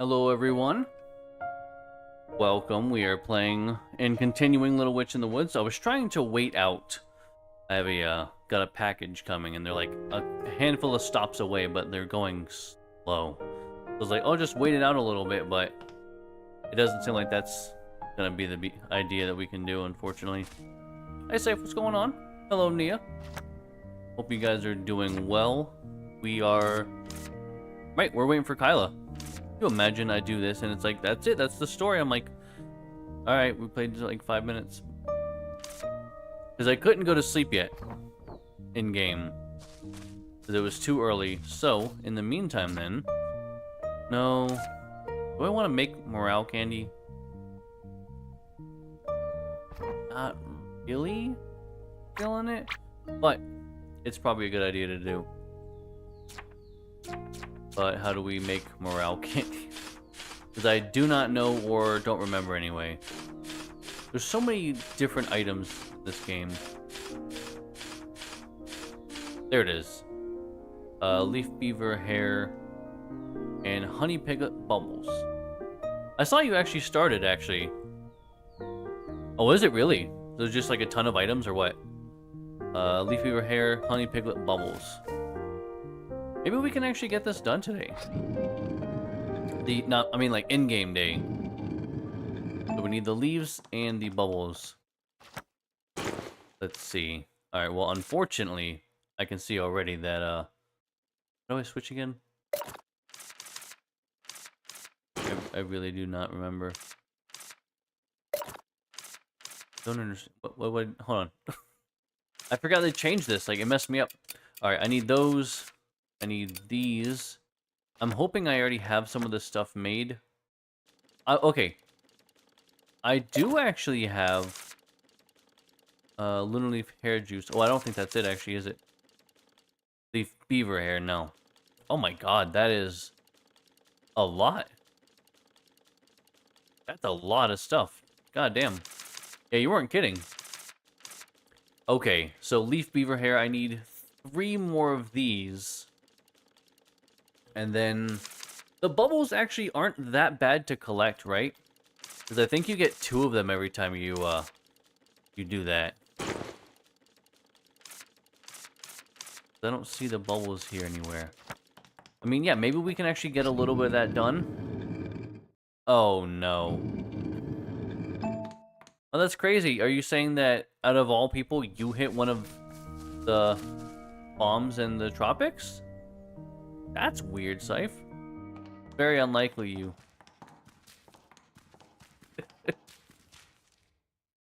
Hello everyone. Welcome. We are playing and continuing Little Witch in the Woods. I was trying to wait out. I have got a package coming and they're like a handful of stops away, but they're going slow. I was like, oh, just wait it out a little bit, but it doesn't seem like that's gonna be the idea that we can do, unfortunately. Hey, Safe, what's going on? Hello, Nia. Hope you guys are doing well. We are... Right, we're waiting for Kyla. Can you imagine I do this and it's like, that's it, that's the story. I'm like, alright, we played like 5 minutes. Because I couldn't go to sleep yet. In-game. Because it was too early. So, in the meantime then... No... Do I want to make morale candy? Not really feeling it, but it's probably a good idea to do. But how do we make morale candy? Because I do not know or don't remember anyway. There's so many different items in this game. There it is. Leaf beaver hair and honey piglet bubbles. I saw you actually started, actually. Oh, is it really? There's just like a ton of items, or what? Leaf beaver hair, honey piglet bubbles. Maybe we can actually get this done today. I mean like in-game day. So we need the leaves and the bubbles. Let's see. Alright, well unfortunately, I can see already that, how do I switch again? I really do not remember. Don't understand. What, hold on. I forgot they changed this. Like, it messed me up. Alright, I need those. I need these. I'm hoping I already have some of this stuff made. Okay. I do actually have lunar leaf hair juice. Oh, I don't think that's it, actually, is it? Leaf beaver hair, no. Oh my god, that is a lot. That's a lot of stuff. God damn. Yeah, you weren't kidding. Okay, so leaf beaver hair, I need 3 more of these. And then the bubbles actually aren't that bad to collect, right? Because I think you get 2 of them every time you do that. I don't see the bubbles here anywhere. I mean, yeah, maybe we can actually get a little bit of that done. Oh, no. Oh, that's crazy. Are you saying that out of all people, you hit one of the bombs in the tropics? That's weird, Scythe. Very unlikely you.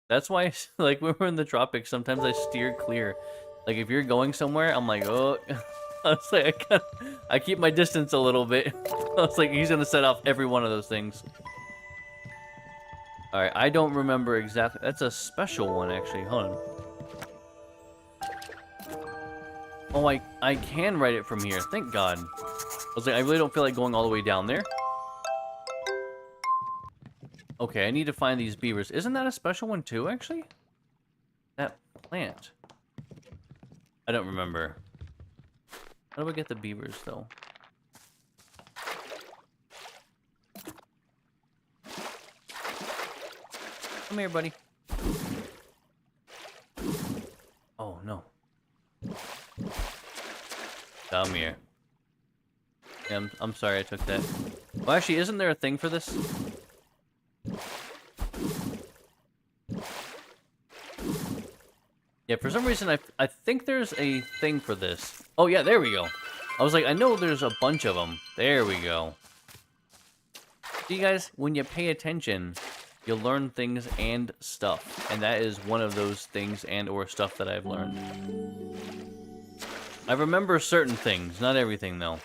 That's why, like, when we're in the tropics, sometimes I steer clear. Like, if you're going somewhere, I'm like, oh... I was like, I keep my distance a little bit. I was like, he's gonna set off every one of those things. Alright, I don't remember exactly. That's a special one, actually. Hold on. Oh, I can write it from here. Thank God. I was like, I really don't feel like going all the way down there. Okay, I need to find these beavers. Isn't that a special one too, actually? That plant. I don't remember. How do I get the beavers, though? Come here, buddy. Oh, no. Come here. Yeah, I'm sorry I took that. Well, actually, isn't there a thing for this? Yeah, for some reason, I think there's a thing for this. Oh, yeah, there we go. I was like, I know there's a bunch of them. There we go. See, guys, when you pay attention, you'll learn things and stuff. And that is one of those things and or stuff that I've learned. I remember certain things, not everything, though.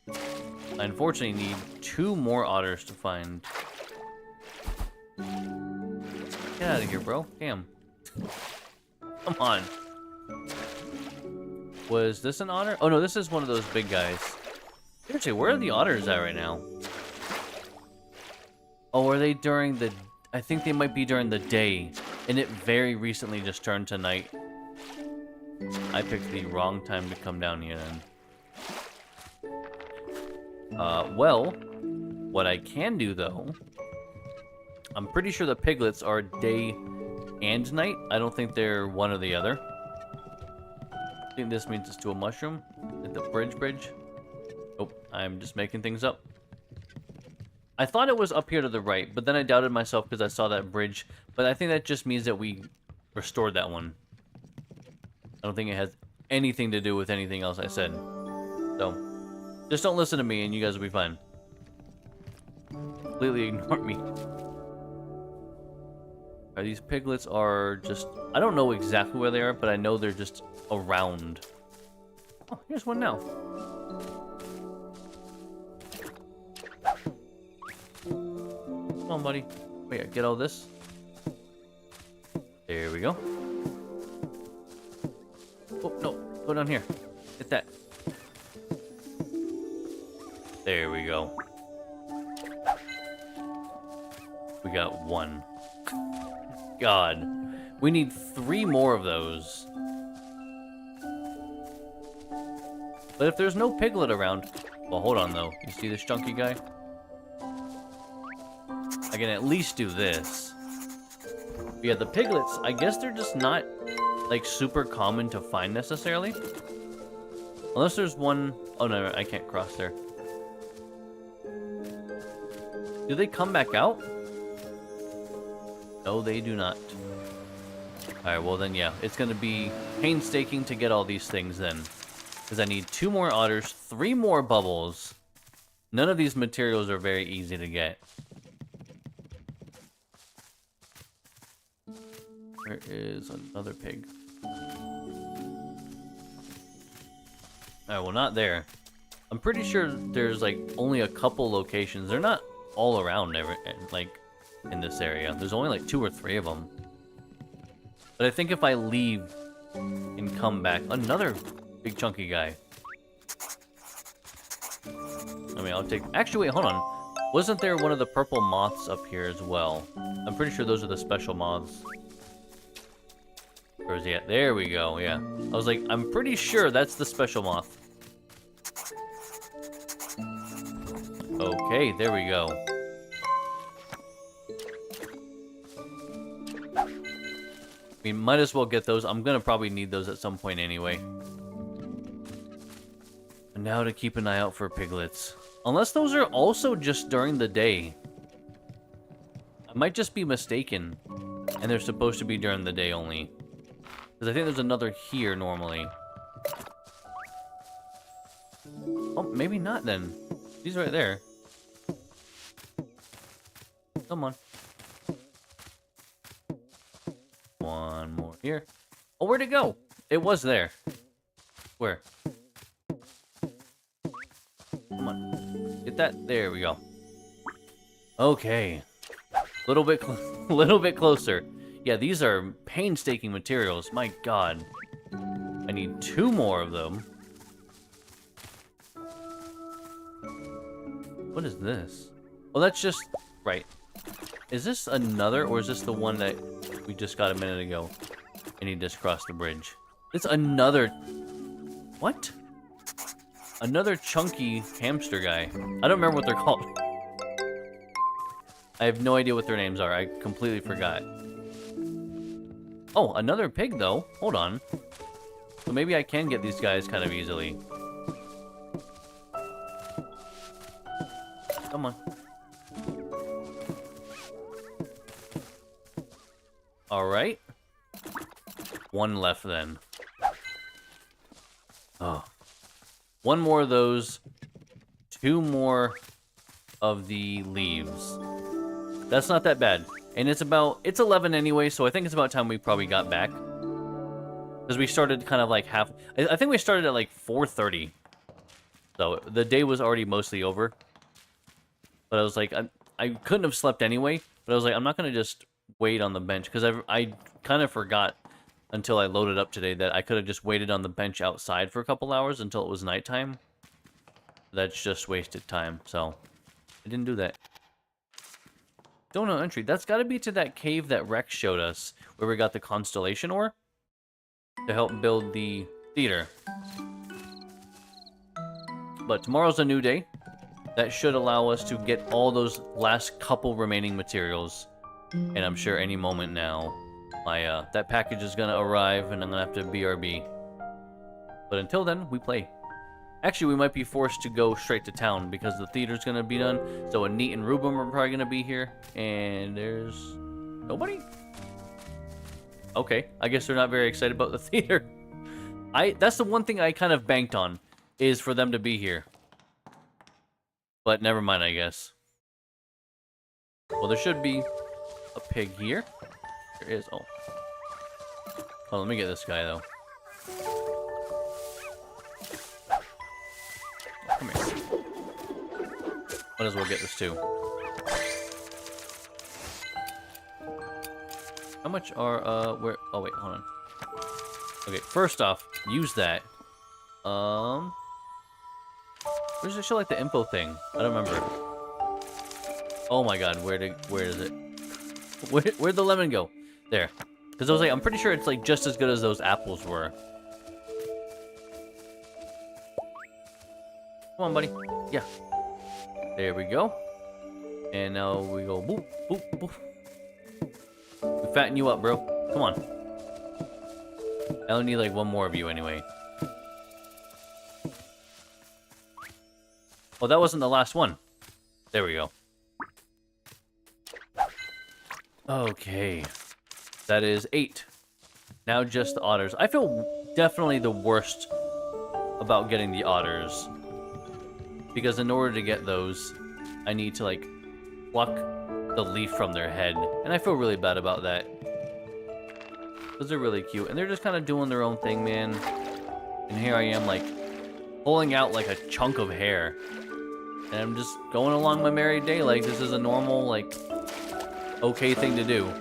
I unfortunately need 2 more otters to find. Get out of here, bro. Damn. Come on. Was this an otter? Oh, no, this is one of those big guys. Seriously, where are the otters at right now? Oh, are they during the... I think they might be during the day. And it very recently just turned to night. I picked the wrong time to come down here then. Well, What I can do, though, I'm pretty sure the piglets are day and night. I don't think they're one or the other. I think this means it's to a mushroom. At the bridge. Oh, I'm just making things up. I thought it was up here to the right, but then I doubted myself because I saw that bridge. But I think that just means that we restored that one. I don't think it has anything to do with anything else I said. So, just don't listen to me and you guys will be fine. Completely ignore me. Alright, these piglets are just... I don't know exactly where they are, but I know they're just around. Oh, here's one now. Come on, buddy. Wait, get all this. There we go. Oh, no. Go down here. Hit that. There we go. We got one. God. We need 3 more of those. But if there's no piglet around... Well, hold on, though. You see this chunky guy? I can at least do this. But yeah, the piglets, I guess they're just not, like, super common to find necessarily. Unless there's one... Oh, no, I can't cross there. Do they come back out? No, they do not. Alright, well then, yeah. It's going to be painstaking to get all these things then. Because I need 2 more otters, 3 more bubbles. None of these materials are very easy to get. There is another pig. Alright, well, not there. I'm pretty sure there's, like, only a couple locations. They're not all around, like, in this area. There's only, like, 2 or 3 of them. But I think if I leave and come back... Another big chunky guy. I mean, I'll take... Actually, wait, hold on. Wasn't there one of the purple moths up here as well? I'm pretty sure those are the special moths. Where is he at? There we go, yeah. I was like, I'm pretty sure that's the special moth. Okay, there we go. We might as well get those. I'm gonna probably need those at some point anyway. And now to keep an eye out for piglets. Unless those are also just during the day. I might just be mistaken. And they're supposed to be during the day only. Because I think there's another here normally. Oh, maybe not then. He's right there. Come on. One more here. Oh, where'd it go? It was there. Where? Come on. Get that. There we go. Okay. Little bit closer. Yeah, these are painstaking materials. My God. I need 2 more of them. What is this? Oh, that's just... Right. Is this another, or is this the one that we just got a minute ago? And he just crossed the bridge. It's another... What? Another chunky hamster guy. I don't remember what they're called. I have no idea what their names are. I completely forgot. Oh, another pig, though. Hold on. So maybe I can get these guys kind of easily. Come on. Alright. 1 left, then. Oh. 1 more of those. 2 more of the leaves. That's not that bad. And it's 11 anyway, so I think it's about time we probably got back. Because we started kind of like I think we started at like 4:30. So the day was already mostly over. But I was like, I couldn't have slept anyway. But I was like, I'm not going to just wait on the bench. Because I kind of forgot until I loaded up today that I could have just waited on the bench outside for a couple hours until it was nighttime. That's just wasted time. So I didn't do that. Donut entry. That's got to be to that cave that Rex showed us, where we got the constellation ore to help build the theater. But tomorrow's a new day. That should allow us to get all those last couple remaining materials. And I'm sure any moment now, that package is gonna arrive and I'm gonna have to BRB. But until then, we play. Actually, we might be forced to go straight to town because the theater's gonna be done. So Neat and Rubum are probably gonna be here. And there's nobody? Okay, I guess they're not very excited about the theater. That's the one thing I kind of banked on, is for them to be here. But never mind, I guess. Well, there should be a pig here. There is. Oh. Oh, let me get this guy, though. Come here. Might as well get this, too. How much are, where? Oh, wait, hold on. Okay, first off, use that. Where does it show, like, the info thing? I don't remember. Oh my god, where is it? Where'd the lemon go? There. Because I was like, I'm pretty sure it's, like, just as good as those apples were. Come on, buddy. Yeah. There we go. And now we go boop, boop, boop. We fatten you up, bro. Come on. I only need, like, one more of you anyway. Oh, that wasn't the last one. There we go. Okay. That is 8. Now just the otters. I feel definitely the worst about getting the otters. Because in order to get those, I need to, like, pluck the leaf from their head. And I feel really bad about that. Because they're really cute. And they're just kind of doing their own thing, man. And here I am, like, pulling out, like, a chunk of hair. And I'm just going along my merry day like this is a normal, like, okay thing to do.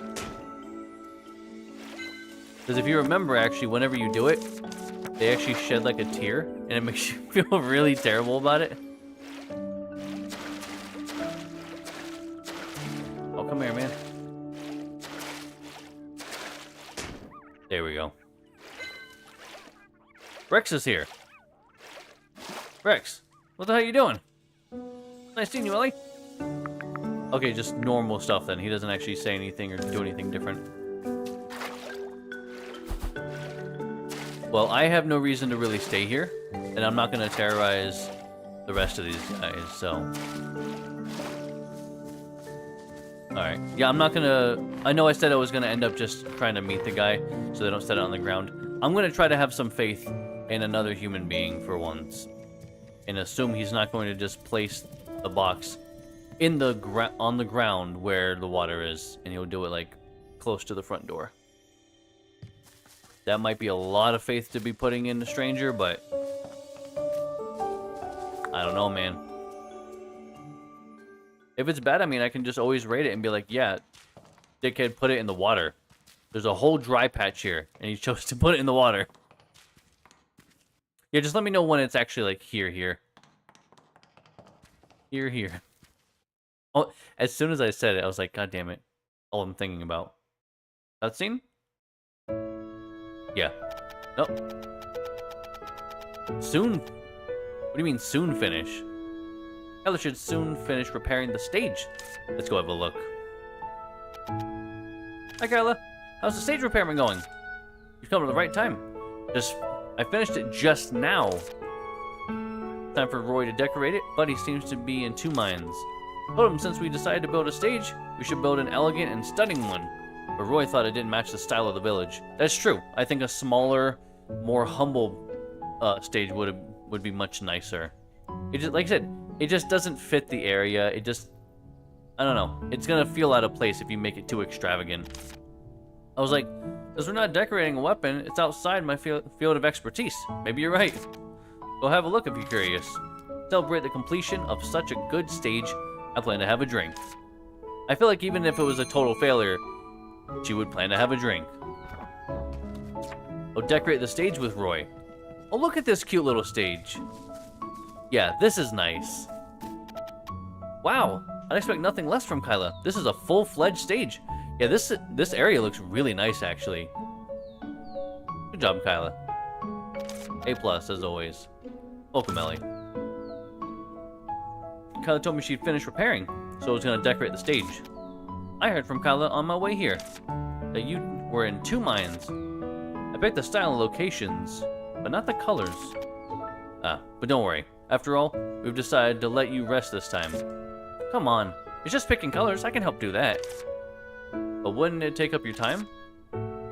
Because if you remember, actually, whenever you do it, they actually shed, like, a tear. And it makes you feel really terrible about it. Oh, come here, man. There we go. Rex is here. Rex, what the hell are you doing? Nice seeing you, Ellie. Okay, just normal stuff then. He doesn't actually say anything or do anything different. Well, I have no reason to really stay here, and I'm not going to terrorize the rest of these guys, so... Alright. Yeah, I'm not going to... I know I said I was going to end up just trying to meet the guy, so they don't set it on the ground. I'm going to try to have some faith in another human being for once. And assume he's not going to just place the box in the on the ground where the water is, and he'll do it, like, close to the front door. That might be a lot of faith to be putting in a stranger, but I don't know, man. If it's bad, I mean, I can just always rate it and be like, yeah, dickhead, put it in the water. There's a whole dry patch here, and he chose to put it in the water. Yeah, just let me know when it's actually, like, here. Here. Oh, as soon as I said it, I was like, God damn it. All I'm thinking about. Cutscene? Yeah. Nope. Soon? What do you mean, soon finish? Kyla should soon finish repairing the stage. Let's go have a look. Hi, Kyla. How's the stage repairman going? You've come at the right time. I finished it just now. Time for Roy to decorate it, but he seems to be in two minds. Told him since we decided to build a stage, we should build an elegant and stunning one. But Roy thought it didn't match the style of the village. That's true. I think a smaller, more humble stage would be much nicer. It just, like I said, it just doesn't fit the area. It just, I don't know. It's gonna feel out of place if you make it too extravagant. I was like, because we're not decorating a weapon, it's outside my field of expertise. Maybe you're right. Go have a look if you're curious. Celebrate the completion of such a good stage, I plan to have a drink. I feel like even if it was a total failure, she would plan to have a drink. Oh, decorate the stage with Roy. Oh, look at this cute little stage. Yeah, this is nice. Wow, I'd expect nothing less from Kyla. This is a full-fledged stage. Yeah, this area looks really nice, actually. Good job, Kyla. A+, as always. Welcome, Ellie. Kyla told me she'd finished repairing, so I was gonna decorate the stage. I heard from Kyla on my way here that you were in 2 minds. I picked the style and locations, but not the colors. But don't worry. After all, we've decided to let you rest this time. Come on, it's just picking colors. I can help do that. But wouldn't it take up your time?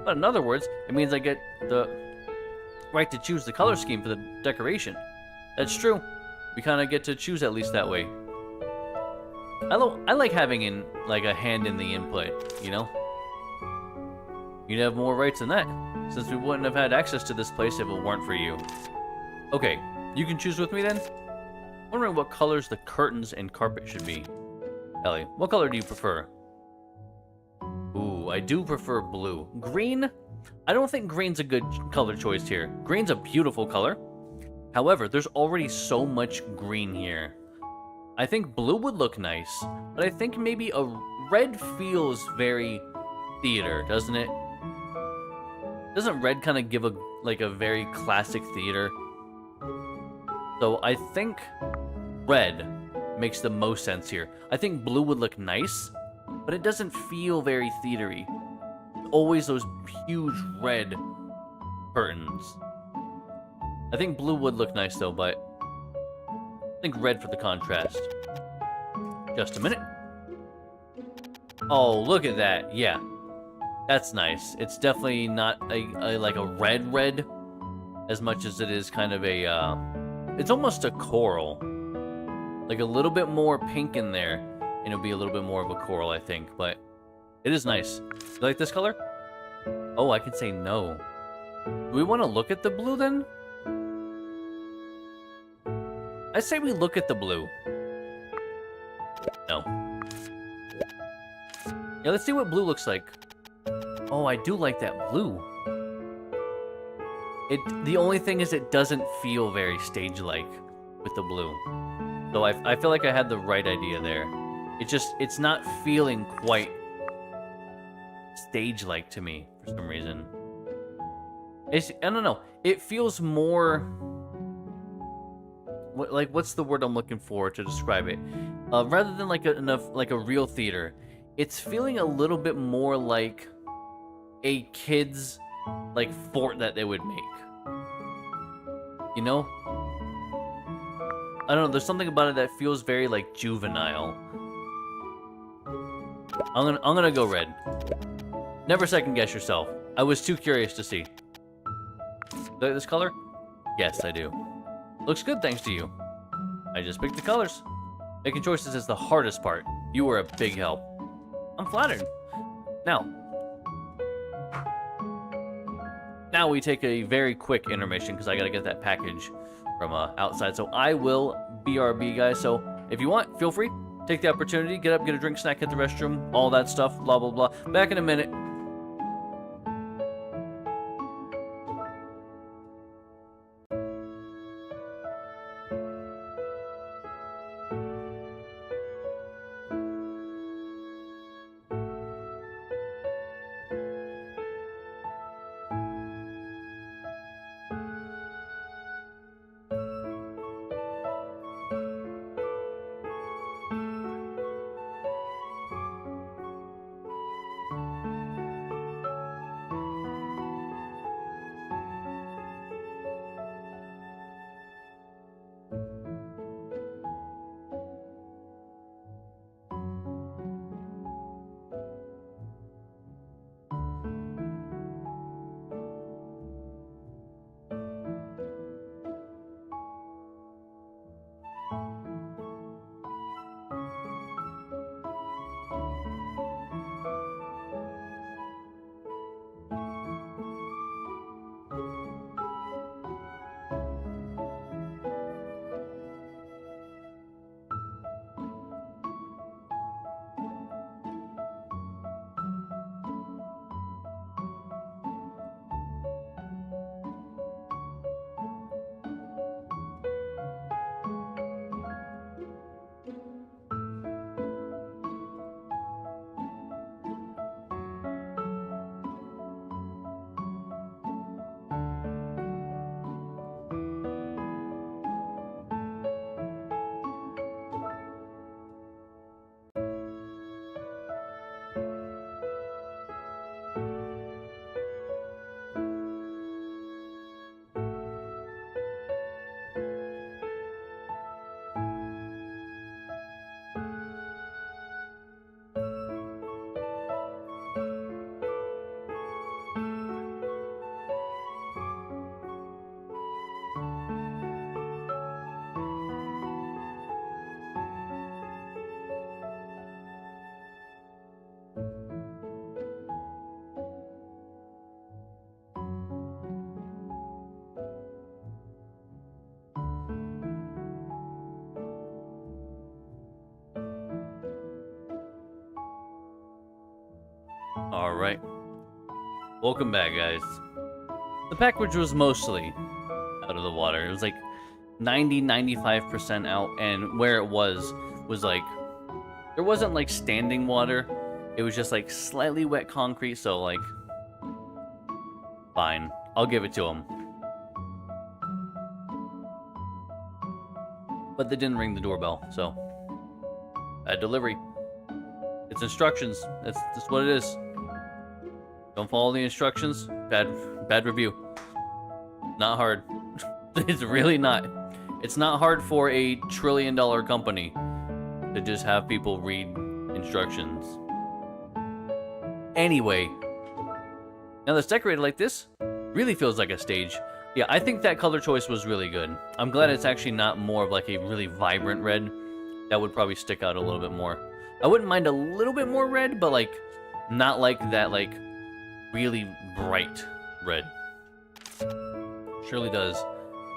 But in other words, it means I get the right to choose the color scheme for the decoration. That's true. We kind of get to choose at least that way. I like having a hand in the input, you know? You'd have more rights than that, since we wouldn't have had access to this place if it weren't for you. Okay, you can choose with me then? Wondering what colors the curtains and carpet should be. Ellie, what color do you prefer? Ooh, I do prefer blue. Green? I don't think green's a good color choice here. Green's a beautiful color. However, there's already so much green here. I think blue would look nice, but I think maybe a red feels very theater, doesn't it? Doesn't red kind of give a very classic theater? So I think red makes the most sense here. I think blue would look nice, but it doesn't feel very theatery. Always those huge red curtains. I think blue would look nice though, but I think red for the contrast. Just a minute. Oh, look at that. Yeah. That's nice. It's definitely not like a red as much as it is kind of a it's almost a coral. Like a little bit more pink in there, and it'll be a little bit more of a coral, I think, but it is nice. You like this color? Oh, I can say no. Do we want to look at the blue then? I say we look at the blue. No. Yeah, let's see what blue looks like. Oh, I do like that blue. The only thing is it doesn't feel very stage-like with the blue. So I feel like I had the right idea there. It's not feeling quite stage-like to me for some reason. I don't know. It feels more... what's the word I'm looking for to describe it? Rather than like a real theater, it's feeling a little bit more like a kid's fort that they would make. You know? I don't know, there's something about it that feels very juvenile. I'm gonna go red. Never second guess yourself. I was too curious to see. Like this color? Yes, I do. Looks good thanks to you. I just picked the colors. Making choices is the hardest part. You were a big help. I'm flattered. Now we take a very quick intermission because I gotta get that package from outside. So I will BRB, guys. So if you want, feel free. Take the opportunity. Get up, get a drink, snack, hit the restroom, all that stuff, blah, blah, blah. Back in a minute. Alright. Welcome back, guys. The package was mostly out of the water. It was like 90-95% out, and where it was like, there wasn't like standing water. It was just like slightly wet concrete, so like, fine. I'll give it to him. But they didn't ring the doorbell, so bad delivery. It's instructions. That's just what it is. Don't follow the instructions. Bad review. Not hard. It's really not. It's not hard for a $1 trillion company to just have people read instructions. Anyway, now that's decorated like this, really feels like a stage. Yeah, I think that color choice was really good. I'm glad it's actually not more of like a really vibrant red. That would probably stick out a little bit more. I wouldn't mind a little bit more red, but like, not like that like really bright red. Surely does.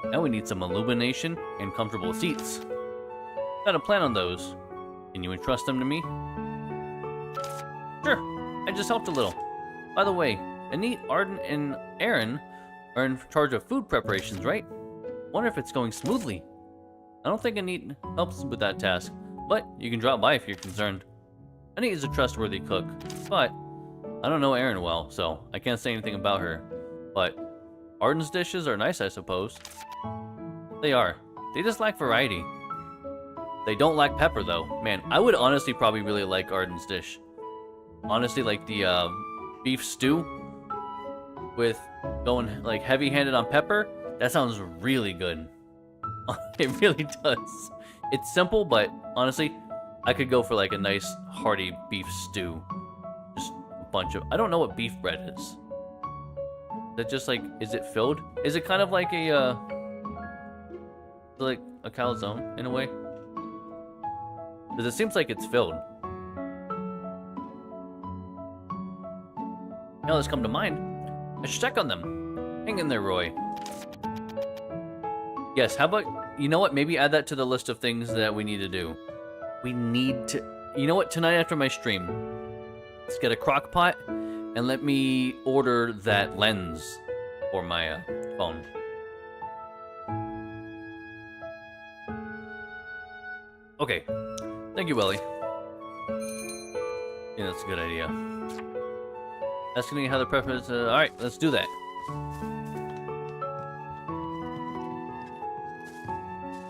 Now we need some illumination and comfortable seats. Got a plan on those. Can you entrust them to me? Sure, I just helped a little. By the way, Anit, Arden, and Aaron are in charge of food preparations, right? Wonder if it's going smoothly. I don't think Anit helps with that task, but you can drop by if you're concerned. Anit is a trustworthy cook, but I don't know Aaron well, so I can't say anything about her. But Arden's dishes are nice, I suppose. They are. They just lack variety. They don't lack pepper, though. Man, I would honestly probably really like Arden's dish. Honestly, like the beef stew with going like heavy-handed on pepper, that sounds really good. It really does. It's simple, but honestly, I could go for like a nice hearty beef stew. Just a bunch of... I don't know what beef bread is. Is it just like... Is it filled? Is it kind of like a calzone in a way? Because it seems like it's filled. Now this come to mind, I should check on them. Hang in there, Roy. Yes, how about... You know what? Maybe add that to the list of things that we need to do. We need to... You know what? Tonight after my stream, let's get a crock pot and let me order that lens for my phone. Okay. Thank you, Ellie. Yeah, that's a good idea. Asking me how the preference... Alright, let's do that.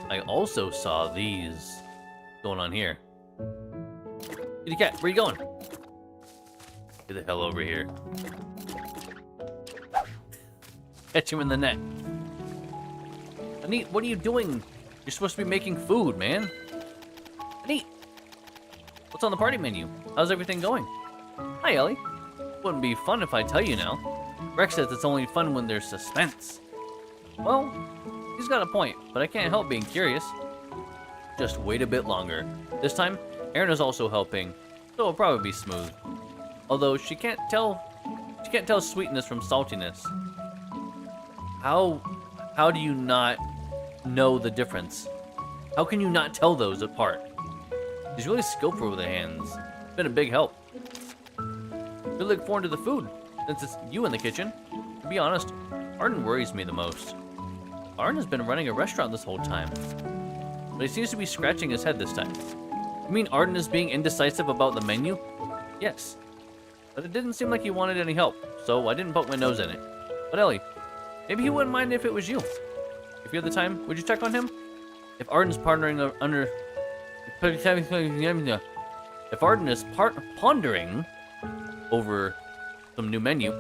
I also saw these going on here. Kitty cat, where you going? Get the hell over here. Catch him in the net. Anit, what are you doing? You're supposed to be making food, man. Anit, what's on the party menu? How's everything going? Hi, Ellie. Wouldn't be fun if I tell you now. Rex says it's only fun when there's suspense. Well, he's got a point, but I can't help being curious. Just wait a bit longer. This time, Erin is also helping, so it'll probably be smooth. Although she can't tell sweetness from saltiness. How do you not know the difference? How can you not tell those apart? She's really skillful with the hands. Been a big help. Really look forward to the food, since it's you in the kitchen. To be honest, Arden worries me the most. Arden has been running a restaurant this whole time, but he seems to be scratching his head this time. You mean Arden is being indecisive about the menu? Yes, but it didn't seem like he wanted any help, so I didn't poke my nose in it. But Ellie, maybe he wouldn't mind if it was you. If you had the time, would you check on him? If Arden's pondering over some new menu,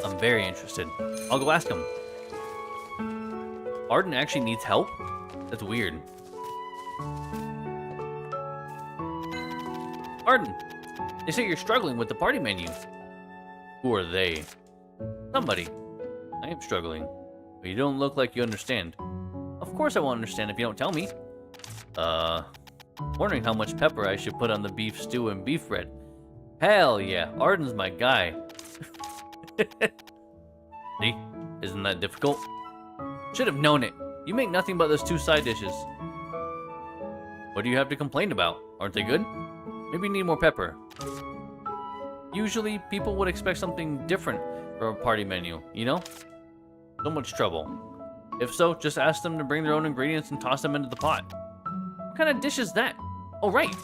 I'm very interested. I'll go ask him. Arden actually needs help? That's weird. Arden, they say you're struggling with the party menu. Who are they? Somebody. I am struggling, but you don't look like you understand. Of course I won't understand if you don't tell me. Wondering how much pepper I should put on the beef stew and beef bread. Hell yeah, Arden's my guy. See? Isn't that difficult? Should have known it. You make nothing but those two side dishes. What do you have to complain about? Aren't they good? Maybe you need more pepper. Usually, people would expect something different from a party menu, you know? So much trouble. If so, just ask them to bring their own ingredients and toss them into the pot. What kind of dish is that? Oh, right.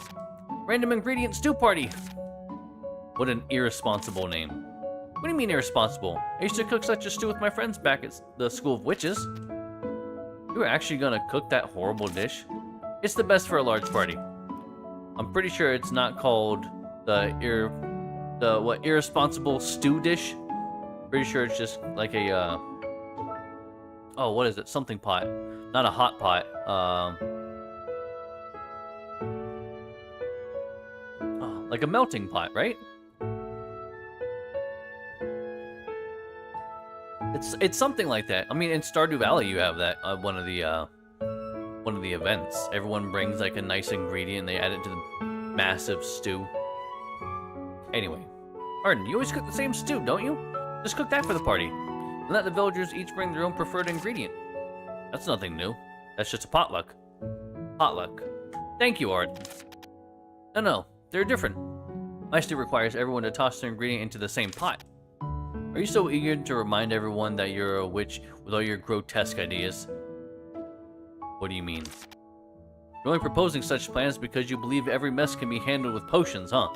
Random ingredient stew party. What an irresponsible name. What do you mean irresponsible? I used to cook such a stew with my friends back at the School of Witches. You were actually gonna cook that horrible dish? It's the best for a large party. I'm pretty sure it's not called the irresponsible stew dish. Pretty sure it's just like a oh, what is it? Something pot. Not a hot pot. Oh, like a melting pot, right? It's something like that. I mean, in Stardew Valley, you have that one of the events. Everyone brings like a nice ingredient and they add it to the massive stew. Anyway, Arden, you always cook the same stew, don't you? Just cook that for the party. And let the villagers each bring their own preferred ingredient. That's nothing new. That's just a potluck. Potluck. Thank you, Arden. No, they're different. My stew requires everyone to toss their ingredient into the same pot. Are you so eager to remind everyone that you're a witch with all your grotesque ideas? What do you mean? You're only proposing such plans because you believe every mess can be handled with potions, huh?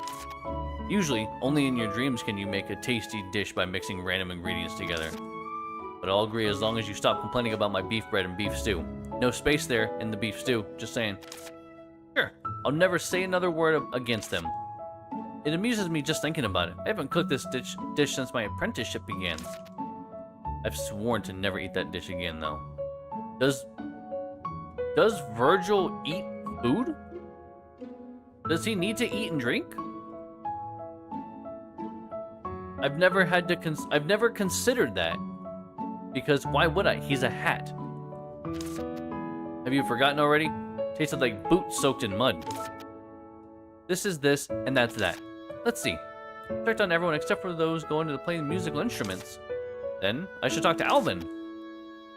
Usually, only in your dreams can you make a tasty dish by mixing random ingredients together. But I'll agree as long as you stop complaining about my beef bread and beef stew. No space there in the beef stew, just saying. Sure, I'll never say another word against them. It amuses me just thinking about it. I haven't cooked this dish since my apprenticeship began. I've sworn to never eat that dish again, though. Does Virgil eat food? Does he need to eat and drink? I've never considered that. Because why would I? He's a hat. Have you forgotten already? Tasted like boots soaked in mud. This is this, and that's that. Let's see. Checked on everyone except for those going to play musical instruments. Then, I should talk to Alvin.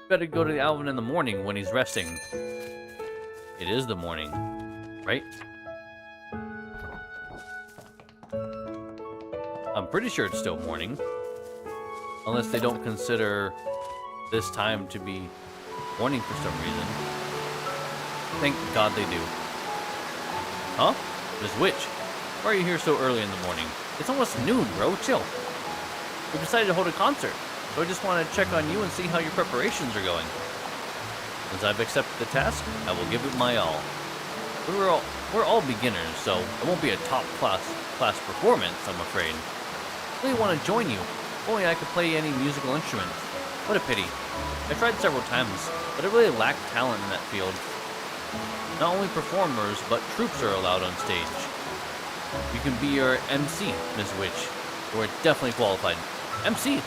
Better go to the Alvin in the morning when he's resting. It is the morning, right? I'm pretty sure it's still morning. Unless they don't consider this time to be morning for some reason. Thank God they do. Huh? Miss Witch, why are you here so early in the morning? It's almost noon, bro. Chill. We decided to hold a concert, so I just want to check on you and see how your preparations are going. Since I've accepted the task, I will give it my all. We're all beginners, so it won't be a top class performance, I'm afraid. I really want to join you. If only I could play any musical instruments. What a pity. I tried several times, but I really lack talent in that field. Not only performers, but troops are allowed on stage. You can be your MC, Miss Witch. You are definitely qualified. MC?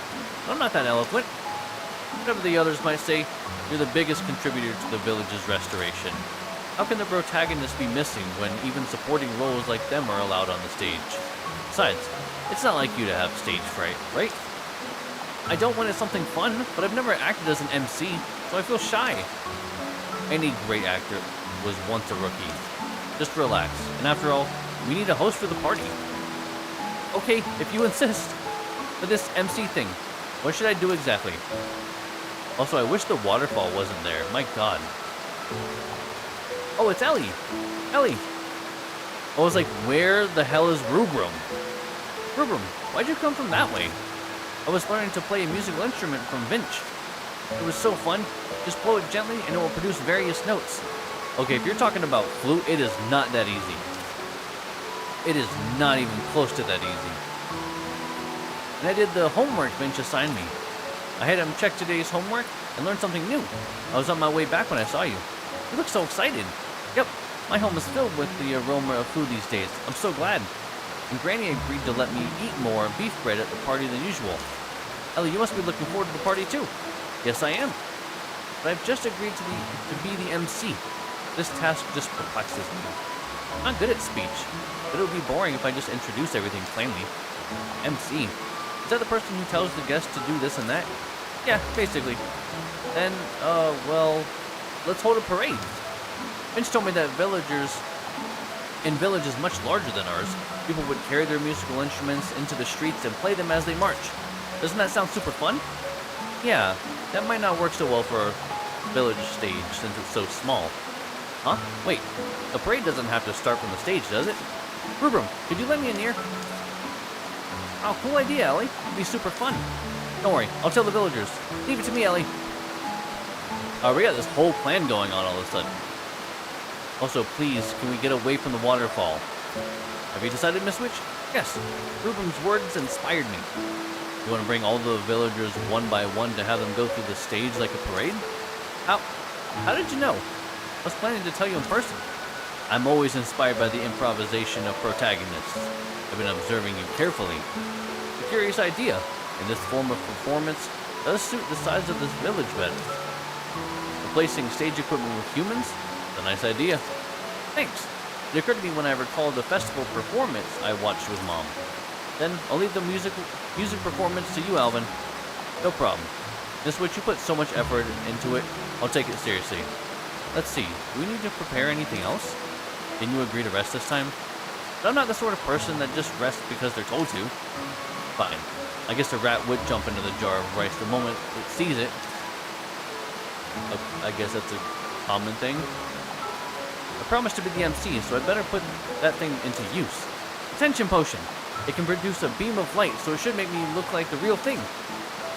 I'm not that eloquent. Whatever the others might say, you're the biggest contributor to the village's restoration. How can the protagonist be missing when even supporting roles like them are allowed on the stage? Besides, it's not like you to have stage fright, right? I don't when it's something fun, but I've never acted as an MC, so I feel shy. Any great actor was once a rookie. Just relax, and after all, we need a host for the party. Okay, if you insist. But this MC thing, what should I do exactly? Also, I wish the waterfall wasn't there. My God. Oh, it's Ellie. Ellie. I was like, where the hell is Rubrum? Rubrum, why'd you come from that way? I was learning to play a musical instrument from Vinch. It was so fun. Just blow it gently and it will produce various notes. Okay, if you're talking about flute, it is not that easy. It is not even close to that easy. And I did the homework Vinch assigned me. I had him check today's homework and learn something new. I was on my way back when I saw you. You look so excited. Yep, my home is filled with the aroma of food these days. I'm so glad. And Granny agreed to let me eat more beef bread at the party than usual. Ellie, you must be looking forward to the party too. Yes, I am. But I've just agreed to be the MC. This task just perplexes me. I'm not good at speech, but it would be boring if I just introduce everything plainly. MC. Is that the person who tells the guests to do this and that? Yeah, basically. Then, well, let's hold a parade. Finch told me that villagers In villages much larger than ours, people would carry their musical instruments into the streets and play them as they march. Doesn't that sound super fun? Yeah, that might not work so well for a village stage since it's so small. Huh? Wait, the parade doesn't have to start from the stage, does it? Broom, could you lend me an ear? Oh, cool idea, Ellie. It'd be super fun. Don't worry, I'll tell the villagers. Leave it to me, Ellie. We got this whole plan going on all of a sudden. Also, please, can we get away from the waterfall? Have you decided, Miss Witch? Yes. Broom's words inspired me. You want to bring all the villagers one by one to have them go through the stage like a parade? How did you know? I was planning to tell you in person. I'm always inspired by the improvisation of protagonists. I've been observing you carefully. It's a curious idea, and this form of performance does suit the size of this village better. Replacing stage equipment with humans? It's a nice idea. Thanks. It occurred to me when I recalled the festival performance I watched with Mom. Then I'll leave the music performance to you, Alvin. No problem. Miss Witch, you put so much effort into it, I'll take it seriously. Let's see, do we need to prepare anything else? Can you agree to rest this time? But I'm not the sort of person that just rests because they're told to. Fine. I guess a rat would jump into the jar of rice the moment it sees it. I guess that's a common thing. I promised to be the MC, so I better put that thing into use. Attention potion. It can produce a beam of light, so it should make me look like the real thing.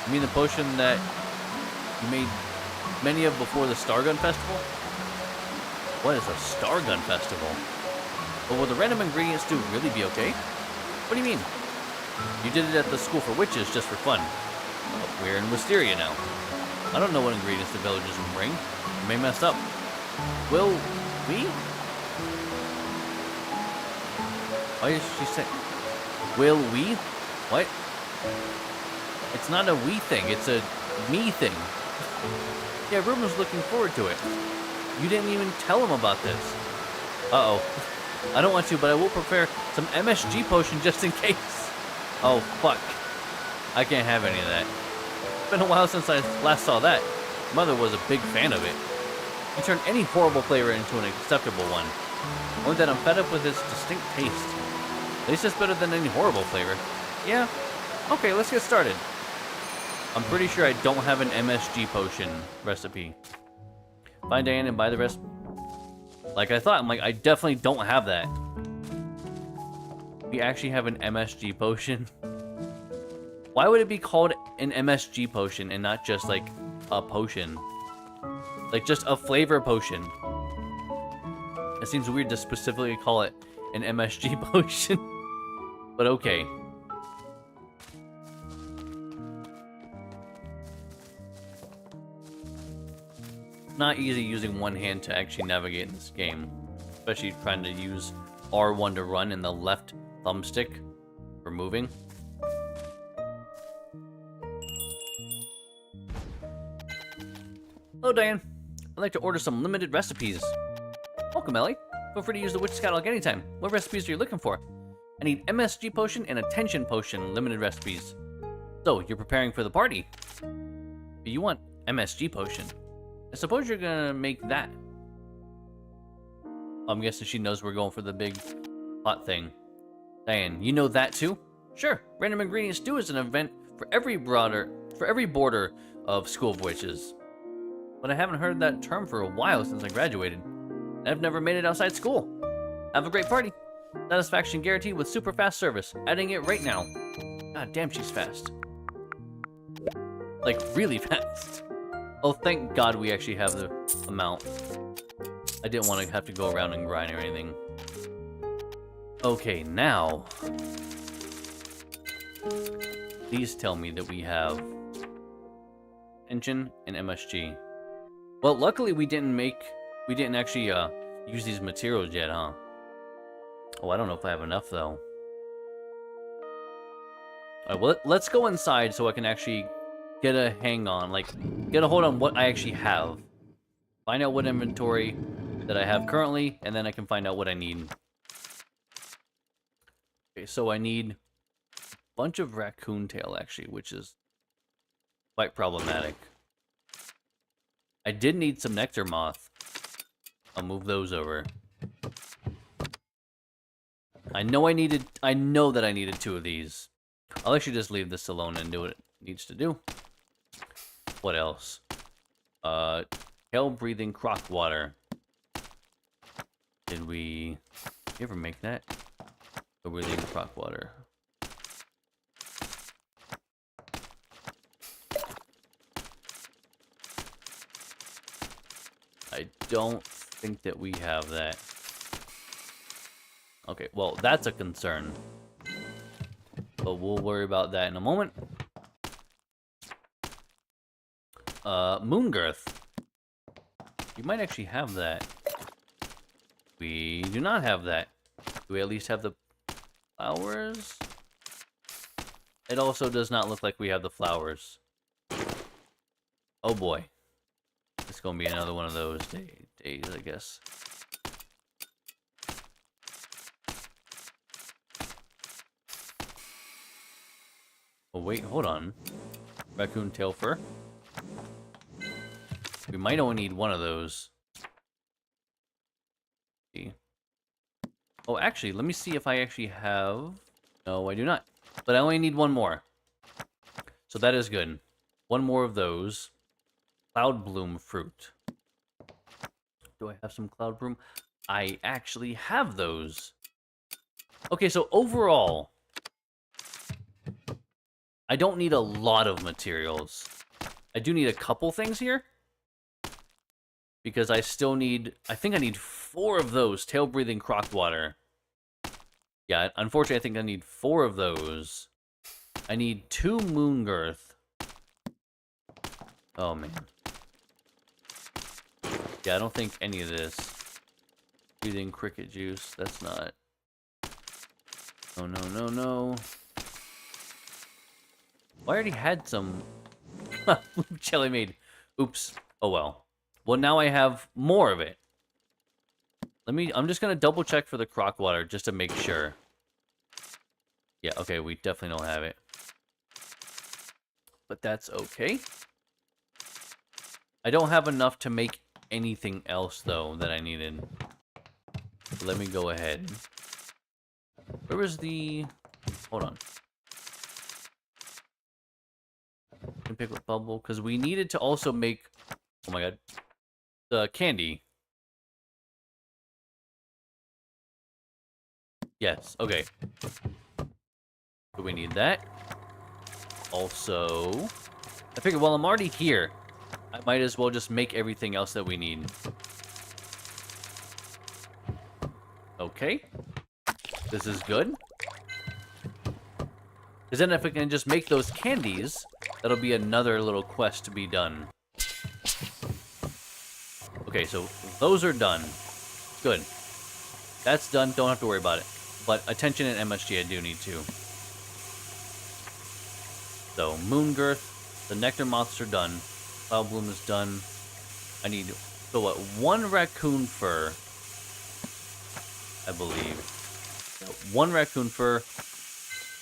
You mean the potion that you made many of before the Stargun Festival? What is a Stargun Festival? But will the random ingredients do really be okay? What do you mean? You did it at the School for Witches just for fun. Well, we're in Wisteria now. I don't know what ingredients the villagers will bring. I may mess up. Will we? Why did she say... Will we? What? It's not a we thing, it's a me thing. Yeah, Ruben was looking forward to it. You didn't even tell him about this. Uh-oh. I don't want to, but I will prepare some MSG potion just in case. Oh, fuck. I can't have any of that. It's been a while since I last saw that. Mother was a big fan of it. You turn any horrible flavor into an acceptable one. Only that I'm fed up with its distinct taste. At least it's better than any horrible flavor. Yeah? Okay, let's get started. I'm pretty sure I don't have an MSG potion recipe. Find Diane and buy the rest. Like I thought, I'm like, I definitely don't have that. We actually have an MSG potion. Why would it be called an MSG potion and not just like a potion? Like just a flavor potion. It seems weird to specifically call it an MSG potion. But okay. Not easy using one hand to actually navigate in this game. Especially trying to use R1 to run and the left thumbstick for moving. Hello, Diane. I'd like to order some limited recipes. Welcome, Ellie. Feel free to use the Witch's Catalog anytime. What recipes are you looking for? I need MSG potion and attention potion limited recipes. So, you're preparing for the party. But you want MSG potion. I suppose you're gonna make that. I'm guessing she knows we're going for the big pot thing. Diane, you know that too? Sure. Random Ingredient Stew is an event for every border of School of Witches. But I haven't heard that term for a while since I graduated. I've never made it outside school. Have a great party. Satisfaction guaranteed with super fast service. Adding it right now. God damn, she's fast. Like, really fast. Oh, thank God we actually have the amount. I didn't want to have to go around and grind or anything. Okay, now. Please tell me that we have engine and MSG. Well, luckily we didn't actually use these materials yet, huh? Oh, I don't know if I have enough though. Alright, well, let's go inside so I can actually get a hang on, like, get a hold on what I actually have. Find out what inventory that I have currently, and then I can find out what I need. Okay, so I need a bunch of raccoon tail, actually, which is quite problematic. I did need some nectar moth. I'll move those over. I know that I needed 2 of these. I'll actually just leave this alone and do what it needs to do. What else? Hell-breathing croc water. Did we ever make that? Hell-breathing croc water. I don't think that we have that. Okay, well, that's a concern. But we'll worry about that in a moment. Moongirth. You might actually have that. We do not have that. Do we at least have the flowers? It also does not look like we have the flowers. Oh boy. It's gonna be another one of those days, I guess. Oh wait, hold on. Raccoon tail fur. We might only need one of those. See. Oh, actually, let me see if I actually have... No, I do not. But I only need one more. So that is good. One more of those. Cloud bloom fruit. Do I have some cloud bloom? I actually have those. Okay, so overall, I don't need a lot of materials. I do need a couple things here. Because I still need... I think I need 4 of those. Tail-breathing croc water. Yeah, unfortunately, I think I need 4 of those. I need 2 moongirth. Oh, man. Yeah, I don't think any of this. Breathing cricket juice. That's not... Oh, no, no, no. Well, I already had some... jelly made. Oops. Oh, well. Well, now I have more of it. I'm just gonna double check for the croc water just to make sure. Yeah, okay, we definitely don't have it. But that's okay. I don't have enough to make anything else, though, that I needed. So let me go ahead. Where was the... Hold on. Can pick with bubble, because we needed to also make... Oh my god. The candy. Yes, okay. So we need that. Also, I figured, well, I'm already here. I might as well just make everything else that we need. Okay. This is good. Because then if I can just make those candies, that'll be another little quest to be done. Okay, so those are done. Good. That's done. Don't have to worry about it. But attention and MSG I do need to. So, moongirth. The nectar moths are done. Cloud bloom is done. I need, so what, 1 raccoon fur. I believe. So 1 raccoon fur.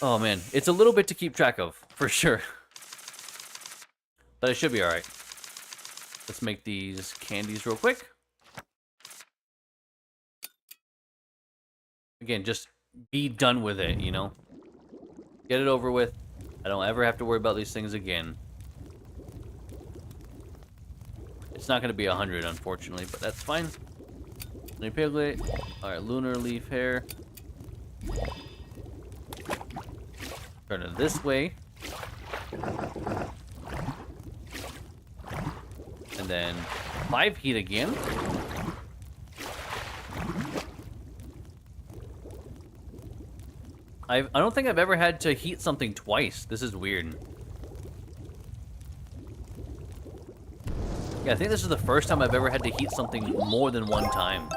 Oh man, it's a little bit to keep track of, for sure. But it should be alright. Let's make these candies real quick. Again, just be done with it, you know? Get it over with. I don't ever have to worry about these things again. It's not going to be 100, unfortunately, but that's fine. Honey piglet. Alright, lunar leaf hair. Turn it this way. And then 5 heat again. I don't think I've ever had to heat something twice. This is weird. Yeah, I think this is the first time I've ever had to heat something more than 1 time.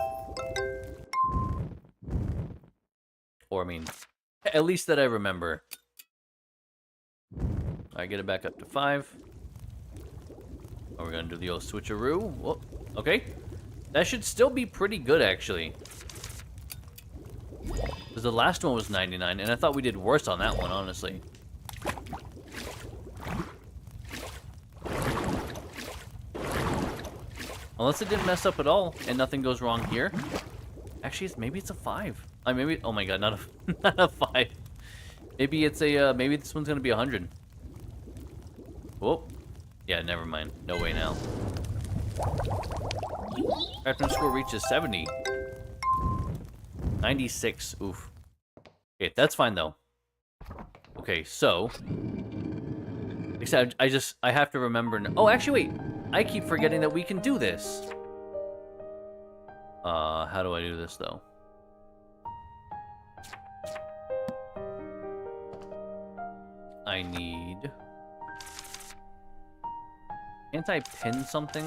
Or, I mean, at least that I remember. Alright, get it back up to 5. Oh, we're gonna do the old switcheroo. Whoa, okay. That should still be pretty good, actually. Because the last one was 99, and I thought we did worse on that one, honestly. Unless it didn't mess up at all, and nothing goes wrong here. Actually, maybe it's a 5. Maybe. Oh my god, not a not a 5. Maybe it's a. Maybe this one's gonna be 100. Whoop. Yeah, never mind. No way now. Crafting score reaches 70. 96. Oof. Okay, that's fine though. Okay, so. Except I have to remember. Oh, actually, wait. I keep forgetting that we can do this. How do I do this though? I need. Can't I pin something?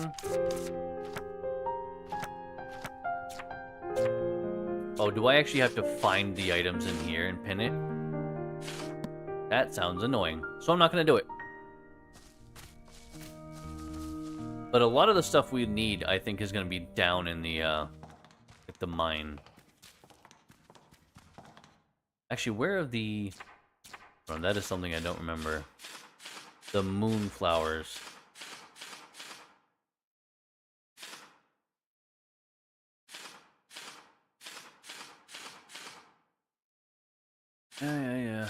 Oh, do I actually have to find the items in here and pin it? That sounds annoying. So I'm not gonna do it. But a lot of the stuff we need, I think, is gonna be down in the mine. Actually, where are the... Oh, that is something I don't remember. The moonflowers. Yeah.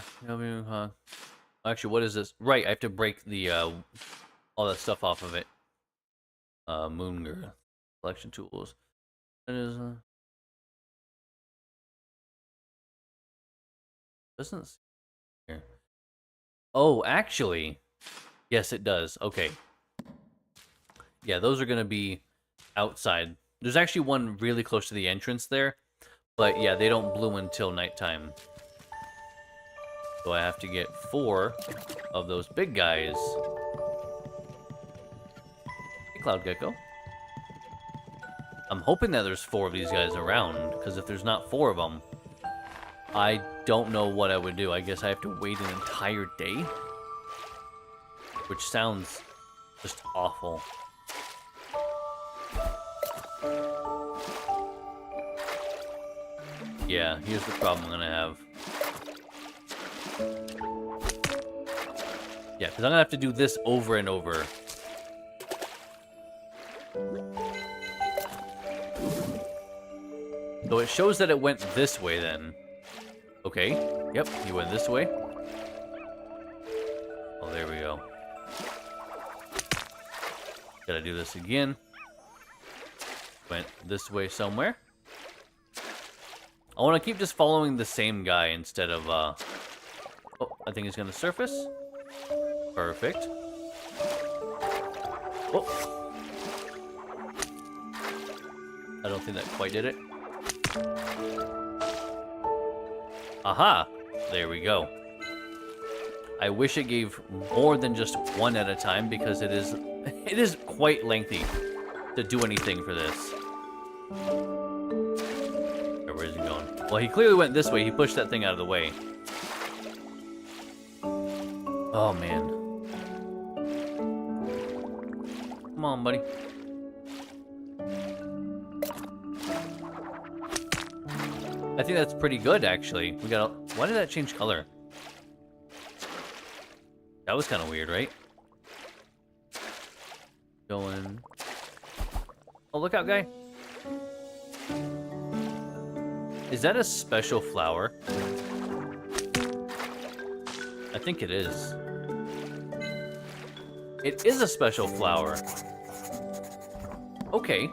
Actually, what is this? Right, I have to break the, all that stuff off of it. Moon girl. Collection tools. That is, doesn't see here. Oh, actually. Yes, it does. Okay. Yeah, those are gonna be outside. There's actually one really close to the entrance there. But yeah, they don't bloom until nighttime. So I have to get 4 of those big guys. Hey, Cloud Gecko. I'm hoping that there's 4 of these guys around, because if there's not 4 of them, I don't know what I would do. I guess I have to wait an entire day? Which sounds just awful. Yeah, here's the problem I'm gonna have. Yeah, because I'm gonna have to do this over and over. So it shows that it went this way then. Okay, yep, he went this way. Oh, there we go. Gotta do this again. Went this way somewhere. I want to keep just following the same guy instead of, Oh, I think he's gonna surface. Perfect. Oh. I don't think that quite did it. Aha! There we go. I wish it gave more than just one at a time because it is quite lengthy to do anything for this. Where is he going? Well, he clearly went this way. He pushed that thing out of the way. Oh, man. Come on, buddy. I think that's pretty good, actually. We got. Why did that change color? That was kind of weird, right? Going. Oh, look out, guy. Is that a special flower? I think it is. It is a special flower. Okay.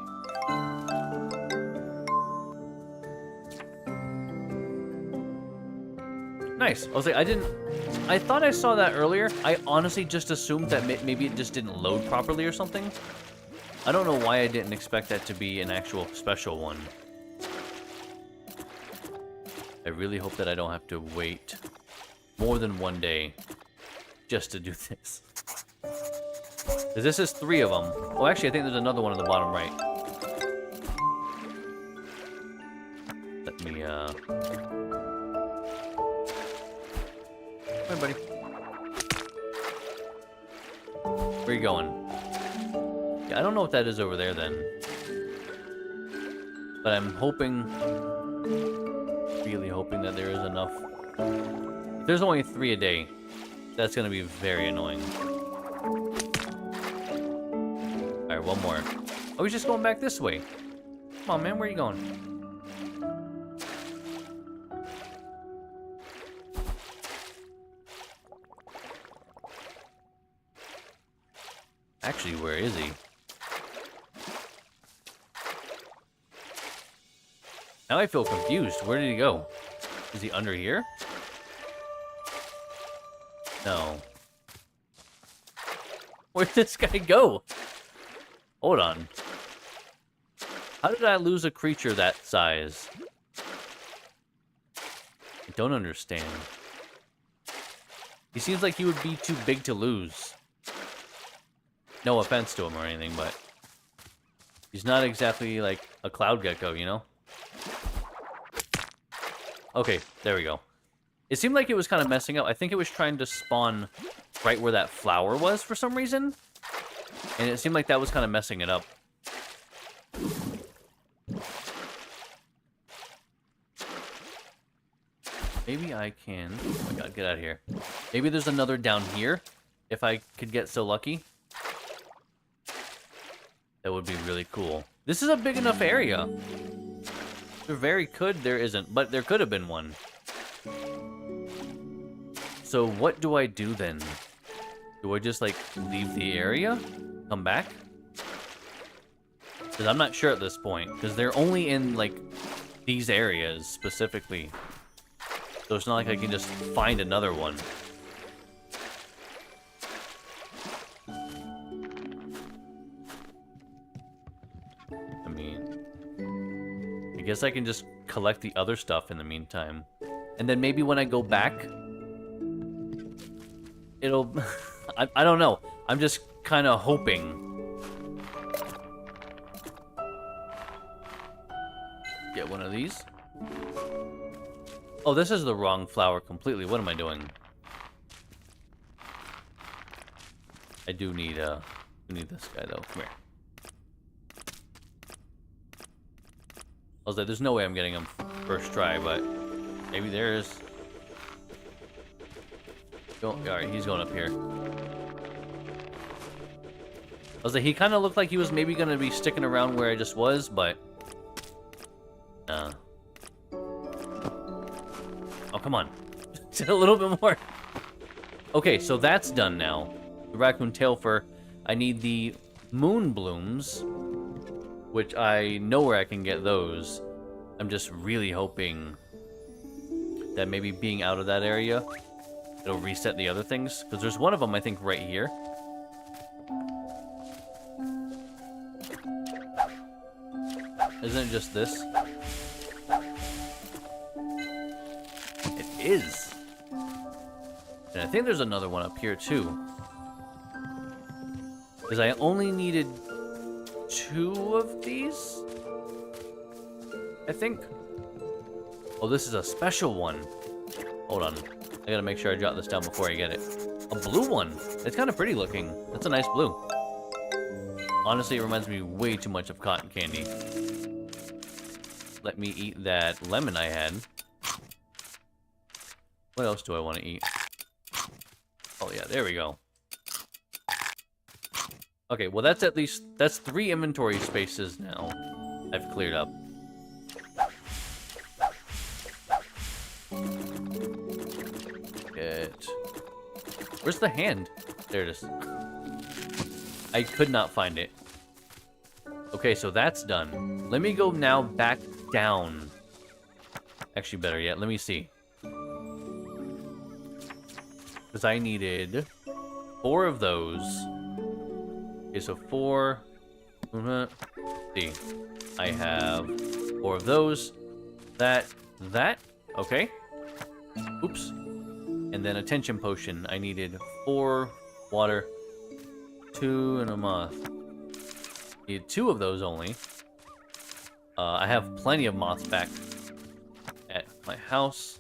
Nice. I was like, I thought I saw that earlier. I honestly just assumed that maybe it just didn't load properly or something. I don't know why I didn't expect that to be an actual special one. I really hope that I don't have to wait more than one day just to do this. Because this is 3 of them. Oh, actually, I think there's another one on the bottom right. Let me, Come here, buddy. Where are you going? Yeah, I don't know what that is over there then. But I'm hoping, really hoping that there is enough. If there's only 3 a day, that's going to be very annoying. Alright, one more. Oh, he's just going back this way. Come on, man, where are you going? Actually, where is he? Now I feel confused. Where did he go? Is he under here? No. Where'd this guy go? Hold on. How did I lose a creature that size? I don't understand. He seems like he would be too big to lose. No offense to him or anything, but he's not exactly like a cloud gecko, you know? Okay, there we go. It seemed like it was kind of messing up. I think it was trying to spawn right where that flower was for some reason. And it seemed like that was kind of messing it up. Maybe I can... Oh my god, get out of here. Maybe there's another down here, if I could get so lucky. That would be really cool. This is a big enough area. There very could, there isn't, but there could have been one. So what do I do then? Do I just, like, leave the area? Come back? Because I'm not sure at this point. Because they're only in, like, these areas specifically. So it's not like I can just find another one. I mean, I guess I can just collect the other stuff in the meantime. And then maybe when I go back, it'll... I don't know. I'm just kind of hoping. Get one of these. Oh, this is the wrong flower completely. What am I doing? I do need this guy though. Come here. I was like, there's no way I'm getting him first try, but maybe there is. All right, he's going up here. I was like, he kind of looked like he was maybe going to be sticking around where I just was, but... Oh, come on. Just a little bit more. Okay, so that's done now. The raccoon tail fur. I need the moon blooms, which I know where I can get those. I'm just really hoping that maybe being out of that area, it'll reset the other things. Because there's one of them, I think, right here. Isn't it just this? It is. And I think there's another one up here, too. Because I only needed 2 of these? I think. Oh, this is a special one. Hold on. I gotta make sure I jot this down before I get it. A blue one. It's kind of pretty looking. That's a nice blue. Honestly, it reminds me way too much of cotton candy. Let me eat that lemon I had. What else do I want to eat? Oh yeah, there we go. Okay, well that's at least, that's 3 inventory spaces now I've cleared up. Where's the hand? There it is. I could not find it. Okay, so that's done. Let me go now back down. Actually, better yet, let me see. Because I needed 4 of those. Okay, so 4. See. I have 4 of those. That. Okay. Oops. And then attention potion. I needed 4 water, 2 and a moth. Need 2 of those only. I have plenty of moths back at my house.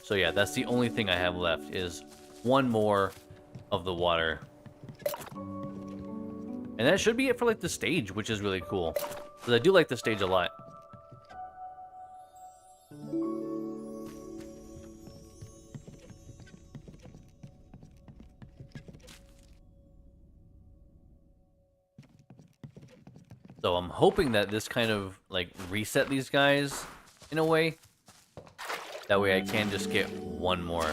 So yeah, that's the only thing I have left is 1 more of the water. And that should be it for like the stage, which is really cool. Because I do like the stage a lot. So I'm hoping that this kind of, like, reset these guys in a way. That way I can just get 1 more.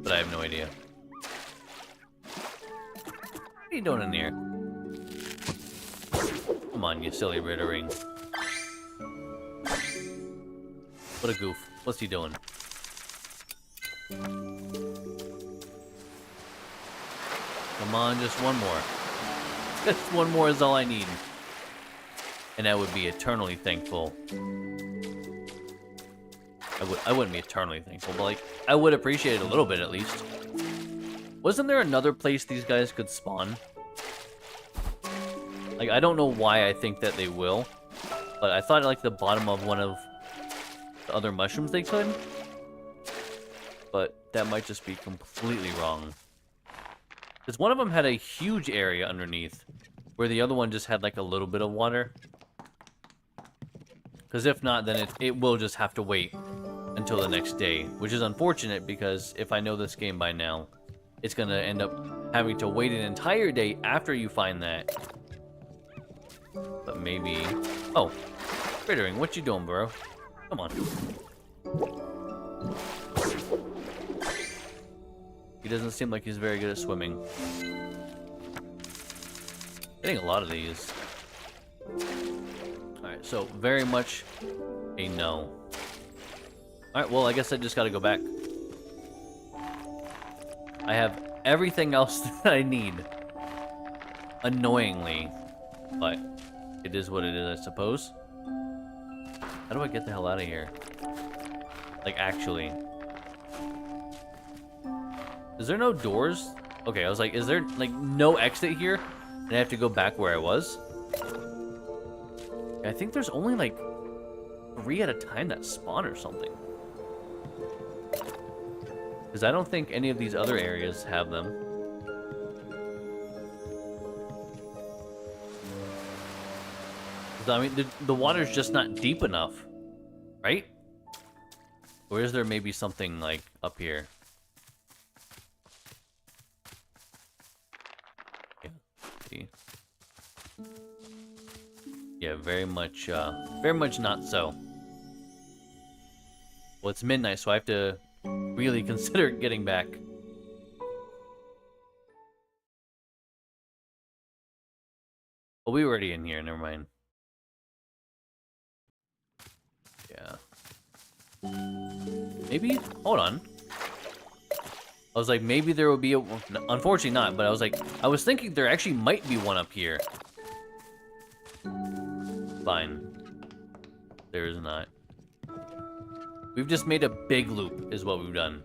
But but I have no idea. What are you doing in here? Come on, you silly Rittering. What a goof. What's he doing? Come on, just one more. Just one more is all I need. And I would be eternally thankful. I wouldn't be eternally thankful, but like, I would appreciate it a little bit at least. Wasn't there another place these guys could spawn? Like, I don't know why I think that they will, but I thought like the bottom of one of the other mushrooms they could. But that might just be completely wrong. Because one of them had a huge area underneath, where the other one just had like a little bit of water. Because if not, then it will just have to wait until the next day, which is unfortunate because if I know this game by now, it's going to end up having to wait an entire day after you find that. But maybe... Oh, Rittering, what you doing, bro? Come on. He doesn't seem like he's very good at swimming. Getting a lot of these. Alright, so very much a no. Alright, well, I guess I just gotta go back. I have everything else that I need. Annoyingly. But it is what it is, I suppose. How do I get the hell out of here? Like, actually. Is there no doors? Okay, I was like, is there, like, no exit here? And I have to go back where I was? I think there's only, like, 3 at a time that spawn or something. Because I don't think any of these other areas have them. I mean, the water's just not deep enough, right? Or is there maybe something, like, up here? Yeah, see. Yeah, very much not so. Well, it's midnight, so I have to really consider getting back. Oh, we were already in here, never mind. Yeah. Maybe? Hold on. I was like, maybe there would be a... Unfortunately not, but I was like... I was thinking there actually might be one up here. Fine. There is not. We've just made a big loop, is what we've done.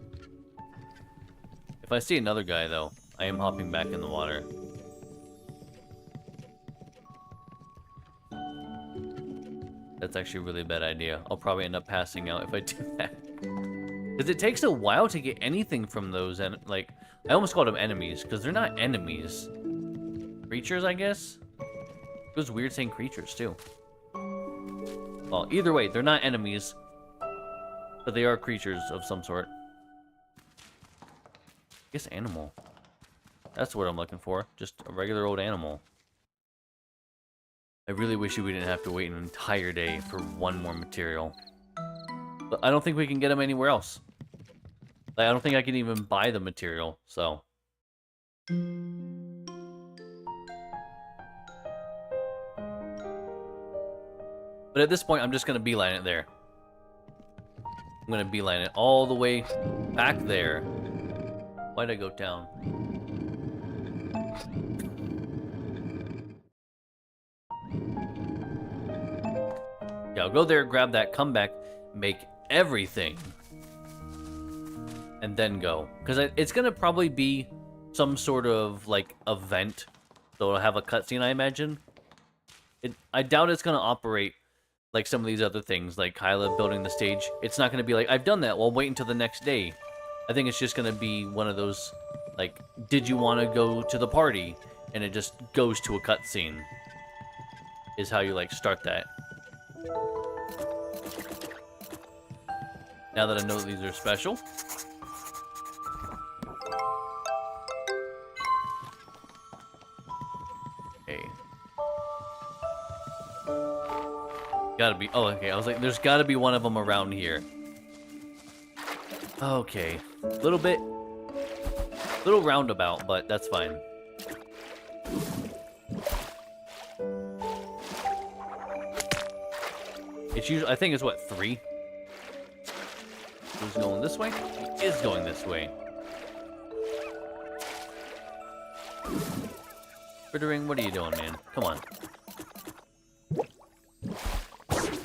If I see another guy, though, I am hopping back in the water. That's actually a really bad idea. I'll probably end up passing out if I do that. Because it takes a while to get anything from those, and like, I almost called them enemies, because they're not enemies. Creatures, I guess? It was weird saying creatures, too. Well, either way, they're not enemies, but they are creatures of some sort. I guess animal. That's what I'm looking for. Just a regular old animal. I really wish we didn't have to wait an entire day for one more material. But I don't think we can get them anywhere else. Like, I don't think I can even buy the material, so... But at this point, I'm just gonna beeline it there. I'm gonna beeline it all the way back there. Why'd I go down? Yeah, I'll go there, grab that, come back, make everything, and then go. Because it's gonna probably be some sort of, like, event. So it'll have a cutscene, I imagine. I doubt it's gonna operate like some of these other things, like Kyla building the stage. It's not gonna be like, I've done that, well, wait until the next day. I think it's just gonna be one of those, like, did you want to go to the party? And it just goes to a cutscene. Is how you, like, start that. Now that I know these are special. Okay. Gotta be... Oh, okay. I was like, there's gotta be one of them around here. Okay. A little bit Little roundabout, but that's fine. It's usually, I think it's what, 3? Who's going this way? He is going this way. Rittering, what are you doing, man? Come on.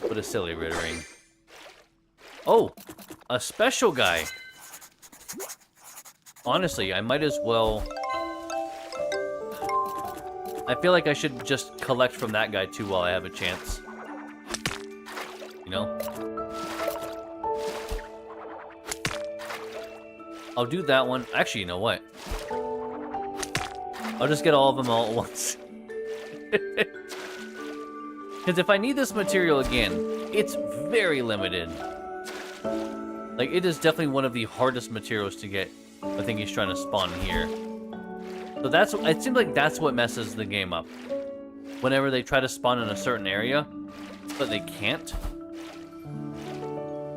What a silly Rittering. Oh! A special guy! Honestly, I might as well... I feel like I should just collect from that guy, too, while I have a chance. You know? I'll do that one. Actually, you know what? I'll just get all of them all at once. Because if I need this material again, it's very limited. Like, it is definitely one of the hardest materials to get. I think he's trying to spawn here. So that's, it seems like that's what messes the game up. Whenever they try to spawn in a certain area, but they can't.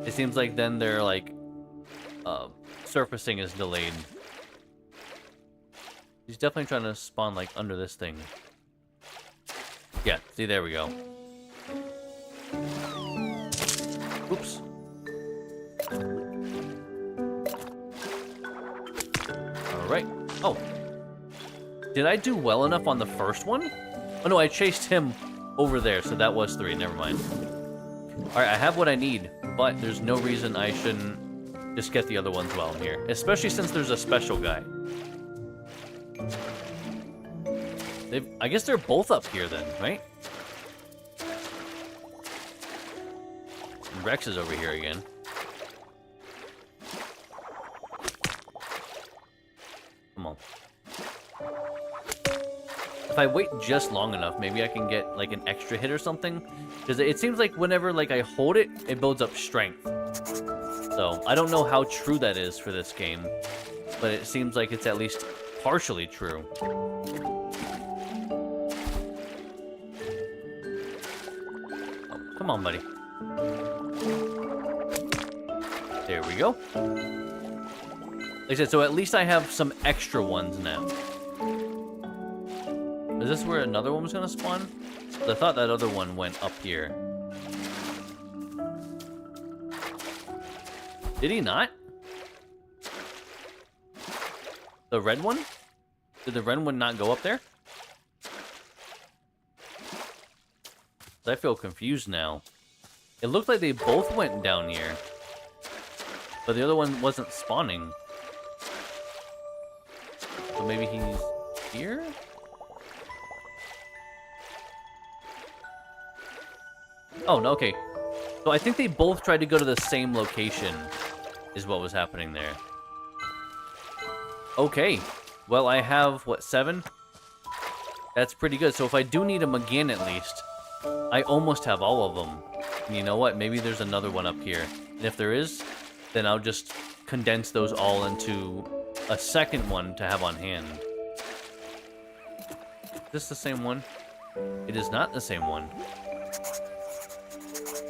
It seems like then they're like, surfacing is delayed. He's definitely trying to spawn like under this thing. Yeah, see, there we go. Oops. Alright. Oh. Did I do well enough on the first one? Oh no, I chased him over there, so that was 3. Never mind. Alright, I have what I need, but there's no reason I shouldn't just get the other ones while I'm here. Especially since there's a special guy. I guess they're both up here then, right? Rex is over here again. Come on. If I wait just long enough, maybe I can get like an extra hit or something. Because it seems like whenever like I hold it, it builds up strength. So I don't know how true that is for this game, but it seems like it's at least partially true. Come on, buddy. There we go. Like I said, so at least I have some extra ones now. Is this where another one was going to spawn? I thought that other one went up here. Did he not? The red one? Did the red one not go up there? I feel confused now. It looked like they both went down here. But the other one wasn't spawning. So maybe he's here? Oh, no, okay. So I think they both tried to go to the same location, is what was happening there. Okay. Well, I have, what, 7? That's pretty good. So if I do need them again, at least, I almost have all of them. And you know what? Maybe there's another one up here. And if there is, then I'll just condense those all into a second one to have on hand. Is this the same one? It is not the same one.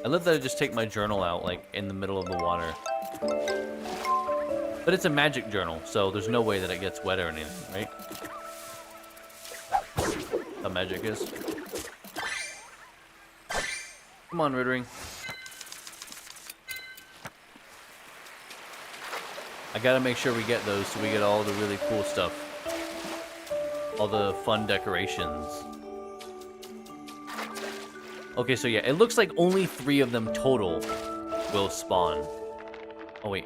I love that I just take my journal out, like, in the middle of the water. But it's a magic journal, so there's no way that it gets wet or anything, right? How magic is. Come on, Rittering. I gotta make sure we get those so we get all the really cool stuff. All the fun decorations. Okay, so yeah, it looks like only 3 of them total will spawn. Oh, wait.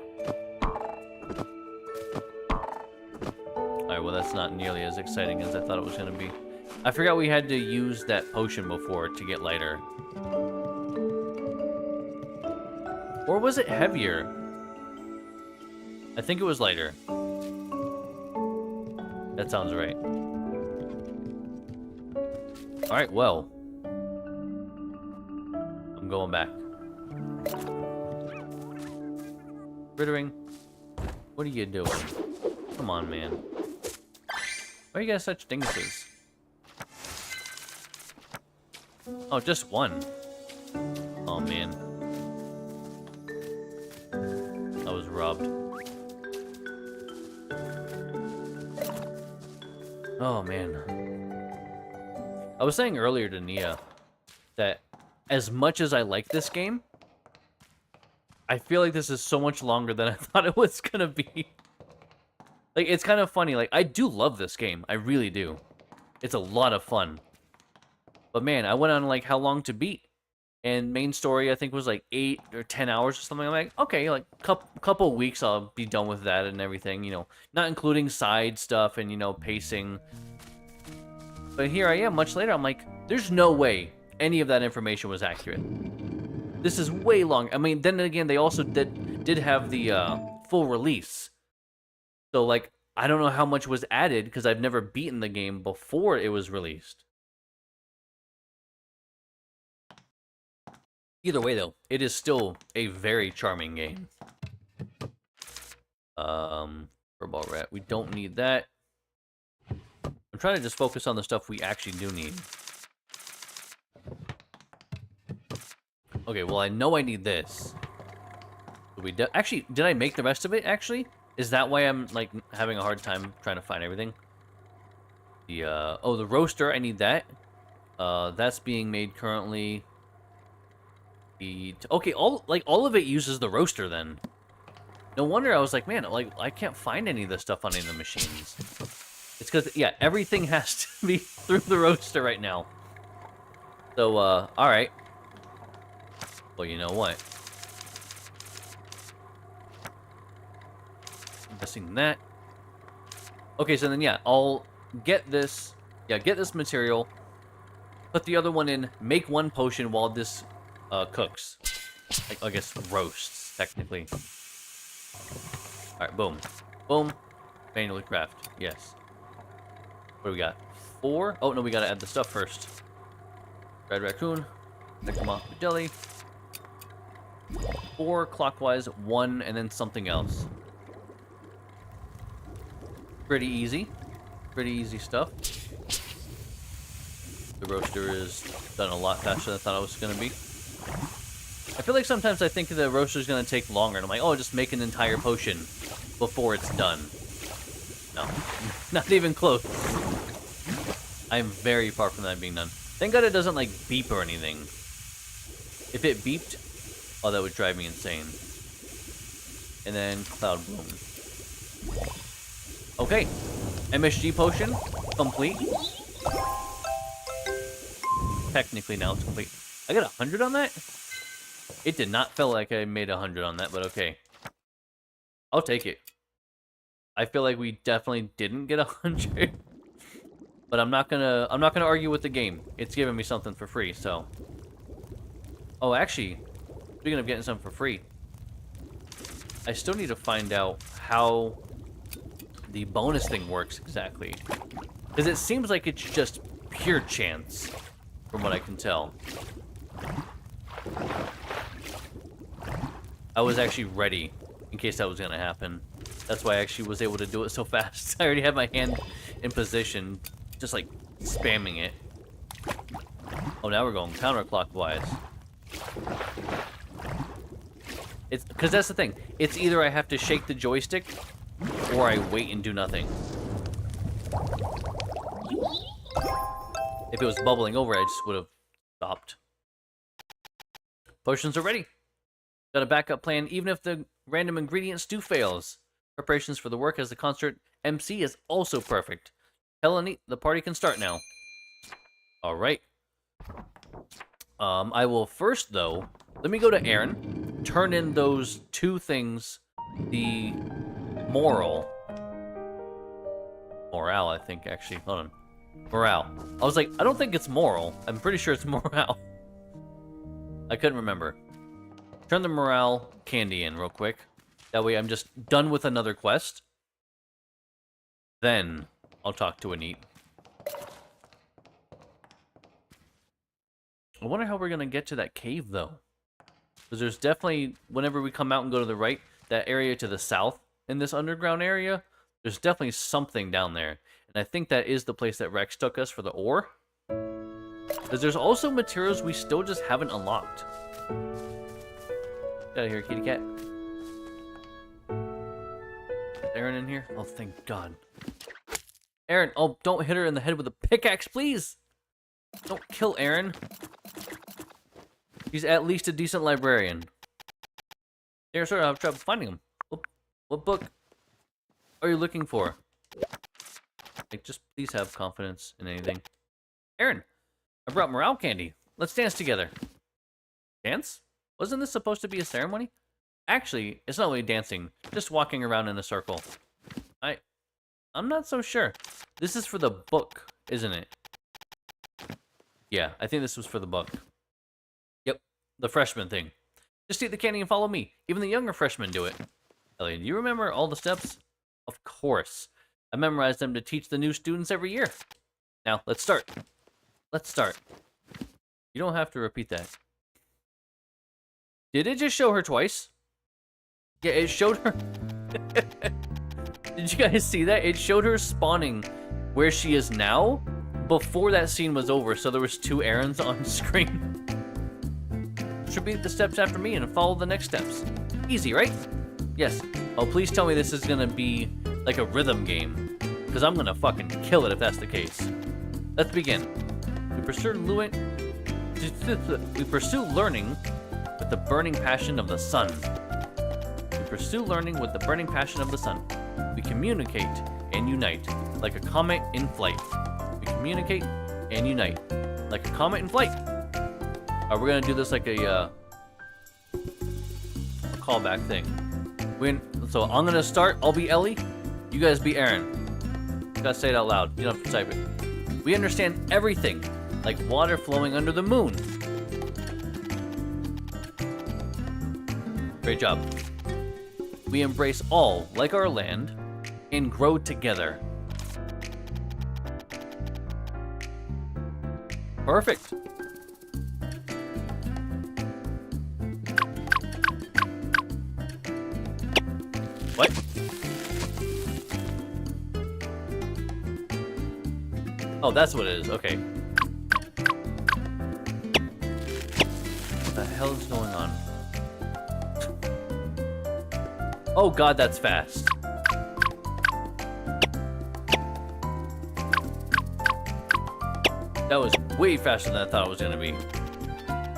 Alright, well, that's not nearly as exciting as I thought it was going to be. I forgot we had to use that potion before to get lighter. Or was it heavier? I think it was lighter. That sounds right. Alright, well. I'm going back. Rittering, what are you doing? Come on, man. Why you guys such dinguses? Oh, just one. Oh, man. I was robbed. Oh, man. I was saying earlier to Nia that as much as I like this game, I feel like this is so much longer than I thought it was gonna be. Like, it's kind of funny. Like, I do love this game. I really do. It's a lot of fun. But man, I went on, like, how long to beat. And main story, I think, was like 8 or 10 hours or something. I'm like, okay, like, couple weeks I'll be done with that and everything, you know. Not including side stuff and, you know, pacing. But here I am, much later, I'm like, there's no way any of that information was accurate. This is way long. I mean, then again, they also did have the full release. So, like, I don't know how much was added, because I've never beaten the game before it was released. Either way, though, it is still a very charming game. Furball rat. We don't need that. I'm trying to just focus on the stuff we actually do need. Okay, well, I know I need this. Actually, did I make the rest of it, actually? Is that why I'm, like, having a hard time trying to find everything? Oh, the roaster, I need that. That's being made currently. Okay, all of it uses the roaster, then. No wonder I was like, man, like, I can't find any of this stuff on any of the machines. It's because, yeah, everything has to be through the roaster right now. So, alright. Well, you know what? Missing that. Okay, so then, yeah, I'll get this. Yeah, get this material. Put the other one in. Make one potion while this cooks. I guess roasts, technically. Alright, boom. Boom. Manually craft. Yes. What do we got? 4? Oh, no, we gotta add the stuff first. Red raccoon. Necromorph jelly. 4 clockwise, 1, and then something else. Pretty easy. Pretty easy stuff. The roaster is done a lot faster than I thought it was going to be. I feel like sometimes I think the roaster is going to take longer, and I'm like, oh, just make an entire potion before it's done. No, not even close. I am very far from that being done. Thank God it doesn't, like, beep or anything. If it beeped, oh, that would drive me insane. And then Cloud Bloom. Okay, MSG potion, complete. Technically now it's complete. I got 100 on that? It did not feel like I made 100 on that, but okay. I'll take it. I feel like we definitely didn't get 100. But I'm not gonna argue with the game. It's giving me something for free, so. Oh, actually, speaking of getting something for free, I still need to find out how the bonus thing works exactly. Because it seems like it's just pure chance, from what I can tell. I was actually ready in case that was going to happen. That's why I actually was able to do it so fast. I already had my hand in position, just like spamming it. Oh, now we're going counterclockwise. It's because that's the thing. It's either I have to shake the joystick or I wait and do nothing. If it was bubbling over, I just would have stopped. Potions are ready. Got a backup plan even if the random ingredient stew fails. Preparations for the work as the concert MC is also perfect. Hella neat. The party can start now. Alright. I will first, though, let me go to Aaron, turn in those 2 things, the morale, I think, actually, hold on, morale. I was like, I don't think it's moral, I'm pretty sure it's morale. I couldn't remember. Turn the morale candy in real quick, that way I'm just done with another quest. Then, I'll talk to Anit. I wonder how we're going to get to that cave, though. Because there's definitely, whenever we come out and go to the right, that area to the south in this underground area, there's definitely something down there. And I think that is the place that Rex took us for the ore. Because there's also materials we still just haven't unlocked. Get out of here, kitty cat. Is Aaron in here? Oh, thank God. Aaron, oh, don't hit her in the head with a pickaxe, please! Don't kill Aaron. He's at least a decent librarian. They're sort of have trouble finding him. What book are you looking for? Like, just please have confidence in anything. Aaron, I brought morale candy. Let's dance together. Dance? Wasn't this supposed to be a ceremony? Actually, it's not really dancing. Just walking around in a circle. I'm not so sure. This is for the book, isn't it? Yeah, I think this was for the book. Yep, the freshman thing. Just eat the candy and follow me. Even the younger freshmen do it. Ellie, do you remember all the steps? Of course. I memorized them to teach the new students every year. Now, let's start. Let's start. You don't have to repeat that. Did it just show her twice? Yeah, it showed her... Did you guys see that? It showed her spawning where she is now before that scene was over, so there was 2 Aarons on screen. Repeat the steps after me and follow the next steps. Easy, right? Yes. Oh, please tell me this is gonna be like a rhythm game, because I'm gonna fucking kill it if that's the case. Let's begin. We pursue learning with the burning passion of the sun. We pursue learning with the burning passion of the sun. We communicate and unite like a comet in flight. We communicate and unite like a comet in flight. We're gonna do this like a callback thing. So I'm gonna start. I'll be Ellie. You guys be Aaron. You gotta say it out loud. You don't have to type it. We understand everything like water flowing under the moon. Great job. We embrace all like our land and grow together. Perfect. What? Oh, that's what it is. Okay. What the hell is going on? Oh god, that's fast. That was way faster than I thought it was gonna be.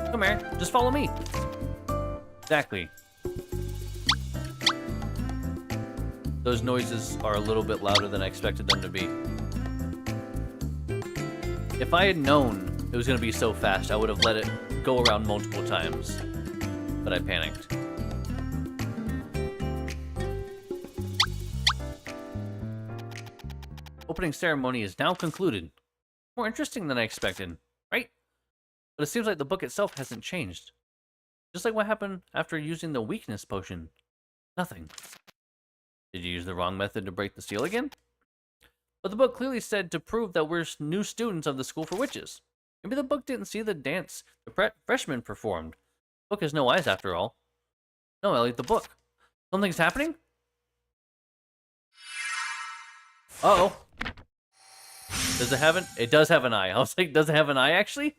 Come here, just follow me. Exactly. Those noises are a little bit louder than I expected them to be. If I had known it was gonna be so fast, I would have let it go around multiple times. But I panicked. Opening ceremony is now concluded. More interesting than I expected, right? But it seems like the book itself hasn't changed. Just like what happened after using the weakness potion. Nothing. Did you use the wrong method to break the seal again? But the book clearly said to prove that we're new students of the School for Witches. Maybe the book didn't see the dance the freshmen performed. The book has no eyes after all. No, Ellie, the book. Something's happening? Uh-oh. Does it have an... It does have an eye. I was like, does it have an eye, actually?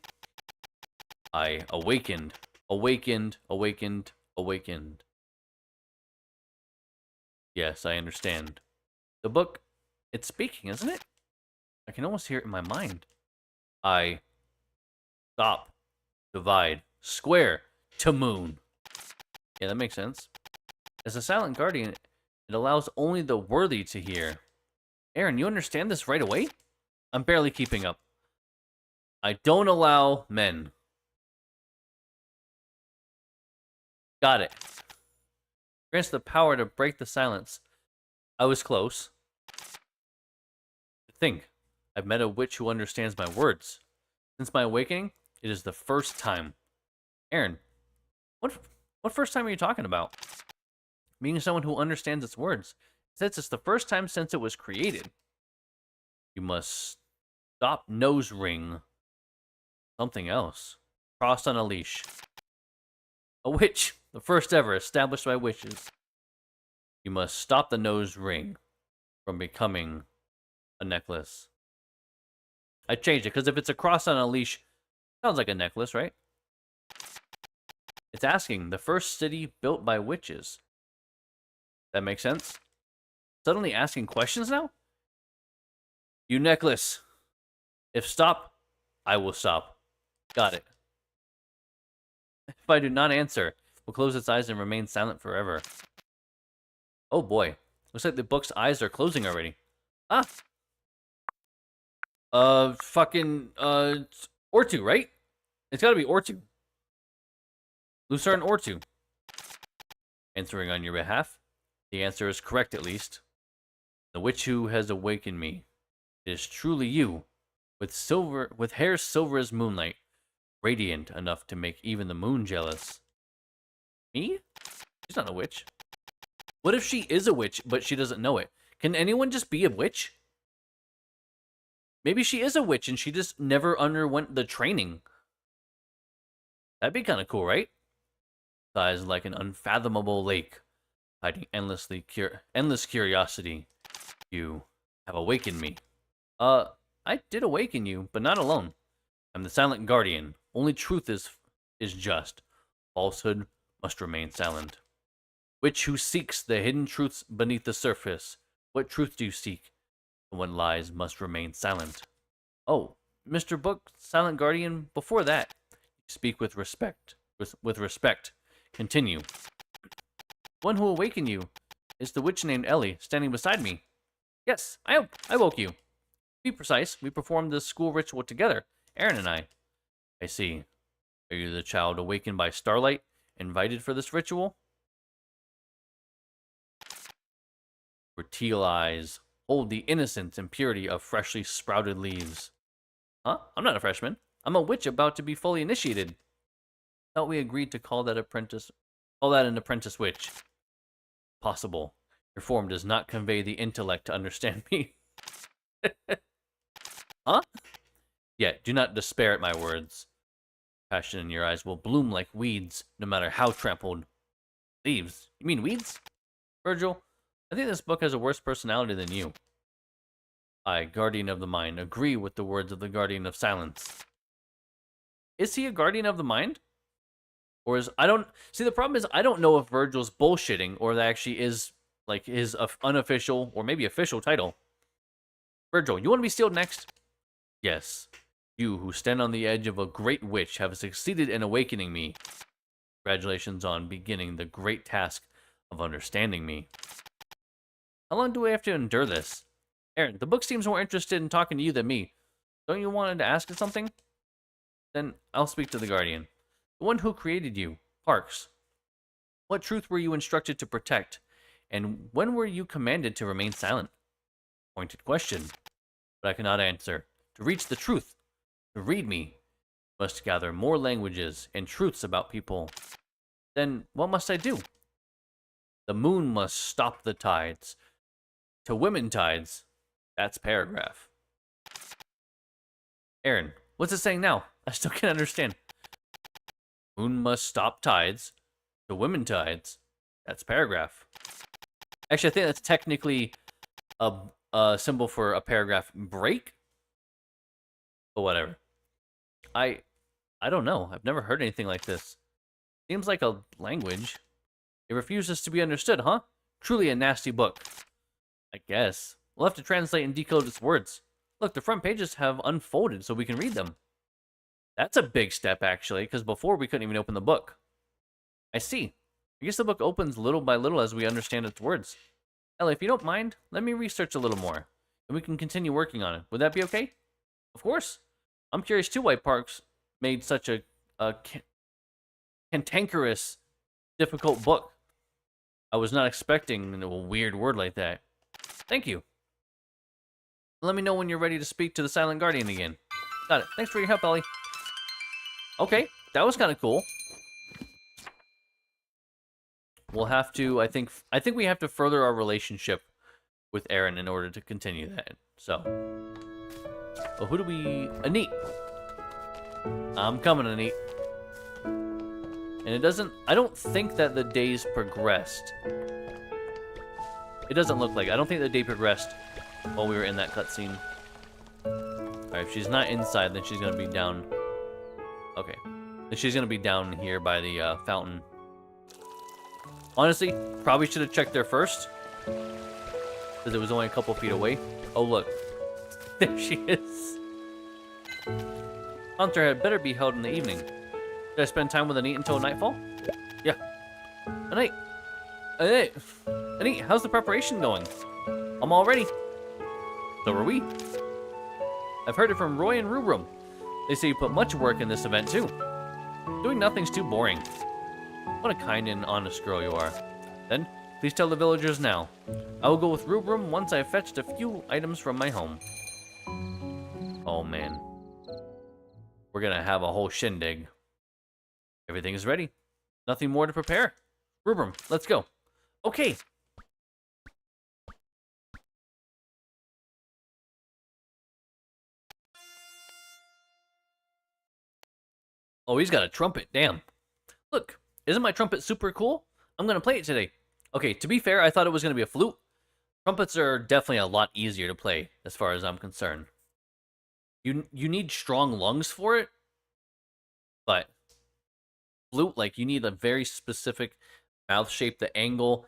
I awakened. Awakened. Awakened. Awakened. Yes, I understand. The book... It's speaking, isn't it? I can almost hear it in my mind. I... Stop. Divide. Square. To moon. Yeah, that makes sense. As a silent guardian, it allows only the worthy to hear. Aaron, you understand this right away? I'm barely keeping up. I don't allow men. Got it. Grants the power to break the silence. I was close. Think. I've met a witch who understands my words. Since my awakening, it is the first time. Aaron, what first time are you talking about? Meaning someone who understands its words. It says it's the first time since it was created. You must stop nose ring. Something else. Crossed on a leash. A witch. The first ever established by witches. You must stop the nose ring from becoming a necklace. I changed it because if it's a cross on a leash, sounds like a necklace, right? It's asking the first city built by witches. That makes sense? Suddenly asking questions now? You necklace. If stop, I will stop. Got it. If I do not answer, will close its eyes and remain silent forever. Oh boy. Looks like the book's eyes are closing already. Ah! Ortu, right? It's gotta be Ortu. Lucerne Ortu. Answering on your behalf. The answer is correct, at least. The witch who has awakened me. It is truly you, with hair silver as moonlight, radiant enough to make even the moon jealous. Me? She's not a witch. What if she is a witch, but she doesn't know it? Can anyone just be a witch? Maybe she is a witch and she just never underwent the training. That'd be kind of cool, right? Eyes like an unfathomable lake, hiding endless curiosity. You have awakened me. I did awaken you, but not alone. I'm the silent guardian. Only truth is just. Falsehood must remain silent. Witch who seeks the hidden truths beneath the surface. What truth do you seek? And what lies must remain silent. Oh, Mr. Book, silent guardian, before that, speak with respect. With respect. Continue. One who awakened you is the witch named Ellie, standing beside me. Yes, I woke you. To be precise, we performed this school ritual together, Aaron and I. I see. Are you the child awakened by starlight, invited for this ritual? Her teal eyes hold the innocence and purity of freshly sprouted leaves. Huh? I'm not a freshman. I'm a witch about to be fully initiated. Thought we agreed to call that an apprentice witch. Possible. Your form does not convey the intellect to understand me. Huh? Yet, do not despair at my words. Passion in your eyes will bloom like weeds, no matter how trampled. Leaves? You mean weeds? Virgil, I think this book has a worse personality than you. I, guardian of the mind, agree with the words of the guardian of silence. Is he a guardian of the mind? Or is... See, the problem is, I don't know if Virgil's bullshitting, or that actually is, like, his unofficial, or maybe official title. Virgil, you want to be sealed next? Yes. You, who stand on the edge of a great witch, have succeeded in awakening me. Congratulations on beginning the great task of understanding me. How long do we have to endure this? Aaron, the book seems more interested in talking to you than me. Don't you want to ask it something? Then I'll speak to the guardian. The one who created you, Parks. What truth were you instructed to protect? And when were you commanded to remain silent? Pointed question. But I cannot answer. To reach the truth, to read me, must gather more languages and truths about people. Then what must I do? The moon must stop the tides. To women tides, that's paragraph. Aaron, what's it saying now? I still can't understand. Moon must stop tides. To women tides, that's paragraph. Actually, I think that's technically a symbol for a paragraph break. But whatever. I don't know. I've never heard anything like this. Seems like a language. It refuses to be understood, huh? Truly a nasty book. I guess. We'll have to translate and decode its words. Look, the front pages have unfolded so we can read them. That's a big step, actually, because before we couldn't even open the book. I see. I guess the book opens little by little as we understand its words. Ellie, if you don't mind, let me research a little more, and we can continue working on it. Would that be okay? Of course. I'm curious, too, why Parks made such a cantankerous, difficult book. I was not expecting a weird word like that. Thank you. Let me know when you're ready to speak to the Silent Guardian again. Got it. Thanks for your help, Ellie. Okay, that was kind of cool. We'll have to, I think we have to further our relationship with Aaron in order to continue that. So, well, who do we... Anit. I'm coming, Anit. And it doesn't... I don't think that the days progressed. It doesn't look like it. I don't think the day progressed while we were in that cutscene. Alright, if she's not inside, then she's going to be down... Okay. Then she's going to be down here by the fountain. Honestly, probably should have checked there first. Because it was only a couple feet away. Oh, look. There she is. Hunter had better be held in the evening. Should I spend time with Anit until nightfall? Yeah. Anit! Anit! Anit, how's the preparation going? I'm all ready. So are we. I've heard it from Roy and Rubrum. They say you put much work in this event, too. Doing nothing's too boring. What a kind and honest girl you are. Then, please tell the villagers now. I will go with Rubrum once I've fetched a few items from my home. Oh, man. We're gonna have a whole shindig. Everything is ready. Nothing more to prepare. Rubrum, let's go. Okay. Oh, he's got a trumpet. Damn. Look, isn't my trumpet super cool? I'm gonna play it today. Okay, to be fair, I thought it was gonna be a flute. Trumpets are definitely a lot easier to play, as far as I'm concerned. You need strong lungs for it, but flute, like, you need a very specific mouth shape, the angle.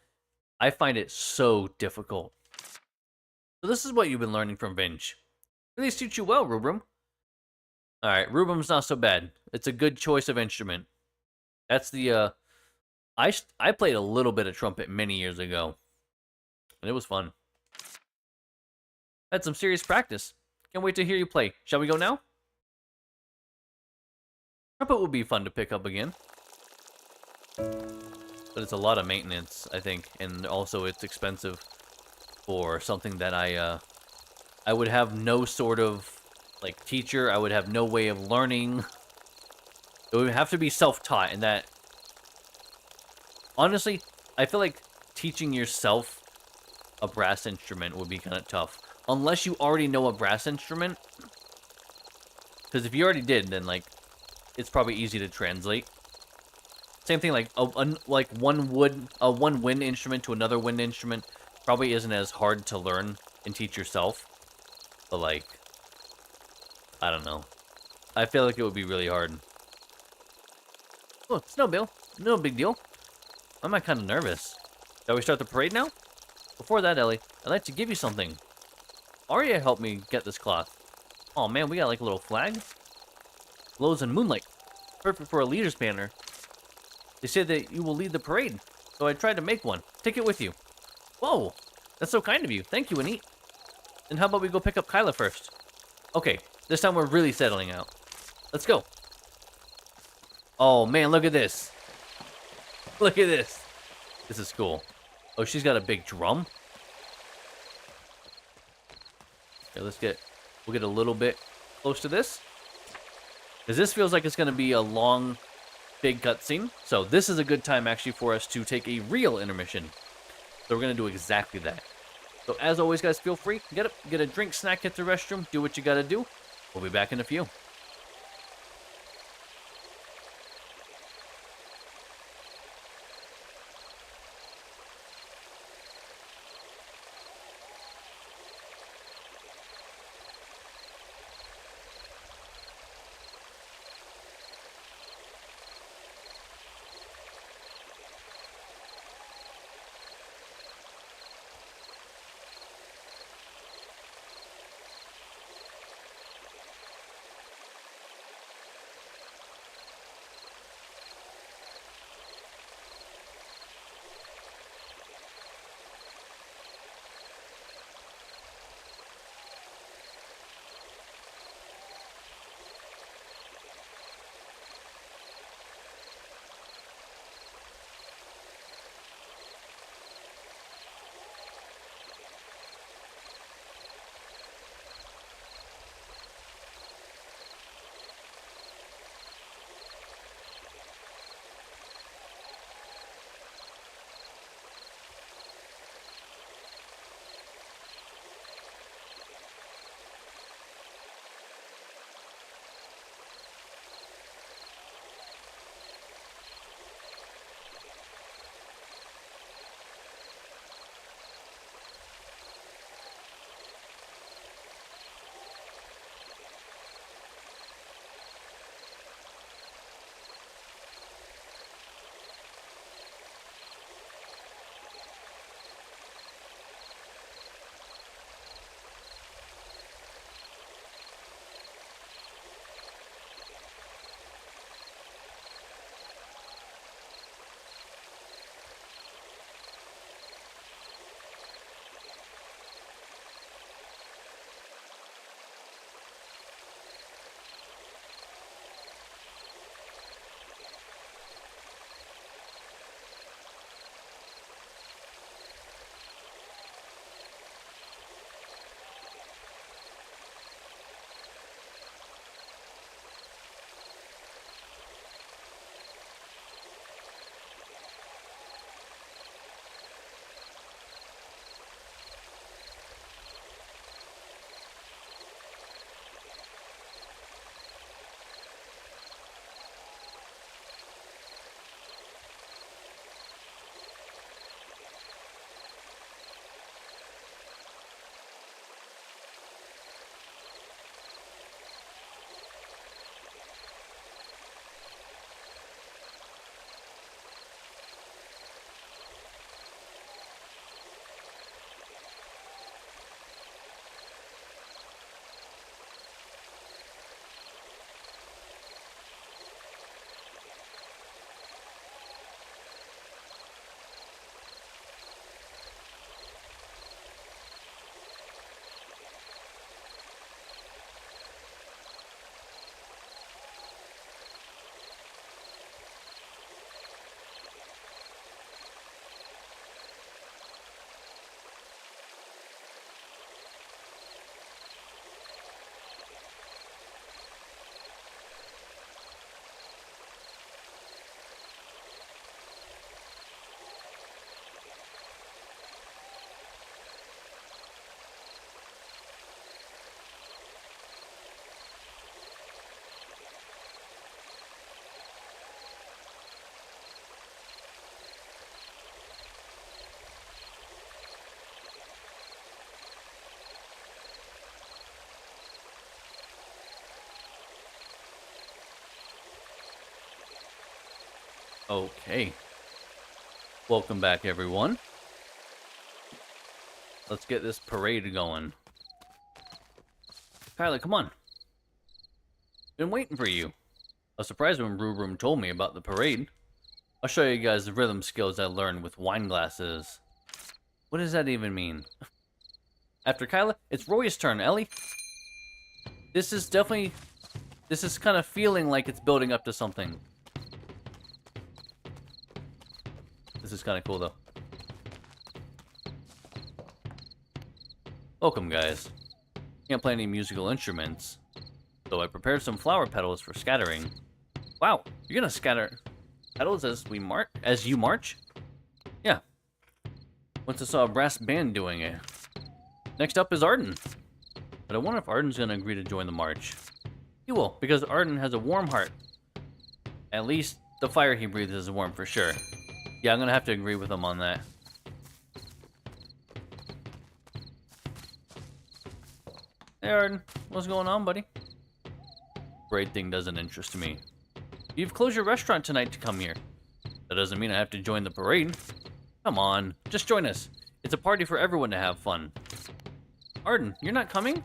I find it so difficult. So this is what you've been learning from Vinge. Really suits you well, Rubrum. Alright, Rubrum's not so bad. It's a good choice of instrument. That's the, I played a little bit of trumpet many years ago, and it was fun. Had some serious practice. Can't wait to hear you play. Shall we go now? Trumpet would be fun to pick up again. But it's a lot of maintenance, I think, and also it's expensive for something that I would have no sort of, like, teacher. I would have no way of learning. It would have to be self-taught, and that... Honestly, I feel like teaching yourself a brass instrument would be kind of tough. Unless you already know a brass instrument. Because if you already did, then, like, it's probably easy to translate. Same thing, like, one wind instrument to another wind instrument probably isn't as hard to learn and teach yourself. But, like, I don't know. I feel like it would be really hard. Oh, Snowbill. No big deal. I'm not kind of nervous. Shall we start the parade now? Before that, Ellie, I'd like to give you something. Arya helped me get this cloth. Oh man, we got like a little flag. Glows in moonlight. Perfect for a leader's banner. They said that you will lead the parade, so I tried to make one. Take it with you. Whoa, that's so kind of you. Thank you, Anit. Then how about we go pick up Kyla first? Okay, this time we're really settling out. Let's go. Oh man, look at this. Look at this. This is cool. Oh, she's got a big drum. Okay, we'll get a little bit close to this. Because this feels like it's going to be a long, big cutscene. So this is a good time actually for us to take a real intermission. So we're going to do exactly that. So as always, guys, feel free. Get a drink, snack, hit the restroom, do what you got to do. We'll be back in a few. Okay. Welcome back, everyone. Let's get this parade going. Kyla, come on. Been waiting for you. I was surprised when Broom told me about the parade. I'll show you guys the rhythm skills I learned with wine glasses. What does that even mean? After Kyla, it's Roy's turn, Ellie. This is kind of feeling like it's building up to something. This is kind of cool, though. Welcome, guys. Can't play any musical instruments, so I prepared some flower petals for scattering. Wow, you're gonna scatter petals as you march? Yeah. Once I saw a brass band doing it. Next up is Arden. But I wonder if Arden's gonna agree to join the march. He will, because Arden has a warm heart. At least the fire he breathes is warm for sure. Yeah, I'm gonna have to agree with him on that. Hey Arden, what's going on, buddy? Parade thing doesn't interest me. You've closed your restaurant tonight to come here. That doesn't mean I have to join the parade. Come on, just join us. It's a party for everyone to have fun. Arden, you're not coming?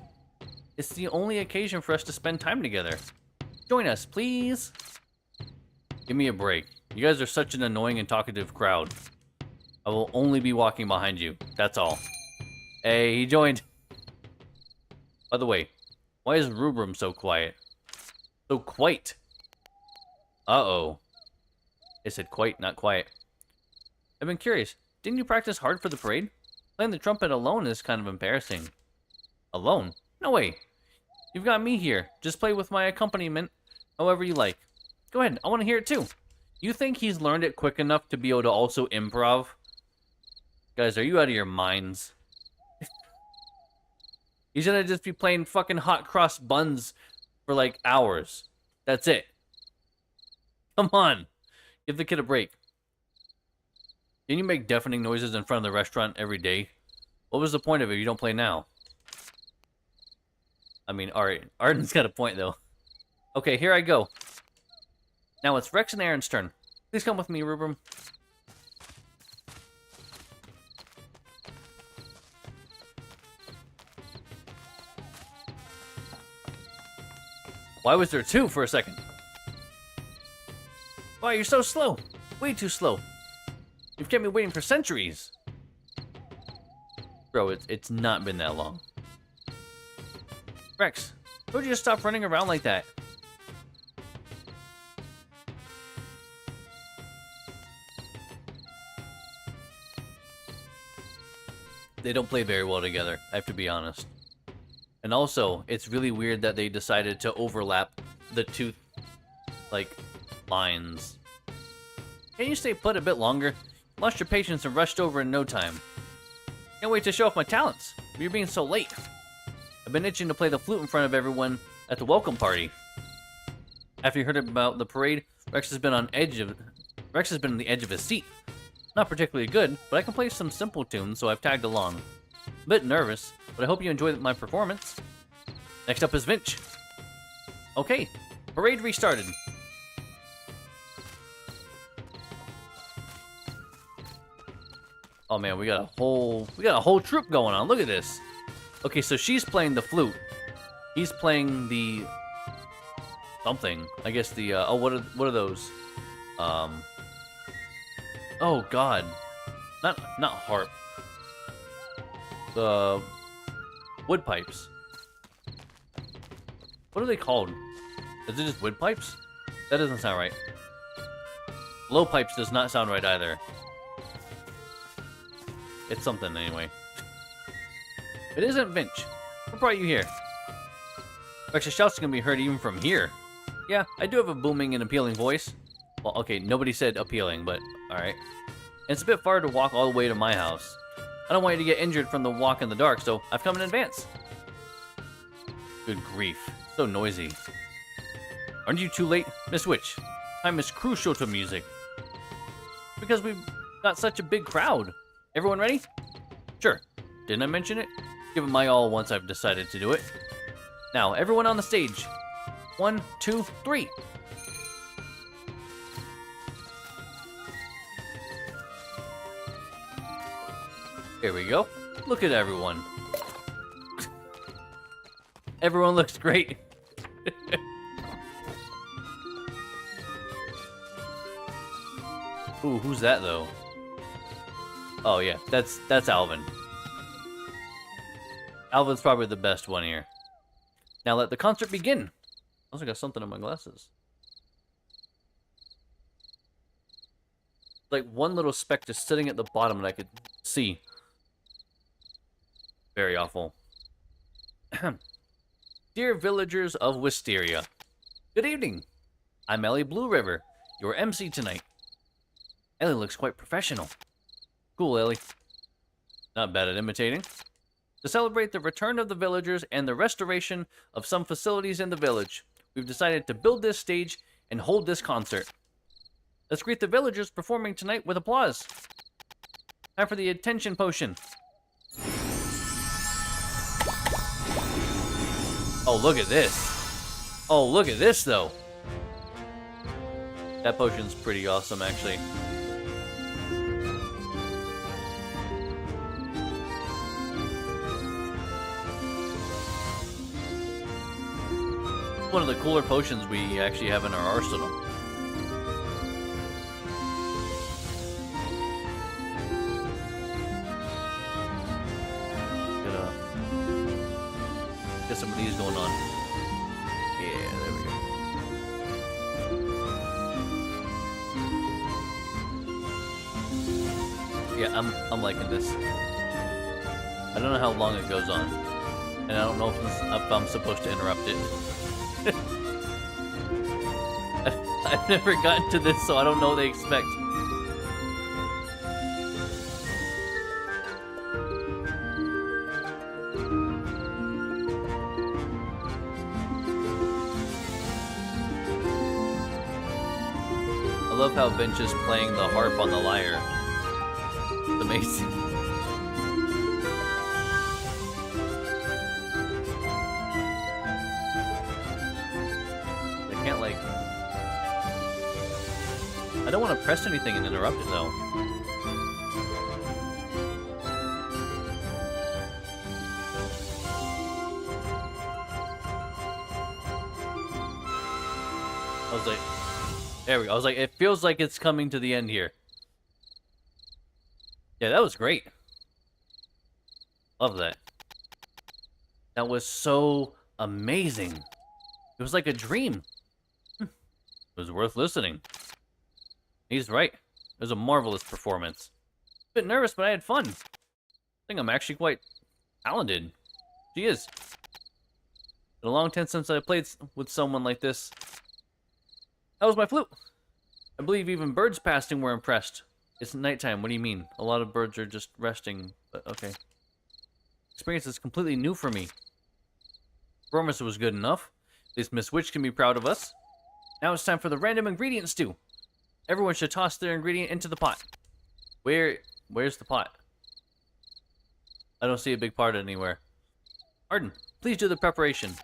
It's the only occasion for us to spend time together. Join us, please. Give me a break. You guys are such an annoying and talkative crowd. I will only be walking behind you. That's all. Hey, he joined. By the way, why is Rubrum so quiet? So quite. Uh-oh. It said quite, not quiet. I've been curious. Didn't you practice hard for the parade? Playing the trumpet alone is kind of embarrassing. Alone? No way. You've got me here. Just play with my accompaniment however you like. Go ahead, I want to hear it too. You think he's learned it quick enough to be able to also improv? Guys, are you out of your minds? He's gonna just be playing fucking hot cross buns for like hours. That's it. Come on. Give the kid a break. Can you make deafening noises in front of the restaurant every day? What was the point of it if you don't play now? I mean, alright. Arden's got a point, though. Okay, here I go. Now it's Rex and Aaron's turn. Please come with me, Rubrum. Why was there two for a second? Why, you're so slow. Way too slow. You've kept me waiting for centuries. Bro, it's not been that long. Rex, told you to stop running around like that. They don't play very well together, I have to be honest. And also, it's really weird that they decided to overlap the two, like, lines. Can you stay put a bit longer? Lost your patience and rushed over in no time. Can't wait to show off my talents. You're being so late. I've been itching to play the flute in front of everyone at the welcome party. After you heard about the parade, Rex has been on the edge of his seat. Not particularly good, but I can play some simple tunes, so I've tagged along. A bit nervous, but I hope you enjoy my performance. Next up is Vinch. Okay, parade restarted. Oh man, we got a whole troop going on. Look at this. Okay, so she's playing the flute. He's playing the something. I guess the oh, what are those? Oh god. Not harp. The wood pipes. What are they called? Is it just wood pipes? That doesn't sound right. Low pipes does not sound right either. It's something anyway. It isn't Vinch. What brought you here? Rex's shouts can be heard even from here. Yeah, I do have a booming and appealing voice. Well, okay, nobody said appealing, but alright. And it's a bit far to walk all the way to my house. I don't want you to get injured from the walk in the dark, so I've come in advance. Good grief. So noisy. Aren't you too late? Miss Witch, time is crucial to music. Because we've got such a big crowd. Everyone ready? Sure. Didn't I mention it? Give it my all once I've decided to do it. Now, everyone on the stage. 1, 2, 3. Here we go. Look at everyone. Everyone looks great. Ooh, who's that though? Oh yeah, that's Alvin. Alvin's probably the best one here. Now let the concert begin. I also got something in my glasses. Like one little speck just sitting at the bottom that I could see. Very awful. Dear villagers of Wisteria, good evening. I'm Ellie Blue River, your MC tonight. Ellie looks quite professional. Cool, Ellie. Not bad at imitating. To celebrate the return of the villagers and the restoration of some facilities in the village, we've decided to build this stage and hold this concert. Let's greet the villagers performing tonight with applause. Time for the attention potion. Oh, look at this. Oh, look at this, though. That potion's pretty awesome, actually. One of the cooler potions we actually have in our arsenal. Get some of these going on. Yeah, there we go. Yeah, I'm liking this. I don't know how long it goes on, and I don't know if I'm supposed to interrupt it. I've never gotten to this, so I don't know what they expect. I love how Vince is playing the harp on the lyre. It's amazing. I don't want to press anything and interrupt it, though. I was like, there we go. I was like, it feels like it's coming to the end here. Yeah, that was great. Love that. That was so amazing. It was like a dream. It was worth listening. He's right. It was a marvelous performance. A bit nervous, but I had fun. I think I'm actually quite talented. She is. It's been a long time since I played with someone like this. How was my flute? I believe even birds passing were impressed. It's nighttime. What do you mean? A lot of birds are just resting, but okay. Experience is completely new for me. Performance was good enough. At least Miss Witch can be proud of us. Now it's time for the random ingredient stew. Everyone should toss their ingredient into the pot. Where's the pot? I don't see a big pot anywhere. Arden, please do the preparation.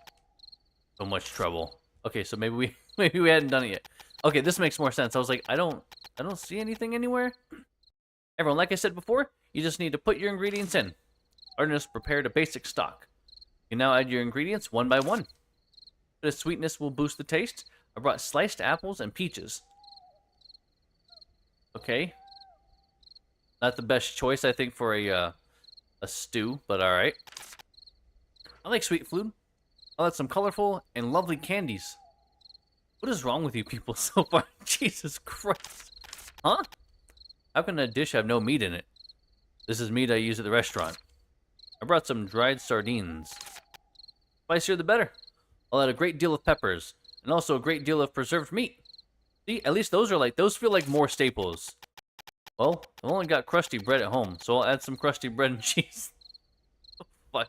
So much trouble. Okay, so maybe we hadn't done it yet. Okay, this makes more sense. I was like, I don't see anything anywhere. Everyone, like I said before, you just need to put your ingredients in. Arden has prepared a basic stock. You now add your ingredients one by one. The sweetness will boost the taste. I brought sliced apples and peaches. Okay. Not the best choice, I think, for a stew, but alright. I like sweet food. I'll add some colorful and lovely candies. What is wrong with you people so far? Jesus Christ. Huh? How can a dish have no meat in it? This is meat I use at the restaurant. I brought some dried sardines. Spicier the better. I'll add a great deal of peppers, and also a great deal of preserved meat. See, at least those feel like more staples. Well, I've only got crusty bread at home, so I'll add some crusty bread and cheese. Oh, fuck.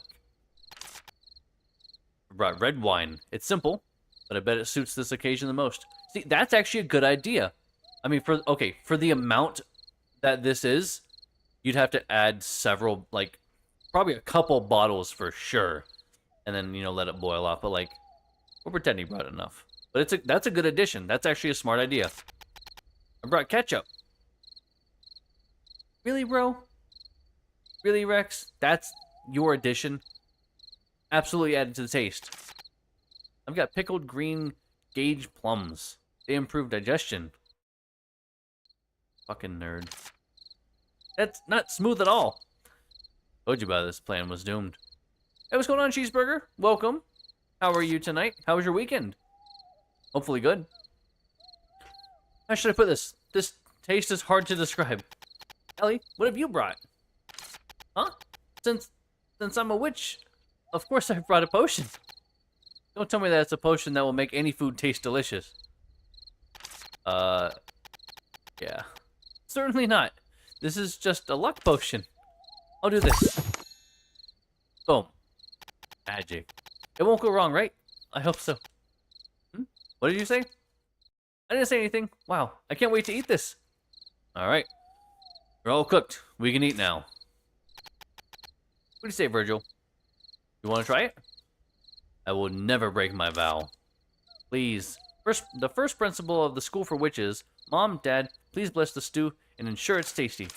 I brought red wine. It's simple, but I bet it suits this occasion the most. See, that's actually a good idea. I mean, for the amount that this is, you'd have to add several, like, probably a couple bottles for sure. And then, you know, let it boil off. But, like, we'll pretend he brought enough. But that's a good addition. That's actually a smart idea. I brought ketchup. Really, bro? Really, Rex? That's your addition? Absolutely added to the taste. I've got pickled green gauge plums. They improve digestion. Fucking nerd. That's not smooth at all. Told you about this plan was doomed. Hey, what's going on, Cheeseburger? Welcome. How are you tonight? How was your weekend? Hopefully good. How should I put this? This taste is hard to describe. Ellie, what have you brought? Huh? Since I'm a witch, of course I brought a potion. Don't tell me that it's a potion that will make any food taste delicious. Yeah. Certainly not. This is just a luck potion. I'll do this. Boom. Magic. It won't go wrong, right? I hope so. What did you say? I didn't say anything. Wow, I can't wait to eat this. Alright. We're all cooked. We can eat now. What do you say, Virgil? You want to try it? I will never break my vow. Please. The first principle of the School for Witches, Mom, Dad, please bless the stew and ensure it's tasty.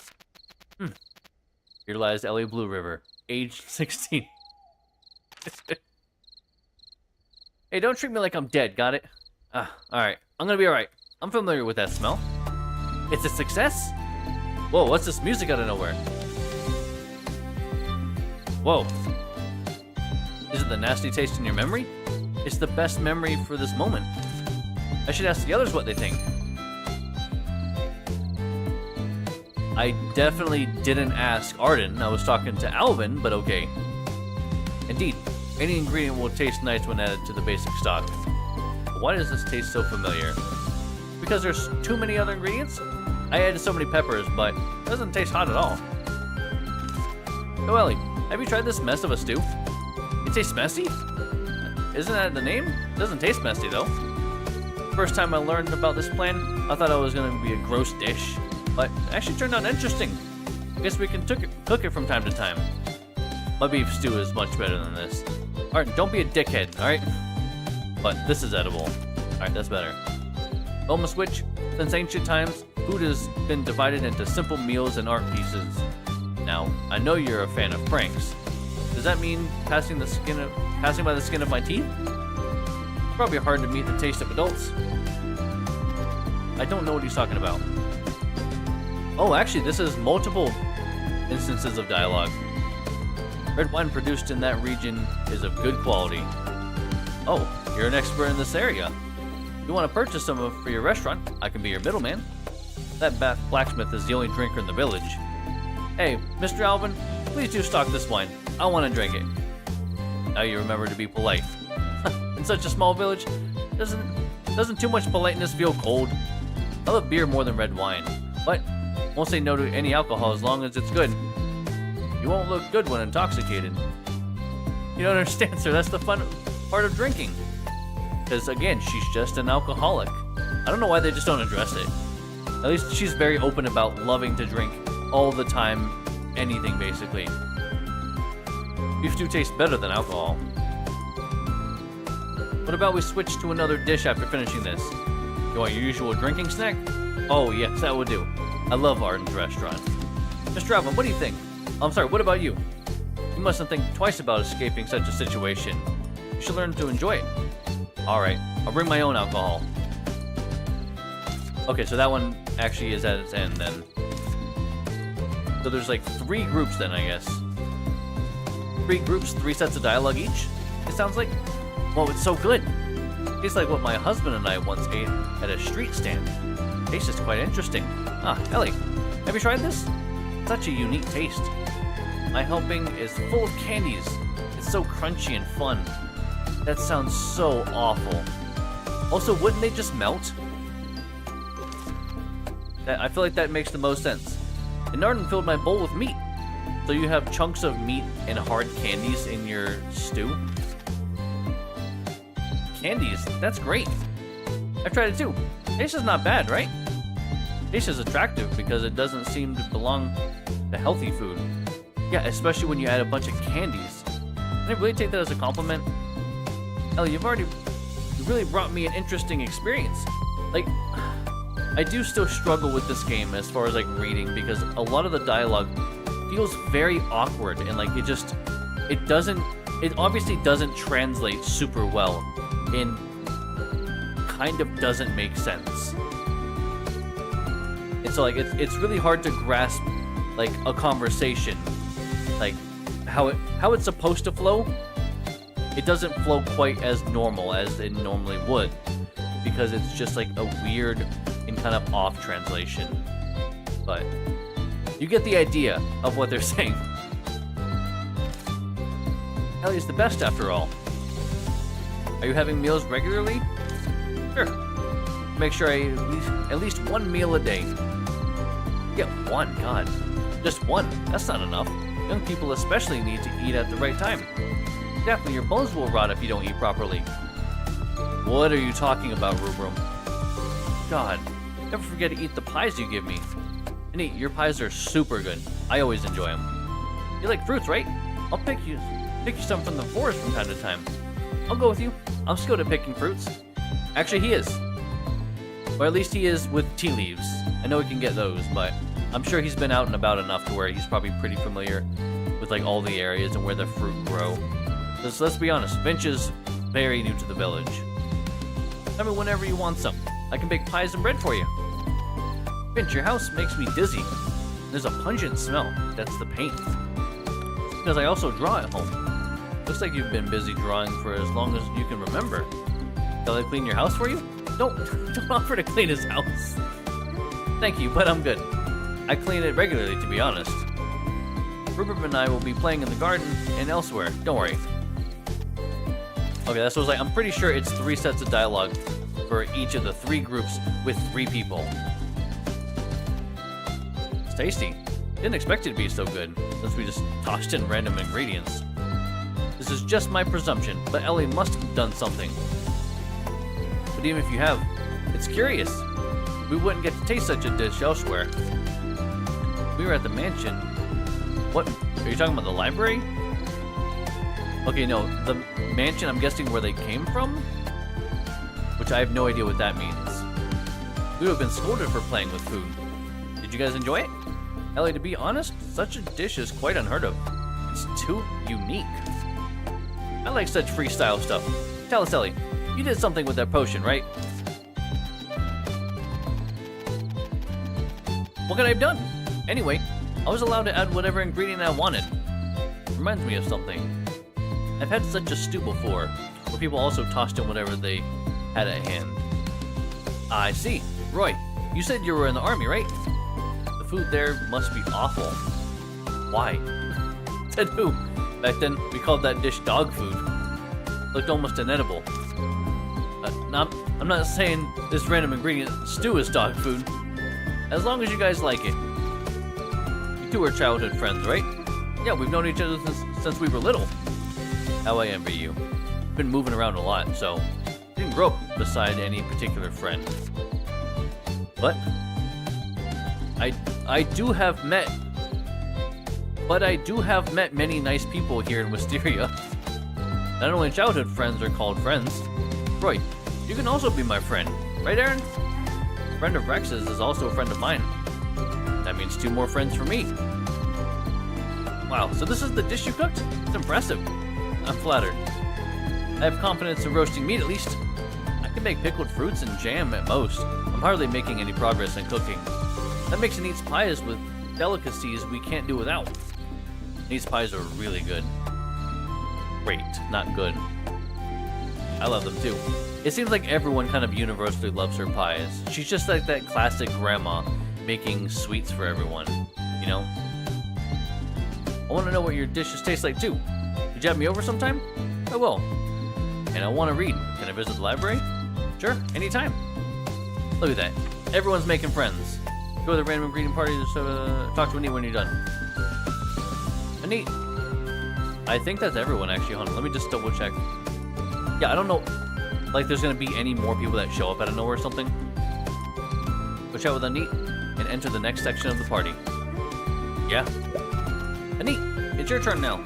Here lies Ellie Blue River, age 16. Hey, don't treat me like I'm dead, got it? Alright. I'm gonna be alright. I'm familiar with that smell. It's a success? Whoa, what's this music out of nowhere? Whoa. Is it the nasty taste in your memory? It's the best memory for this moment. I should ask the others what they think. I definitely didn't ask Arden. I was talking to Alvin, but okay. Indeed, any ingredient will taste nice when added to the basic stock. But why does this taste so familiar? Because there's too many other ingredients? I added so many peppers, but it doesn't taste hot at all. Oh, Ellie, have you tried this mess of a stew? It tastes messy? Isn't that the name? It doesn't taste messy, though. First time I learned about this plan, I thought it was going to be a gross dish, but it actually turned out interesting. I guess we can cook it from time to time. My beef stew is much better than this. Alright, don't be a dickhead, alright? But this is edible. Alright, that's better. Almost Witch, since ancient times, food has been divided into simple meals and art pieces. Now, I know you're a fan of pranks. Does that mean passing by the skin of my teeth? It's probably hard to meet the taste of adults. I don't know what he's talking about. Oh, actually, this is multiple instances of dialogue. Red wine produced in that region is of good quality. Oh, you're an expert in this area. If you want to purchase some for your restaurant, I can be your middleman. That blacksmith is the only drinker in the village. Hey, Mr. Alvin, please do stock this wine. I want to drink it. Now you remember to be polite. In such a small village, doesn't too much politeness feel cold? I love beer more than red wine, but won't say no to any alcohol as long as it's good. You won't look good when intoxicated. You don't understand, sir. That's the fun part of drinking. Because, again, she's just an alcoholic. I don't know why they just don't address it. At least she's very open about loving to drink all the time. Anything, basically. Beef stew tastes better than alcohol. What about we switch to another dish after finishing this? You want your usual drinking snack? Oh, yes, that would do. I love Arden's restaurant. Mr. Alvin, what do you think? I'm sorry, what about you? You mustn't think twice about escaping such a situation. You should learn to enjoy it. Alright, I'll bring my own alcohol. Okay, so that one actually is at its end then. So there's like 3 groups then, I guess. 3 groups, 3 sets of dialogue each? It sounds like? Whoa, it's so good! Tastes like what my husband and I once ate at a street stand. Tastes is quite interesting. Ah, Ellie, have you tried this? Such a unique taste. My helping is full of candies. It's so crunchy and fun. That sounds so awful. Also, wouldn't they just melt? I feel like that makes the most sense. And Arden filled my bowl with meat. So you have chunks of meat and hard candies in your stew? Candies, that's great. I've tried it too. Taste is not bad, right? Taste is attractive because it doesn't seem to belong to healthy food. Yeah, especially when you add a bunch of candies. Can I really take that as a compliment? Ellie, you really brought me an interesting experience. Like, I do still struggle with this game as far as like reading because a lot of the dialogue feels very awkward, and like it obviously doesn't translate super well, and kind of doesn't make sense. And so like it's really hard to grasp like a conversation, like how it's supposed to flow. It doesn't flow quite as normal as it normally would, because it's just like a weird and kind of off translation. But you get the idea of what they're saying. Ellie's the best after all. Are you having meals regularly? Sure. Make sure I eat at least one meal a day. Yeah, one, God. Just one. That's not enough. Young people especially need to eat at the right time. Definitely, your bones will rot if you don't eat properly. What are you talking about, Broom? God, never forget to eat the pies you give me. And eat, your pies are super good. I always enjoy them. You like fruits, right? I'll pick you some from the forest from time to time. I'll go with you. I'm skilled at picking fruits. Actually, he is. Or at least he is with tea leaves. I know he can get those, but I'm sure he's been out and about enough to where he's probably pretty familiar with like all the areas and where the fruit grow. So let's be honest, Finch is very new to the village. Tell me whenever you want some. I can bake pies and bread for you. Finch, your house makes me dizzy. There's a pungent smell. That's the paint. Because I also draw at home. Looks like you've been busy drawing for as long as you can remember. Shall I clean your house for you? Don't offer to clean his house. Thank you, but I'm good. I clean it regularly, to be honest. Rupert and I will be playing in the garden and elsewhere. Don't worry. Okay, that's what I was like. I'm pretty sure it's 3 sets of dialogue for each of the 3 groups with 3 people. It's tasty. Didn't expect it to be so good, since we just tossed in random ingredients. This is just my presumption, but Ellie must have done something. But even if you have, it's curious. We wouldn't get to taste such a dish elsewhere. We were at the mansion. What? Are you talking about the library? Okay, no, the mansion, I'm guessing where they came from? Which I have no idea what that means. We would have been scolded for playing with food. Did you guys enjoy it? Ellie, to be honest, such a dish is quite unheard of. It's too unique. I like such freestyle stuff. Tell us, Ellie, you did something with that potion, right? What could I have done? Anyway, I was allowed to add whatever ingredient I wanted. Reminds me of something. I've had such a stew before, where people also tossed in whatever they had at hand. Ah, I see. Roy, you said you were in the army, right? The food there must be awful. Why? Said who? Back then, we called that dish dog food. Looked almost inedible. I'm not saying this random ingredient stew is dog food. As long as you guys like it. You two are childhood friends, right? Yeah, we've known each other since we were little. How I envy you. Been moving around a lot, so didn't grow up beside any particular friend. But I do have met many nice people here in Wisteria. Not only childhood friends are called friends. Roy, you can also be my friend, right, Aaron? A friend of Rex's is also a friend of mine. That means 2 more friends for me. Wow, so this is the dish you cooked? It's impressive. I'm flattered. I have confidence in roasting meat at least. I can make pickled fruits and jam at most. I'm hardly making any progress in cooking. That makes Anit's pies with delicacies we can't do without. These pies are really good. Great, not good. I love them too. It seems like everyone kind of universally loves her pies. She's just like that classic grandma making sweets for everyone, you know? I want to know what your dishes taste like too. Would you have me over sometime? I will. And I want to read. Can I visit the library? Sure, anytime. Look at that. Everyone's making friends. Go to the random ingredient party to talk to Anit when you're done. Anit. I think that's everyone actually. Hold on, let me just double check. Yeah, I don't know. Like there's going to be any more people that show up out of nowhere or something. Go chat with Anit and enter the next section of the party. Yeah. Anit, it's your turn now.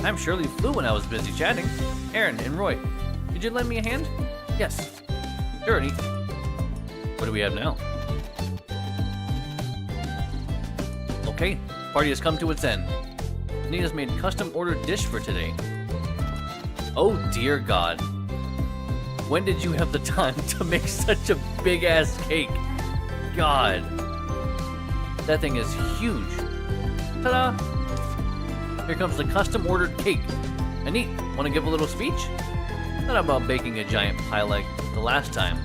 I'm surely flew when I was busy chatting. Aaron and Roy, did you lend me a hand? Yes. Sure, Anit. What do we have now? Okay, party has come to its end. Nina's made custom-ordered dish for today. Oh dear God. When did you have the time to make such a big-ass cake? God. That thing is huge. Ta-da! Here comes the custom-ordered cake. Neat. Want to give a little speech? Not about baking a giant pie like the last time.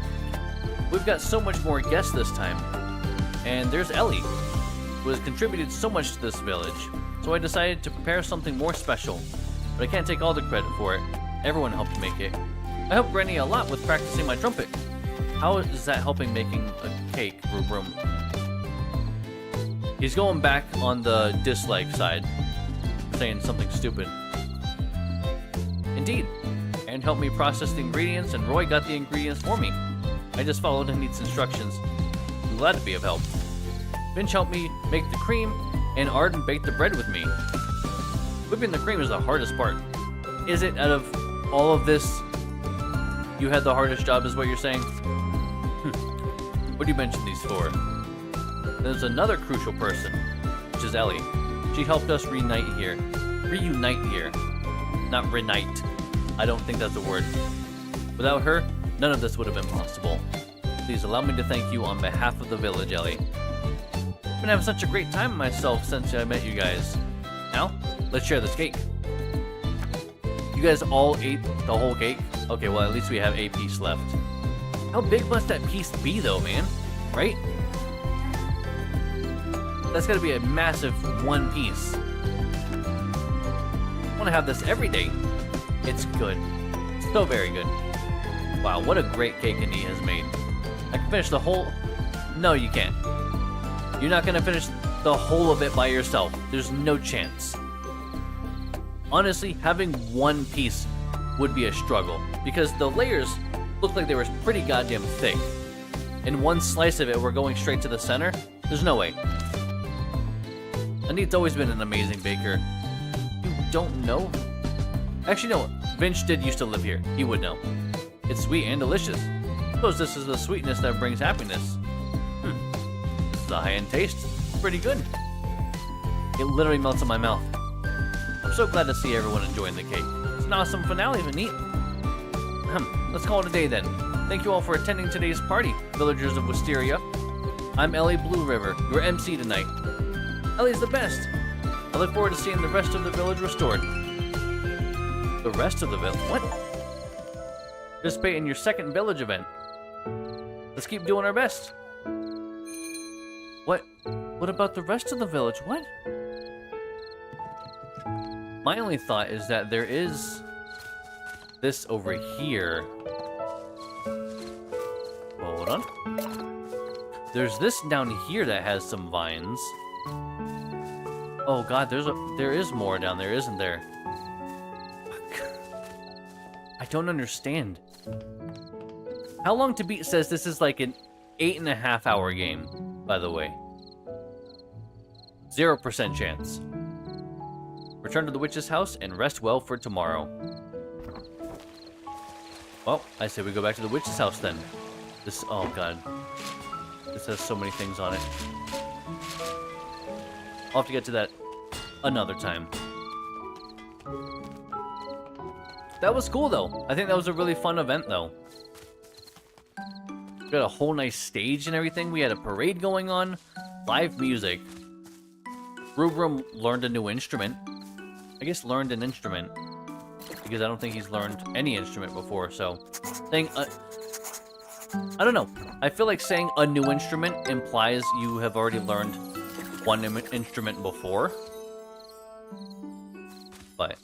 We've got so much more guests this time. And there's Ellie, who has contributed so much to this village. So I decided to prepare something more special. But I can't take all the credit for it. Everyone helped make it. I helped Granny a lot with practicing my trumpet. How is that helping making a cake, Broom? He's going back on the dislike side, saying something stupid. Indeed. And helped me process the ingredients, and Roy got the ingredients for me. I just followed Neat's instructions. I'm glad to be of help. Finch helped me make the cream, and Arden baked the bread with me. Whipping the cream is the hardest part. Is it? Out of all of this, you had the hardest job, is what you're saying? What do you mention these for? There's another crucial person, which is Ellie. She helped us reunite here. Not reunite. I don't think that's a word. Without her, none of this would have been possible. Please allow me to thank you on behalf of the village, Ellie. I've been having such a great time myself since I met you guys. Now, let's share this cake. You guys all ate the whole cake? Okay, well, at least we have a piece left. How big must that piece be, though, man? Right? That's gotta be a massive one piece. I want to have this every day. It's good. So very good. Wow, what a great cake Annie has made. I can finish the whole... No, you can't. You're not gonna finish the whole of it by yourself. There's no chance. Honestly, having one piece would be a struggle, because the layers looked like they were pretty goddamn thick. And one slice of it, we're going straight to the center? There's no way. Anit's always been an amazing baker. You don't know? Actually, no. Vince did used to live here. He would know. It's sweet and delicious. Suppose this is the sweetness that brings happiness. This is a high-end taste. Pretty good. It literally melts in my mouth. I'm so glad to see everyone enjoying the cake. It's an awesome finale, Anit. Let's call it a day then. Thank you all for attending today's party, villagers of Wisteria. I'm Ellie Blue River, your MC tonight. Ellie's the best. I look forward to seeing the rest of the village restored. The rest of the village? What? Participate in your second village event. Let's keep doing our best. What? What about the rest of the village? What? My only thought is that there is this over here. Hold on. There's this down here that has some vines. Oh God, there is more down there, isn't there? I don't understand. How Long to Beat says this is like an 8.5 hour game, by the way. 0% chance. Return to the witch's house and rest well for tomorrow. Well, I say we go back to the witch's house then. This, oh God. This has so many things on it. I'll have to get to that another time. That was cool though. I think that was a really fun event though. We got a whole nice stage and everything. We had a parade going on. Live music. Broom learned a new instrument. I guess learned an instrument. Because I don't think he's learned any instrument before, so... Saying I don't know. I feel like saying a new instrument implies you have already learned one instrument before. But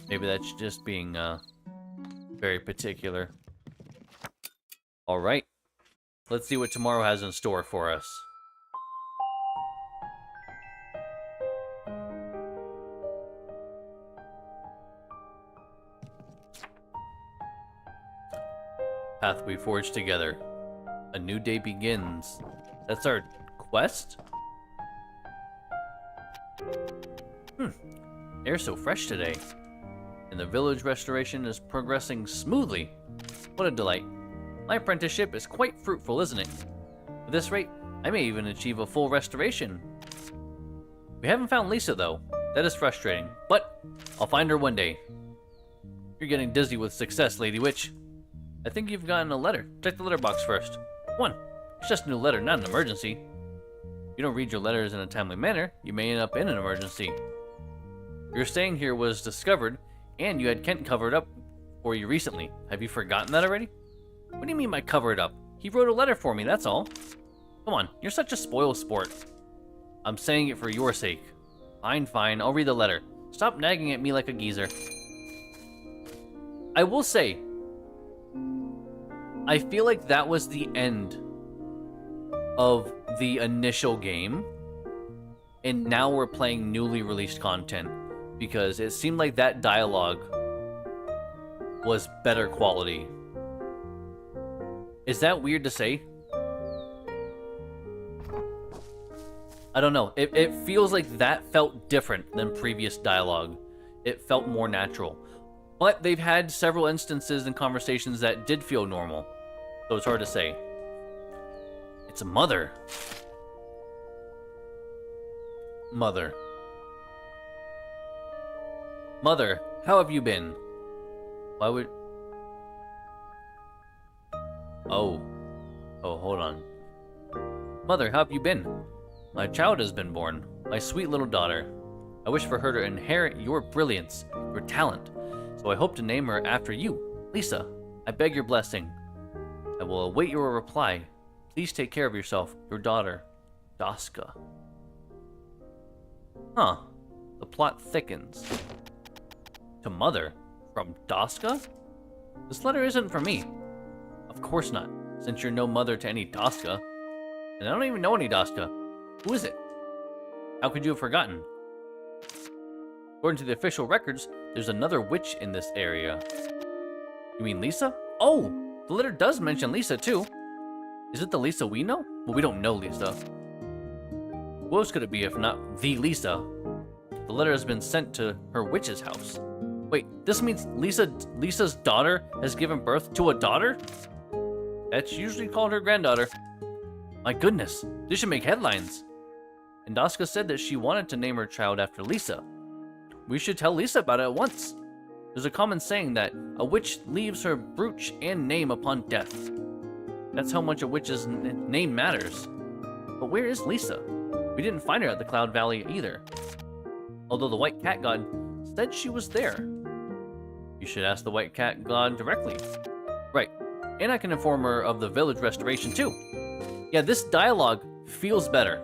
maybe that's just being very particular. Alright. Let's see what tomorrow has in store for us. Path we forge together. A new day begins. That's our quest? Air's so fresh today. And the village restoration is progressing smoothly. What a delight. My apprenticeship is quite fruitful, isn't it? At this rate, I may even achieve a full restoration. We haven't found Lisa, though. That is frustrating, but I'll find her one day. You're getting dizzy with success, Lady Witch. I think you've gotten a letter. Check the letterbox first. One. It's just a new letter, not an emergency. If you don't read your letters in a timely manner, you may end up in an emergency. Your staying here was discovered, and you had Kent covered up for you recently. Have you forgotten that already? What do you mean by cover it up? He wrote a letter for me, that's all. Come on, you're such a spoil sport. I'm saying it for your sake. Fine, fine, I'll read the letter. Stop nagging at me like a geezer. I will say, I feel like that was the end of the initial game, and now we're playing newly released content, because it seemed like that dialogue was better quality. Is that weird to say? I don't know. It feels like that felt different than previous dialogue. It felt more natural. But they've had several instances and conversations that did feel normal. So it's hard to say. It's a mother. Mother. Mother, how have you been? Why would... Oh, hold on. Mother, how have you been? My child has been born, my sweet little daughter. I wish for her to inherit your brilliance, your talent, so I hope to name her after you, Lisa. I beg your blessing. I will await your reply. Please take care of yourself, your daughter, Daska. Huh. The plot thickens. To Mother? From Daska? This letter isn't for me. Of course not, since you're no mother to any Daska. And I don't even know any Daska. Who is it? How could you have forgotten? According to the official records, there's another witch in this area. You mean Lisa? Oh! The letter does mention Lisa, too. Is it the Lisa we know? Well, we don't know Lisa. Who else could it be if not the Lisa? The letter has been sent to her witch's house. Wait, this means Lisa's daughter has given birth to a daughter? That's usually called her granddaughter. My goodness, this should make headlines. And Daska said that she wanted to name her child after Lisa. We should tell Lisa about it at once. There's a common saying that a witch leaves her brooch and name upon death. That's how much a witch's name matters. But where is Lisa? We didn't find her at the Cloud Valley either. Although the White Cat God said she was there. You should ask the White Cat God directly. Right, and I can inform her of the village restoration too. Yeah, this dialogue feels better.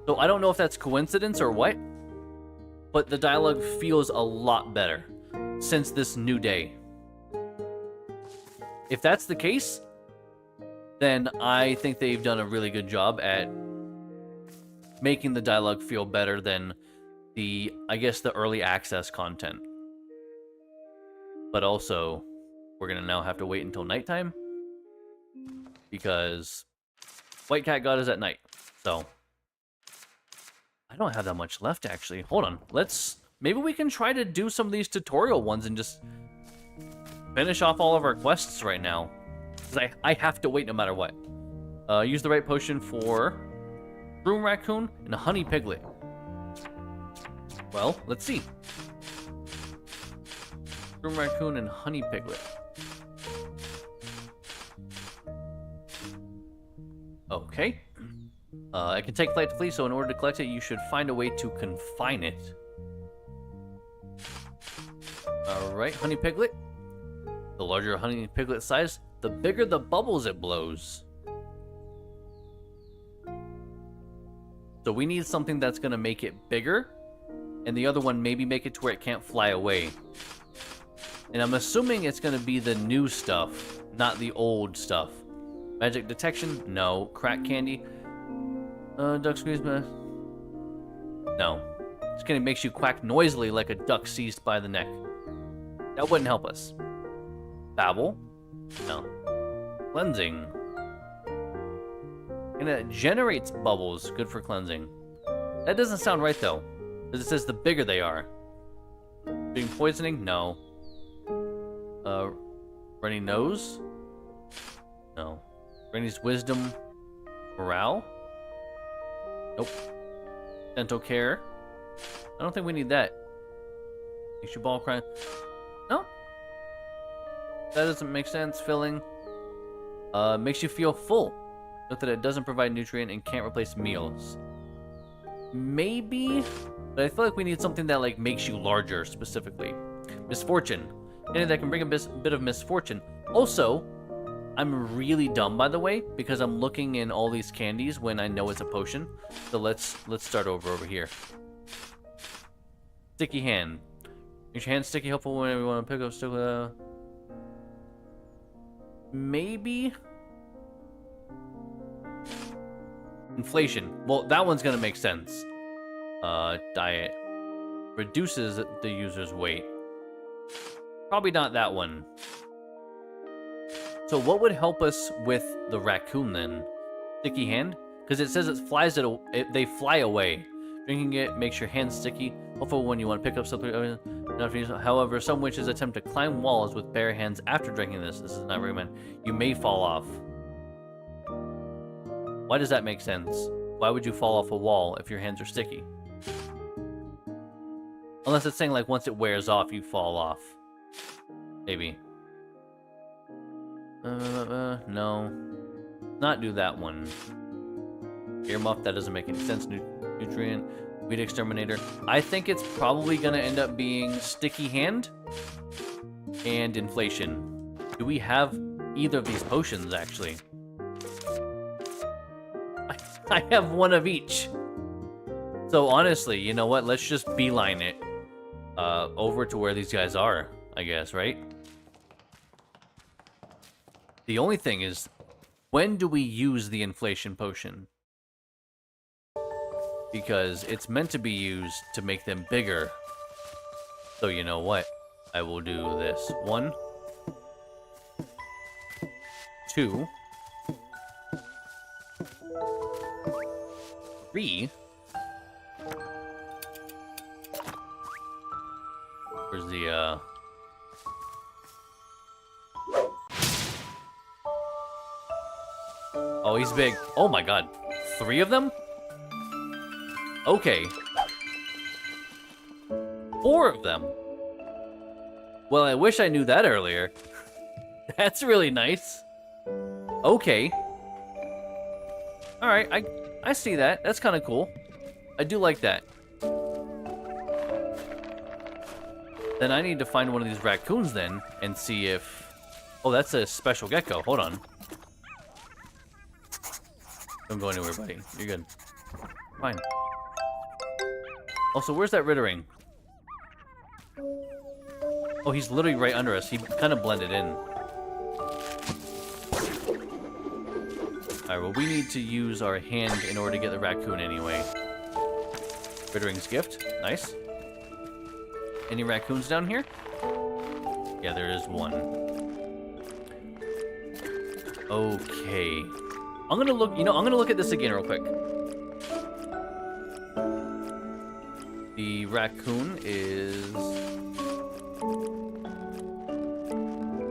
So I don't know if that's coincidence or what, but the dialogue feels a lot better since this new day. If that's the case, then I think they've done a really good job at making the dialogue feel better than the, I guess, the early access content. But also, we're gonna now have to wait until nighttime because White Cat God is at night. So I don't have that much left, actually. Hold on. Maybe we can try to do some of these tutorial ones and just finish off all of our quests right now. Because I have to wait no matter what. Use the right potion for broom raccoon and a honey piglet. Well, let's see. Broom raccoon and honey piglet. Okay. I can take flight to flee, so in order to collect it, you should find a way to confine it. Alright, honey piglet. The larger honey piglet size, the bigger the bubbles it blows. So we need something that's going to make it bigger, and the other one maybe make it to where it can't fly away. And I'm assuming it's going to be the new stuff, not the old stuff. Magic detection? No. Crack candy? Duck squeeze? No. This kind of makes you quack noisily like a duck seized by the neck. That wouldn't help us. Babble? No. Cleansing. And it generates bubbles. Good for cleansing. That doesn't sound right, though. Because it says the bigger they are. Being poisoning? No. Runny nose? No. Granny's wisdom? Morale? Nope. Dental care. I don't think we need that. Makes your ball cry. No. That doesn't make sense. Filling. Makes you feel full. Note that it doesn't provide nutrient and can't replace meals. Maybe, but I feel like we need something that like makes you larger specifically. Misfortune. Anything that can bring a bit of misfortune. Also, I'm really dumb, by the way, because I'm looking in all these candies when I know it's a potion. So let's start over here. Sticky hand. Makes your hand sticky, helpful whenever you want to pick up stuff. Maybe. Inflation. Well, that one's gonna make sense. Diet. Reduces the user's weight. Probably not that one. So what would help us with the raccoon then? Sticky hand? Because it says they fly away. Drinking it makes your hands sticky. Helpful when you want to pick up something. However, some witches attempt to climb walls with bare hands after drinking this. This is not recommended. You may fall off. Why does that make sense? Why would you fall off a wall if your hands are sticky? Unless it's saying like once it wears off, you fall off. Maybe. No. Not do that one. Earmuff, that doesn't make any sense. Nutrient. Weed exterminator. I think it's probably gonna end up being sticky hand and inflation. Do we have either of these potions actually? I have one of each. So honestly, you know what? Let's just beeline it over to where these guys are, I guess, right? The only thing is, when do we use the inflation potion? Because it's meant to be used to make them bigger. So you know what? I will do this. 1, 2, 3. Where's the, Oh, he's big. Oh my god. 3 of them? Okay. 4 of them. Well, I wish I knew that earlier. That's really nice. Okay. Alright, I see that. That's kind of cool. I do like that. Then I need to find one of these raccoons then and see if... Oh, that's a special gecko. Hold on. Don't go anywhere, buddy. You're good. Fine. Also, where's that Rittering? Oh, he's literally right under us. He kind of blended in. Alright, well, we need to use our hand in order to get the raccoon anyway. Rittering's gift. Nice. Any raccoons down here? Yeah, there is one. Okay. I'm gonna look, I'm gonna look at this again real quick. The raccoon is...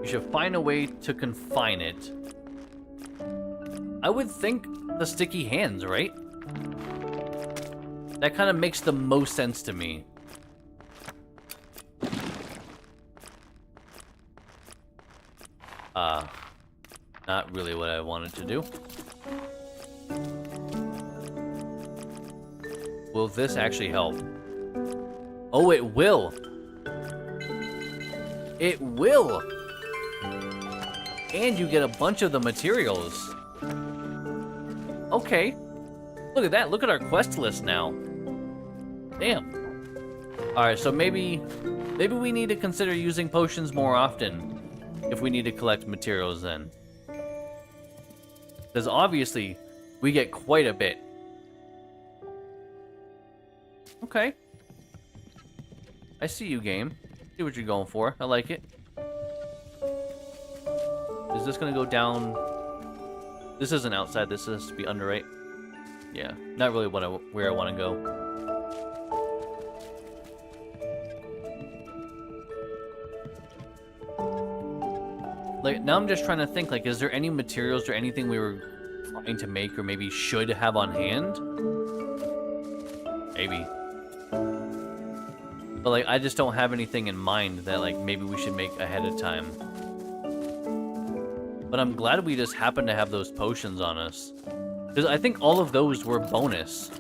You should find a way to confine it. I would think the sticky hands, right? That kind of makes the most sense to me. Not really what I wanted to do. Will this actually help? Oh, it will! It will! And you get a bunch of the materials. Okay. Look at that. Look at our quest list now. Damn. Alright, so maybe we need to consider using potions more often if we need to collect materials then. Because obviously, we get quite a bit. Okay. I see you, game. See what you're going for. I like it. Is this gonna go down? This isn't outside. This has to be under, right? Yeah. Not really where I want to go. Like, now I'm just trying to think, like, is there any materials or anything we were trying to make or maybe should have on hand? Maybe. But, like, I just don't have anything in mind that, like, maybe we should make ahead of time. But I'm glad we just happened to have those potions on us. Because I think all of those were bonus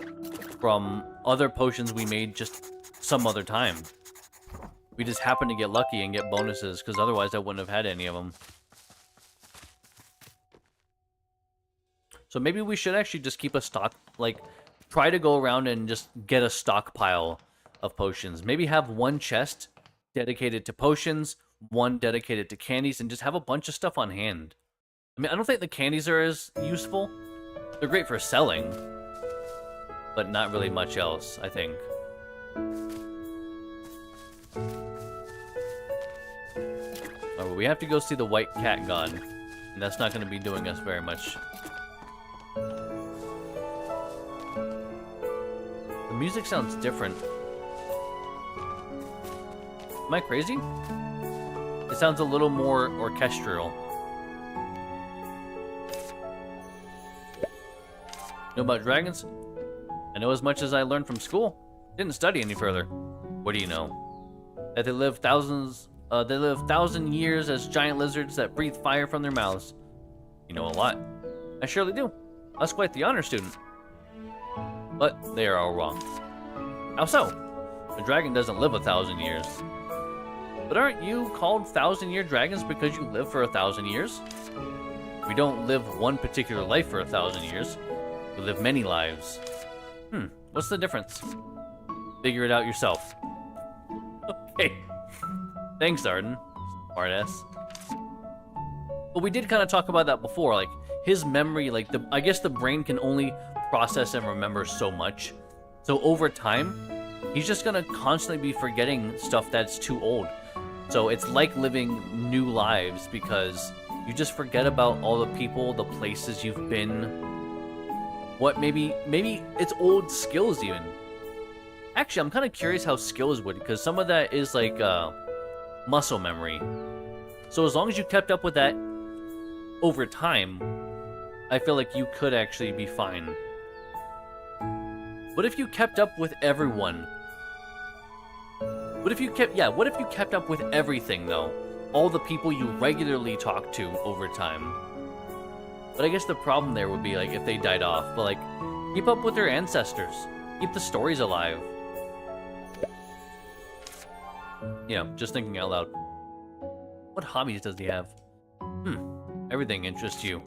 from other potions we made just some other time. We just happened to get lucky and get bonuses, because otherwise I wouldn't have had any of them. So maybe we should actually just keep a stock, like, try to go around and just get a stockpile of potions. Maybe have one chest dedicated to potions, one dedicated to candies, and just have a bunch of stuff on hand. I mean, I don't think the candies are as useful. They're great for selling, but not really much else, I think. Oh, we have to go see the white cat god, and that's not going to be doing us very much. The music sounds different. Am I crazy? It sounds a little more orchestral. Know about dragons? I know as much as I learned from school. Didn't study any further. What do you know? That they live 1,000 years as giant lizards that breathe fire from their mouths. You know a lot. I surely do. I was quite the honor student. But they are all wrong. How so? A dragon doesn't live 1,000 years. But aren't you called 1,000-year dragons because you live for 1,000 years? We don't live one particular life for 1,000 years. We live many lives. What's the difference? Figure it out yourself. Okay. Thanks, Arden. Smartass. But we did kind of talk about that before, like, his memory, like, I guess the brain can only process and remember so much. So over time, he's just gonna constantly be forgetting stuff that's too old. So it's like living new lives because you just forget about all the people, the places you've been. What maybe it's old skills even. Actually, I'm kind of curious how skills would, because some of that is like muscle memory. So as long as you kept up with that over time, I feel like you could actually be fine. What if you kept up with everyone? What if you kept up with everything though? All the people you regularly talk to over time. But I guess the problem there would be like if they died off, but like keep up with their ancestors. Keep the stories alive. You know, just thinking out loud. What hobbies does he have? Everything interests you.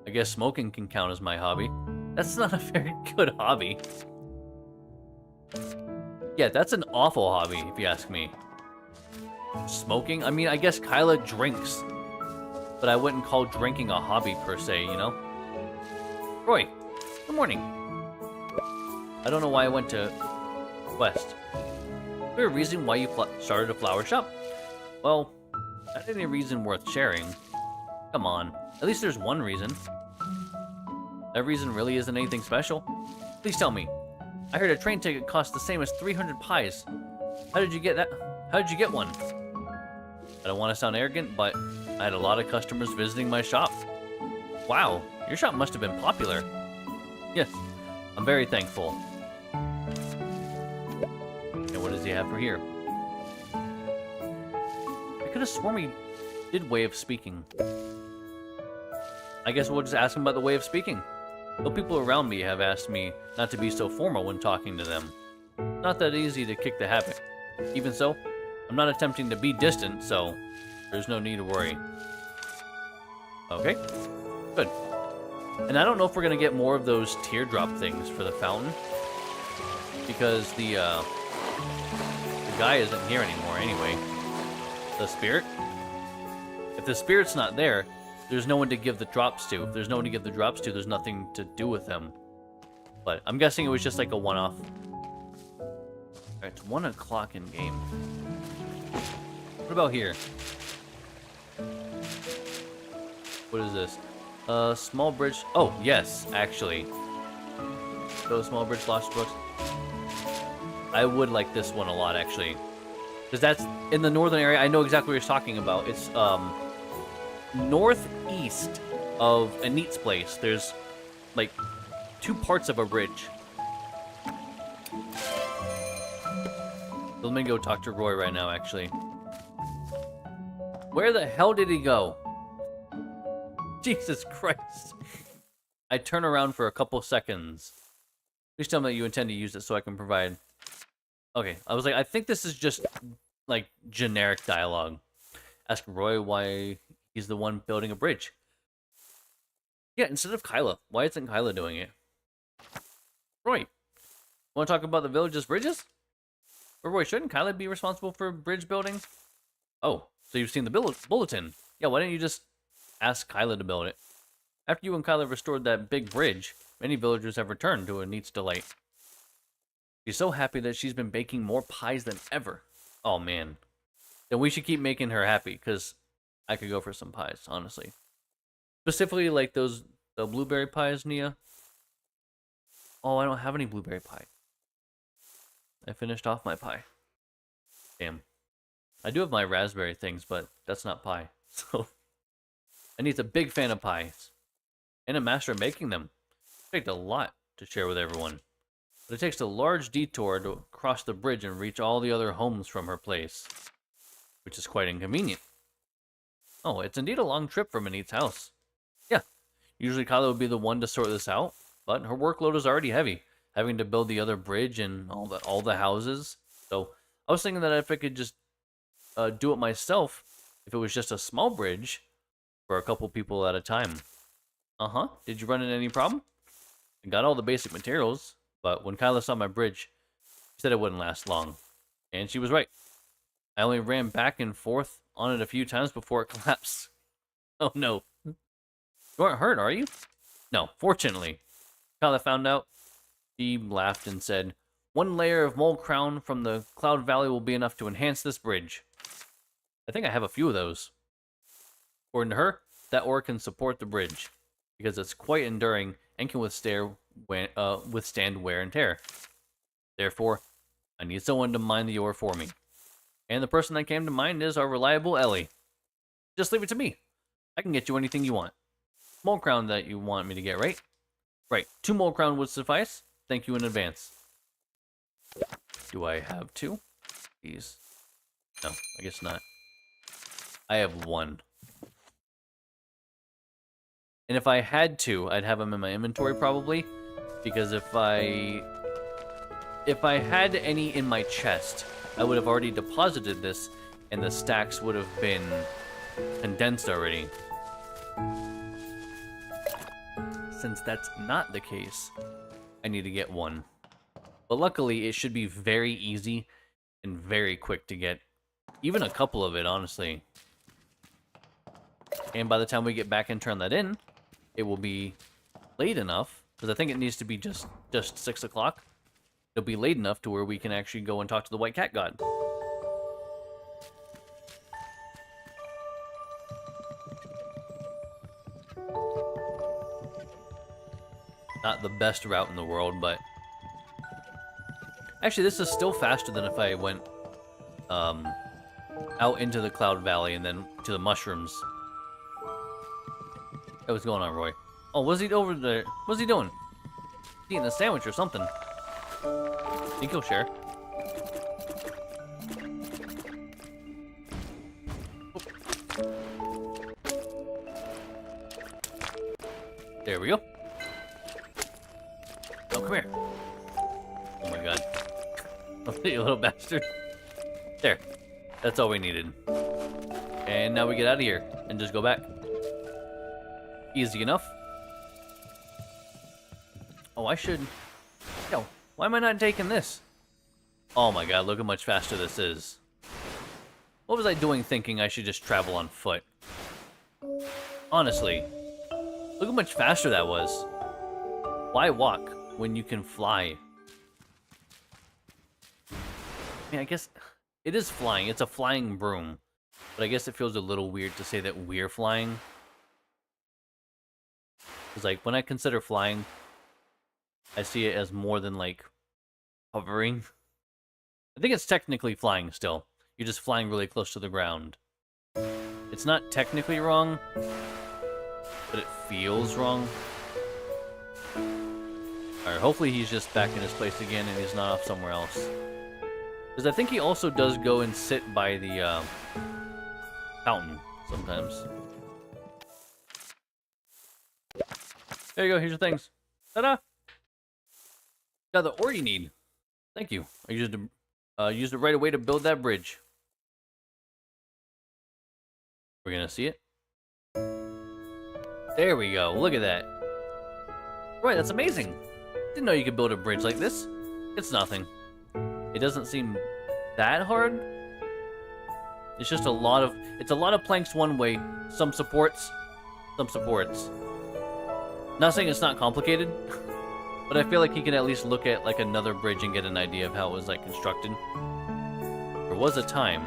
I guess smoking can count as my hobby. That's not a very good hobby. Yeah, that's an awful hobby, if you ask me. Smoking? I mean, I guess Kyla drinks. But I wouldn't call drinking a hobby per se, you know? Roy, good morning. I don't know why I went to West. Is there a reason why you started a flower shop? Well, not any reason worth sharing. Come on, at least there's one reason. That reason really isn't anything special. Please tell me. I heard a train ticket cost the same as 300 pies. How did you get that? How did you get one? I don't want to sound arrogant, but I had a lot of customers visiting my shop. Wow, your shop must have been popular. Yes, I'm very thankful. And what does he have for here? I could have sworn he did way of speaking. I guess we'll just ask him about the way of speaking. Though people around me have asked me not to be so formal when talking to them. Not that easy to kick the habit. Even so, I'm not attempting to be distant, so there's no need to worry. Okay, good. And I don't know if we're gonna get more of those teardrop things for the fountain, because the guy isn't here anymore anyway. The spirit? If the spirit's not there, there's no one to give the drops to. If there's no one to give the drops to, there's nothing to do with them. But I'm guessing it was just like a one-off. Alright, it's 1 o'clock in game. What about here? What is this? Small bridge. Oh, yes, actually. Those small bridge lost books. I would like this one a lot, actually. Because that's in the northern area. I know exactly what you're talking about. It's, northeast of Anit's place. There's, like, 2 parts of a bridge. Let me go talk to Roy right now, actually. Where the hell did he go? Jesus Christ. I turn around for a couple seconds. Please tell me that you intend to use it so I can provide. Okay, I was like, I think this is just, like, generic dialogue. Ask Roy why he's the one building a bridge. Yeah, instead of Kyla. Why isn't Kyla doing it? Roy, want to talk about the village's bridges? Or Roy, shouldn't Kyla be responsible for bridge building? Oh, so you've seen the bulletin. Yeah, why didn't you just ask Kyla to build it? After you and Kyla restored that big bridge, many villagers have returned to Anit's delight. She's so happy that she's been baking more pies than ever. Oh, man. Then we should keep making her happy, because I could go for some pies, honestly. Specifically, like the blueberry pies, Nia. Oh, I don't have any blueberry pie. I finished off my pie. Damn. I do have my raspberry things, but that's not pie. So, Anit's a big fan of pies. And a master of making them. It takes a lot to share with everyone. But it takes a large detour to cross the bridge and reach all the other homes from her place. Which is quite inconvenient. Oh, it's indeed a long trip from Anit's house. Yeah, usually Kyla would be the one to sort this out, but her workload is already heavy, having to build the other bridge and all the houses. So I was thinking that if I could just do it myself, if it was just a small bridge for a couple people at a time. Uh-huh. Did you run into any problem? I got all the basic materials, but when Kyla saw my bridge, she said it wouldn't last long. And she was right. I only ran back and forth on it a few times before it collapsed. Oh no. You aren't hurt, are you? No, fortunately. Kyla found out. She laughed and said, "One layer of mold crown from the Cloud Valley will be enough to enhance this bridge." I think I have a few of those. According to her, that ore can support the bridge, because it's quite enduring and can withstand wear and tear. Therefore, I need someone to mine the ore for me. And the person that came to mind is our reliable Ellie. Just leave it to me. I can get you anything you want. Mold crown that you want me to get, right? Right, 2 mold crown would suffice. Thank you in advance. Do I have 2? These. No, I guess not. I have 1. And if I had 2, I'd have them in my inventory probably. Because if I had any in my chest, I would have already deposited this, and the stacks would have been condensed already. Since that's not the case, I need to get 1. But luckily, it should be very easy and very quick to get. Even a couple of it, honestly. And by the time we get back and turn that in, it will be late enough, because I think it needs to be just 6 o'clock. It'll be late enough to where we can actually go and talk to the White Cat God. Not the best route in the world, but... Actually, this is still faster than if I went out into the Cloud Valley and then to the mushrooms. Hey, what's going on, Roy? Oh, what's he over there? What's he doing? He's eating a sandwich or something. Think he'll share? There we go. Oh, come here. Oh my god. You little bastard. There. That's all we needed. And now we get out of here and just go back. Easy enough. Oh, I should... Yo, why am I not taking this? Oh my god, look how much faster this is. What was I doing thinking I should just travel on foot? Honestly. Look how much faster that was. Why walk when you can fly? I mean, I guess it is flying. It's a flying broom. But I guess it feels a little weird to say that we're flying. Because, like, when I consider flying, I see it as more than, like, hovering. I think it's technically flying still. You're just flying really close to the ground. It's not technically wrong, but it feels wrong. Alright, hopefully he's just back in his place again and he's not off somewhere else. Because I think he also does go and sit by the fountain sometimes. There you go, here's your things. Ta-da! Got the ore you need. Thank you. I used it right away to build that bridge. We're gonna see it. There we go, look at that. Right, that's amazing. Didn't know you could build a bridge like this. It's nothing. It doesn't seem that hard. It's just a lot of planks one way, some supports, some supports. Not saying it's not complicated, but I feel like he can at least look at like another bridge and get an idea of how it was like constructed. There was a time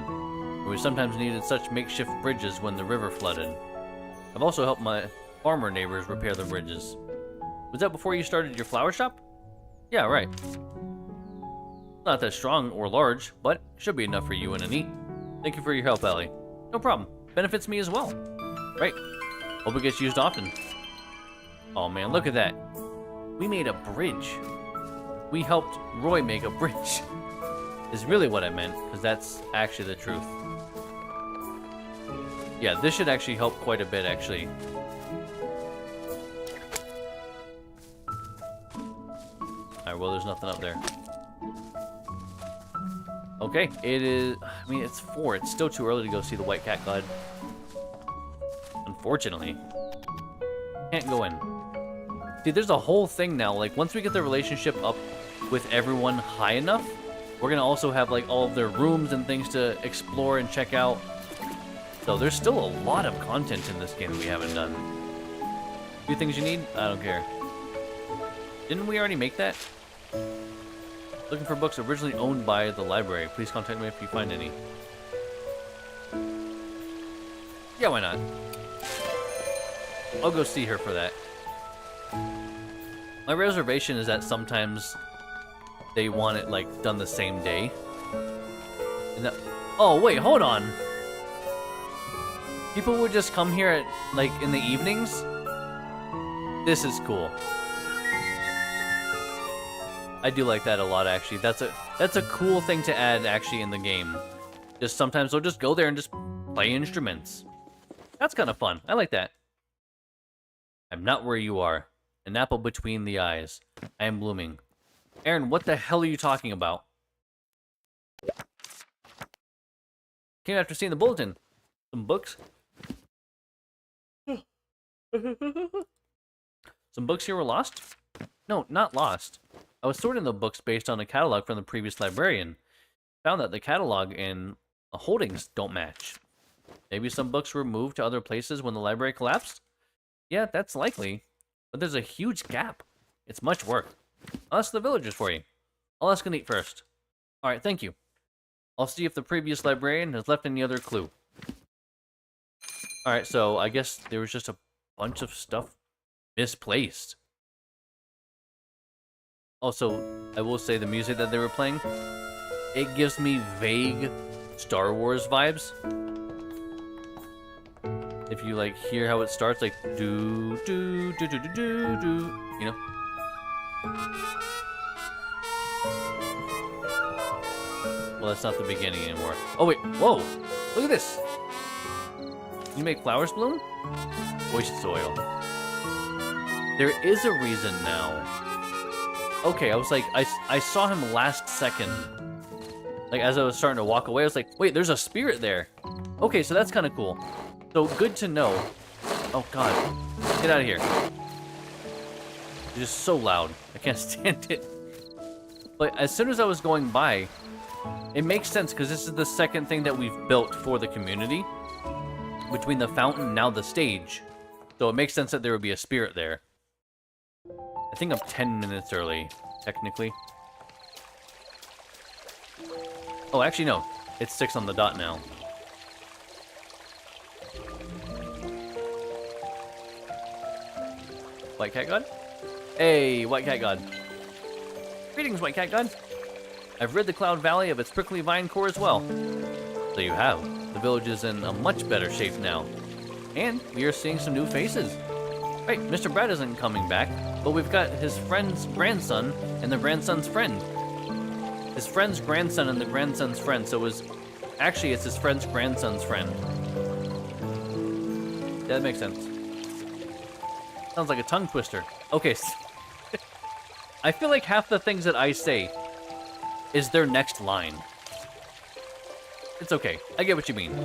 where we sometimes needed such makeshift bridges when the river flooded. I've also helped my farmer neighbors repair the bridges. Was that before you started your flower shop? Yeah, right. Not that strong or large, but should be enough for you and Anit. Thank you for your help, Ellie. No problem. Benefits me as well. Right. Hope it gets used often. Oh man, look at that. We made a bridge. We helped Roy make a bridge. Is really what I meant, because that's actually the truth. Yeah, this should actually help quite a bit, actually. Alright, well, there's nothing up there. Okay, it is... I mean, it's 4. It's still too early to go see the White Cat God. Unfortunately. Can't go in. See, there's a whole thing now. Like, once we get the relationship up with everyone high enough, we're gonna also have, like, all of their rooms and things to explore and check out. So there's still a lot of content in this game that we haven't done. A few things you need? I don't care. Didn't we already make that? Looking for books originally owned by the library. Please contact me if you find any. Yeah, why not? I'll go see her for that. My reservation is that sometimes they want it, like, done the same day. And that... Oh, wait, hold on. People would just come here at, like, in the evenings? This is cool. I do like that a lot, actually. That's a cool thing to add, actually, in the game. Just sometimes they'll just go there and just play instruments. That's kind of fun. I like that. I'm not where you are. An apple between the eyes. I am blooming. Aaron, what the hell are you talking about? Came after seeing the bulletin. Some books. Some books here were lost? No, not lost. I was sorting the books based on a catalog from the previous librarian. Found that the catalog and holdings don't match. Maybe some books were moved to other places when the library collapsed? Yeah, that's likely. But there's a huge gap. It's much work. I'll ask the villagers for you. I'll ask Anit first. Alright, thank you. I'll see if the previous librarian has left any other clue. Alright, so I guess there was just a bunch of stuff misplaced. Also, I will say the music that they were playing, it gives me vague Star Wars vibes. If you, like, hear how it starts, like, do, do, do, do, do, do, do, you know? Well, that's not the beginning anymore. Oh, wait, whoa! Look at this! You make flowers bloom? Moist soil. There is a reason now. Okay, I was like, I saw him last second. Like, as I was starting to walk away, I was like, wait, there's a spirit there. Okay, so that's kind of cool. So, good to know. Oh, God. Get out of here. You're just so loud. I can't stand it. But as soon as I was going by, it makes sense, because this is the second thing that we've built for the community. Between the fountain and now the stage. So it makes sense that there would be a spirit there. I think I'm 10 minutes early, technically. Oh, actually, no. It's 6 on the dot now. White Cat God? Hey, White Cat God. Greetings, White Cat God. I've rid the Cloud Valley of its prickly vine core as well. So you have. The village is in a much better shape now. And we are seeing some new faces. Right, Mr. Brad isn't coming back, but we've got his friend's grandson and the grandson's friend. His friend's grandson and the grandson's friend, so actually it's his friend's grandson's friend. Yeah, that makes sense. Sounds like a tongue twister. Okay, I feel like half the things that I say is their next line. It's okay, I get what you mean.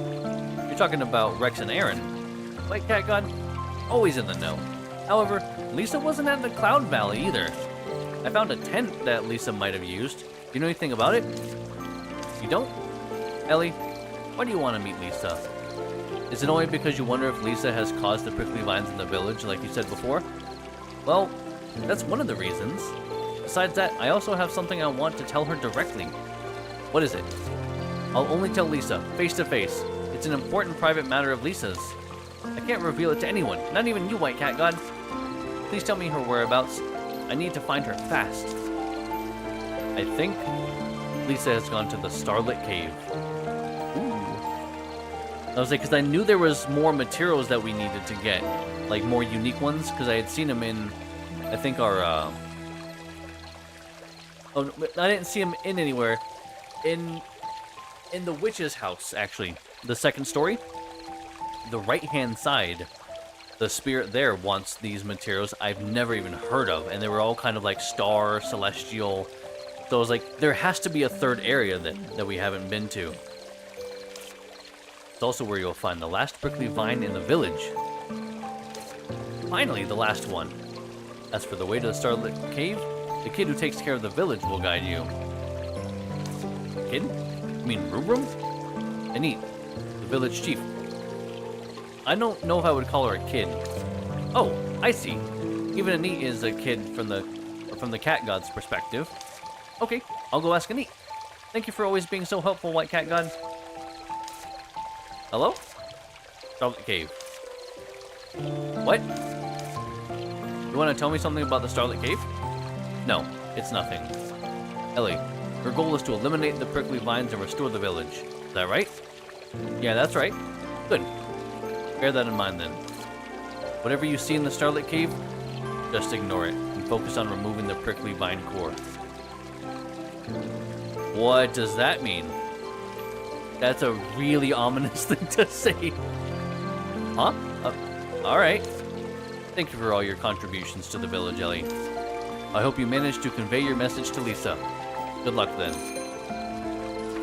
You're talking about Rex and Aaron. White Cat God, always in the know. However, Lisa wasn't at the Cloud Valley either. I found a tent that Lisa might have used. Do you know anything about it? You don't? Ellie, why do you want to meet Lisa? Is it only because you wonder if Lisa has caused the prickly vines in the village like you said before? Well, that's one of the reasons. Besides that, I also have something I want to tell her directly. What is it? I'll only tell Lisa, face to face. It's an important private matter of Lisa's. I can't reveal it to anyone, not even you, White Cat God. Please tell me her whereabouts. I need to find her fast. I think Lisa has gone to the Starlit Cave. Ooh. I was like, because I knew there was more materials that we needed to get, like more unique ones, because I had seen them in, I think our, oh, I didn't see them in anywhere. In the witch's house, actually. The second story. The right-hand side. The spirit there wants these materials I've never even heard of. And they were all kind of like star, celestial. So I was like, there has to be a third area that we haven't been to. It's also where you'll find the last prickly vine in the village. Finally, the last one. As for the way to the Starlit Cave, the kid who takes care of the village will guide you. Kid? You mean Broom? Anit, the village chief. I don't know if I would call her a kid. Oh, I see. Even Anit is a kid from the cat god's perspective. Okay, I'll go ask Anit. Thank you for always being so helpful, White Cat God. Hello? Starlit Cave. What? You want to tell me something about the Starlit Cave? No, it's nothing. Ellie, her goal is to eliminate the prickly vines and restore the village. Is that right? Yeah, that's right. Good. Bear that in mind then. Whatever you see in the Starlit Cave, just ignore it and focus on removing the prickly vine core. What does that mean? That's a really ominous thing to say. Huh? Alright. Thank you for all your contributions to the village, Ellie. I hope you managed to convey your message to Lisa. Good luck then.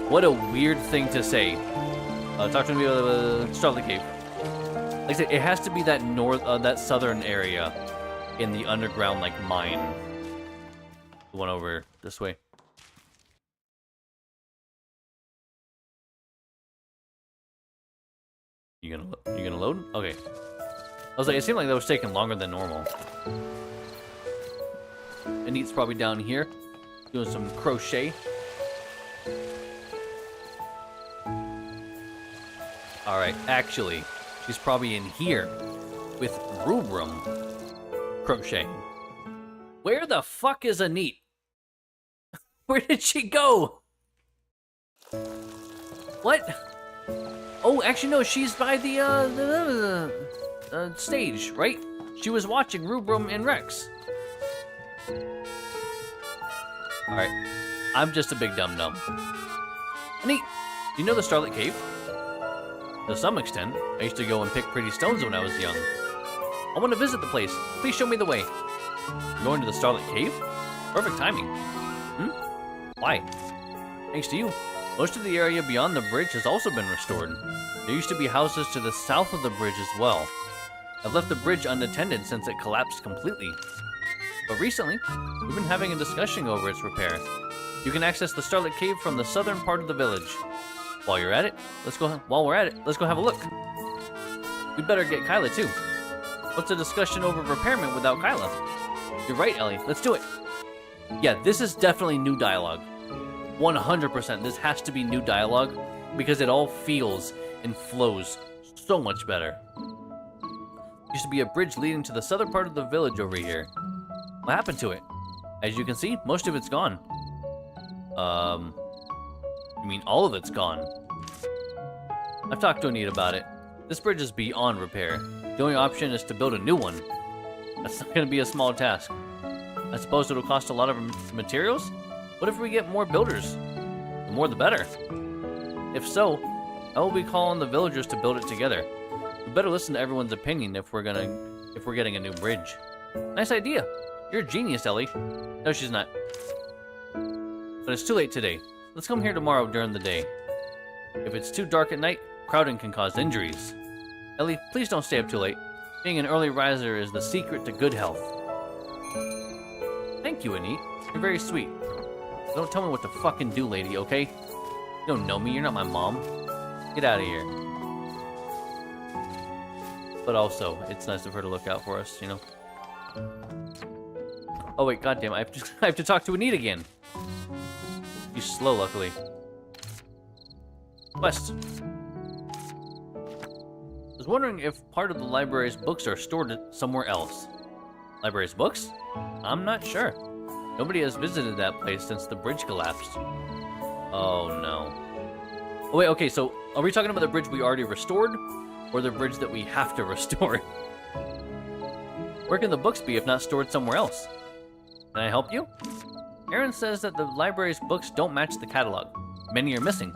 What a weird thing to say. Talk to me about the Starlit Cave. Like I said, it has to be that that southern area in the underground, like, mine. The one over this way. You gonna load? Okay. I was like, it seemed like that was taking longer than normal. Anit's probably down here, doing some crochet. Alright, actually, she's probably in here with Broom crocheting. Where the fuck is Anit? Where did she go? What? Oh, actually, no, she's by the stage, right? She was watching Rubrum and Rex. Alright, I'm just a big dum-dum. Anit, do you know the Starlit Cave? To some extent, I used to go and pick pretty stones when I was young. I want to visit the place. Please show me the way. You're going to the Starlit Cave? Perfect timing. Why? Thanks to you. Most of the area beyond the bridge has also been restored. There used to be houses to the south of the bridge as well. I've left the bridge unattended since it collapsed completely. But recently, we've been having a discussion over its repair. You can access the Starlit Cave from the southern part of the village. While we're at it, let's go have a look. We'd better get Kyla too. What's a discussion over repairment without Kyla? You're right, Ellie. Let's do it. Yeah, this is definitely new dialogue. 100%. This has to be new dialogue because it all feels and flows so much better. Used to be a bridge leading to the southern part of the village over here. What happened to it? As you can see, most of it's gone. You mean all of it's gone? I've talked to Anita about it. This bridge is beyond repair. The only option is to build a new one. That's not going to be a small task. I suppose it'll cost a lot of materials? What if we get more builders? The more the better. If so, I will be calling the villagers to build it together. We better listen to everyone's opinion if we're getting a new bridge. Nice idea. You're a genius, Ellie. No, she's not. But it's too late today. Let's come here tomorrow during the day. If it's too dark at night, crowding can cause injuries. Ellie, please don't stay up too late. Being an early riser is the secret to good health. Thank you, Anit. You're very sweet. Don't tell me what to fucking do, lady, okay? You don't know me, you're not my mom. Get out of here. But also, it's nice of her to look out for us, you know? Oh wait, goddamn, I have to talk to Anit again. She's slow, luckily. Quest. I was wondering if part of the library's books are stored somewhere else. Library's books? I'm not sure. Nobody has visited that place since the bridge collapsed. Oh no. Oh wait, okay, so are we talking about the bridge we already restored? Or the bridge that we have to restore? Where can the books be if not stored somewhere else? Can I help you? Aaron says that the library's books don't match the catalog. Many are missing.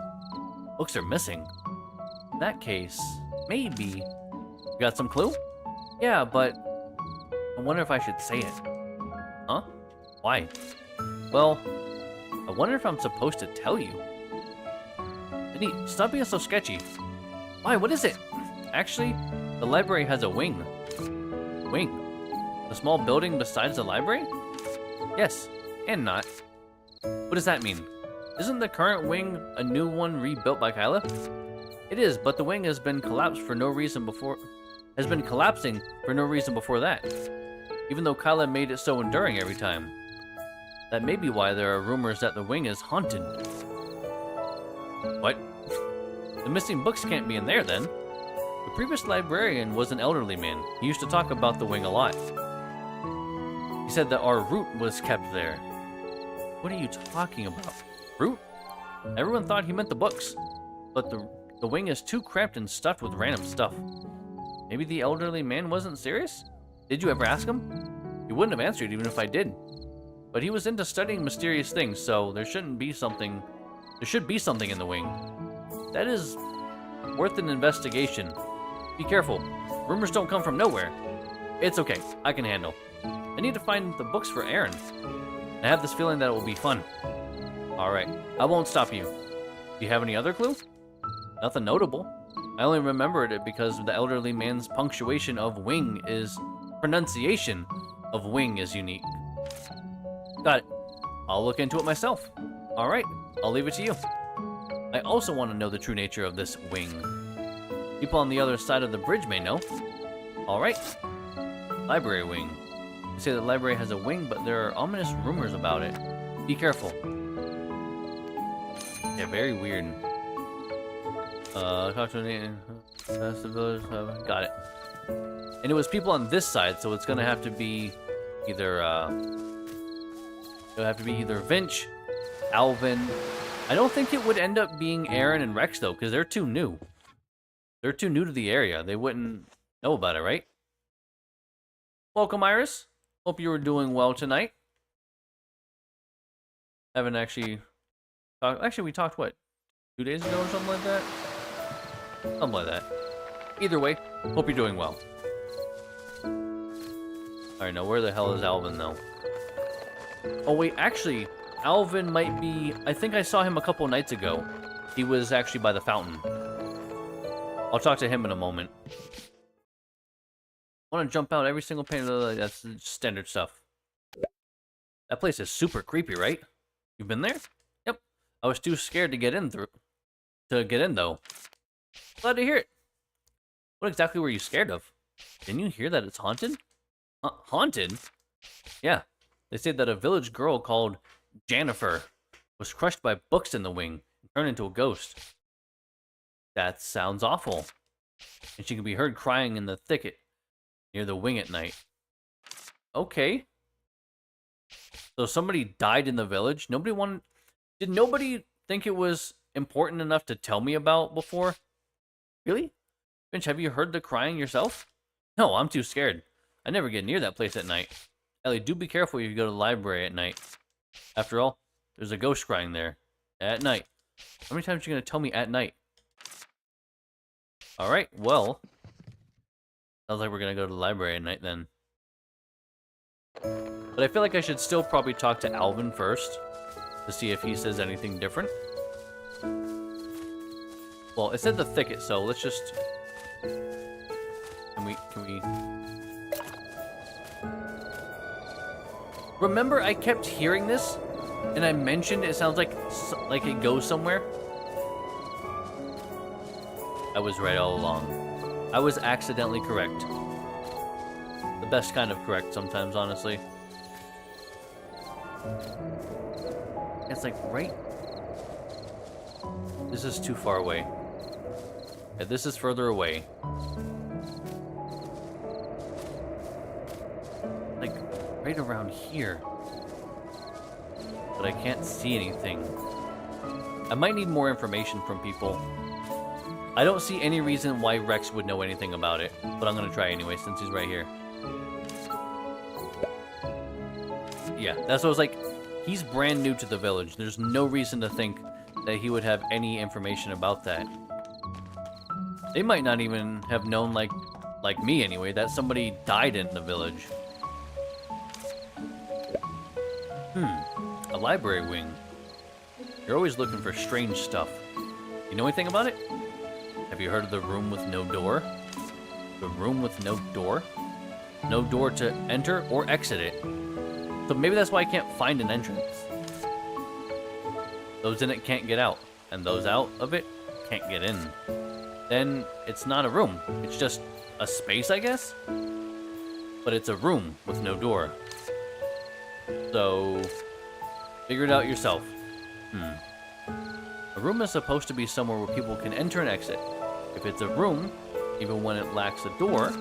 Books are missing. In that case, maybe. You got some clue? Yeah, but I wonder if I should say it. Huh? Why? Well, I wonder if I'm supposed to tell you. Anit, stop being so sketchy. Why? What is it? Actually, the library has a wing. Wing? A small building besides the library? Yes, and not. What does that mean? Isn't the current wing a new one rebuilt by Kyla? It is, but the wing has been collapsing for no reason before that. Even though Kyla made it so enduring every time. That may be why there are rumors that the wing is haunted. What? The missing books can't be in there then. The previous librarian was an elderly man. He used to talk about the wing a lot. He said that our root was kept there. What are you talking about? Root? Everyone thought he meant the books. But the wing is too cramped and stuffed with random stuff. Maybe the elderly man wasn't serious? Did you ever ask him? He wouldn't have answered even if I did. But he was into studying mysterious things, so there should be something in the wing. That is worth an investigation. Be careful. Rumors don't come from nowhere. It's okay. I can handle. I need to find the books for Aaron. I have this feeling that it will be fun. Alright. I won't stop you. Do you have any other clue? Nothing notable. I only remembered it because the elderly man's pronunciation of wing is unique. Got it. I'll look into it myself. Alright. I'll leave it to you. I also want to know the true nature of this wing. People on the other side of the bridge may know. Alright. Library wing. They say the library has a wing, but there are ominous rumors about it. Be careful. Yeah, very weird. Talk to the village. Got it. And it was people on this side, so it's gonna have to be either Vinch, Alvin. I don't think it would end up being Aaron and Rex though, because they're too new. They're too new to the area. They wouldn't know about it, right? Welcome, Iris. Hope you were doing well tonight. Haven't actually talked. Actually, we talked what, 2 days ago or something like that. Something like that. Either way, hope you're doing well. Alright, now where the hell is Alvin though? Oh wait, actually, Alvin might be. I think I saw him a couple nights ago. He was actually by the fountain. I'll talk to him in a moment. I want to jump out every single pane. That's standard stuff. That place is super creepy, right? You've been there? Yep. I was too scared to get in though. Glad to hear it. What exactly were you scared of? Didn't you hear that it's haunted? Haunted? Yeah. They say that a village girl called Jennifer was crushed by books in the wing and turned into a ghost. That sounds awful. And she can be heard crying in the thicket near the wing at night. Okay. So somebody died in the village? Did nobody think it was important enough to tell me about before? Really? Finch, have you heard the crying yourself? No, I'm too scared. I never get near that place at night. Ellie, do be careful if you go to the library at night. After all, there's a ghost crying there. At night. How many times are you going to tell me at night? Alright, well. Sounds like we're going to go to the library at night then. But I feel like I should still probably talk to Alvin first. To see if he says anything different. Well, it said the thicket, so let's just... Can we... Remember, I kept hearing this, and I mentioned it sounds like it goes somewhere? I was right all along. I was accidentally correct. The best kind of correct sometimes, honestly. It's like right... This is too far away. Yeah, this is further away. Like, right around here. But I can't see anything. I might need more information from people. I don't see any reason why Rex would know anything about it, but I'm gonna try anyway since he's right here. Yeah, that's what I was like. He's brand new to the village. There's no reason to think that he would have any information about that. They might not even have known, like me anyway, that somebody died in the village. A library wing. You're always looking for strange stuff. You know anything about it? Have you heard of the room with no door? The room with no door? No door to enter or exit it. So maybe that's why I can't find an entrance. Those in it can't get out, and those out of it can't get in. Then it's not a room. It's just a space, I guess? But it's a room with no door. So, figure it out yourself. A room is supposed to be somewhere where people can enter and exit. If it's a room, even when it lacks a door,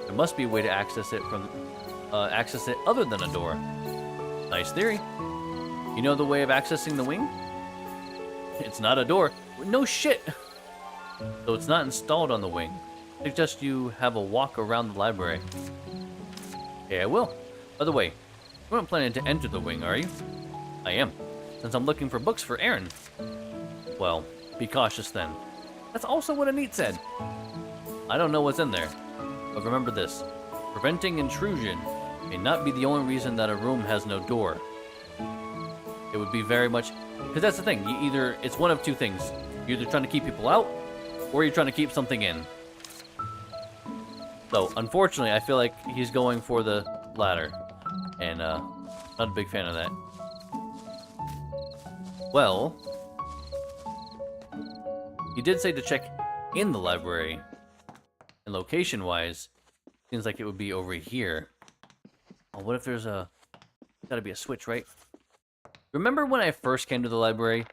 there must be a way to access it other than a door. Nice theory. You know the way of accessing the wing? It's not a door. No shit! So it's not installed on the wing. I suggest you have a walk around the library. Okay, I will. By the way, you aren't planning to enter the wing, are you? I am, since I'm looking for books for Aaron. Well, be cautious then. That's also what Anit said. I don't know what's in there, but remember this. Preventing intrusion may not be the only reason that a room has no door. It would be very much... Because that's the thing, it's one of two things. You're either trying to keep people out, or you're trying to keep something in. So, unfortunately, I feel like he's going for the latter. And, not a big fan of that. Well... He did say to check in the library. And location-wise, seems like it would be over here. Oh, what if there's a... Gotta be a switch, right? Remember when I first came to the library?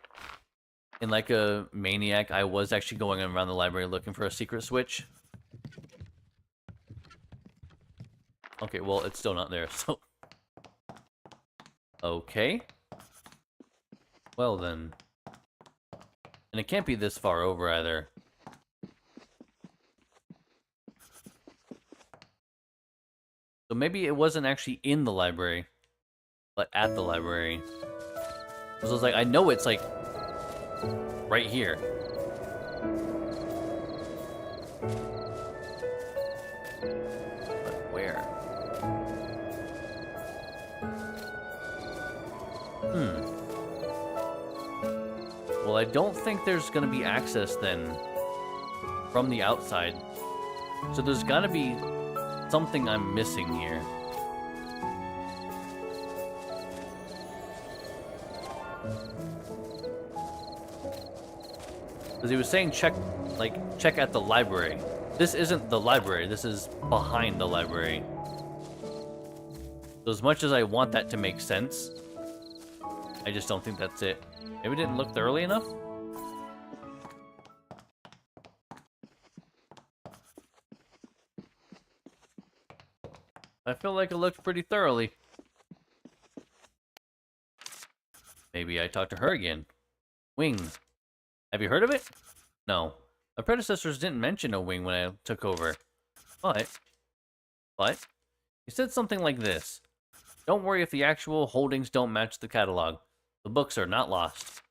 In like a maniac, I was actually going around the library looking for a secret switch. Okay, well, it's still not there, so... Okay. Well, then... And it can't be this far over, either. So maybe it wasn't actually in the library, but at the library. Because I was like, I know it's like right here. But where? Well, I don't think there's going to be access then from the outside. So there's got to be something I'm missing here. Because he was saying check at the library. This isn't the library, this is behind the library. So as much as I want that to make sense, I just don't think that's it. Maybe it didn't look thoroughly enough? I feel like it looked pretty thoroughly. Maybe I talked to her again. Wing. Have you heard of it? No. My predecessors didn't mention a wing when I took over. But He said something like this. Don't worry if the actual holdings don't match the catalog. The books are not lost.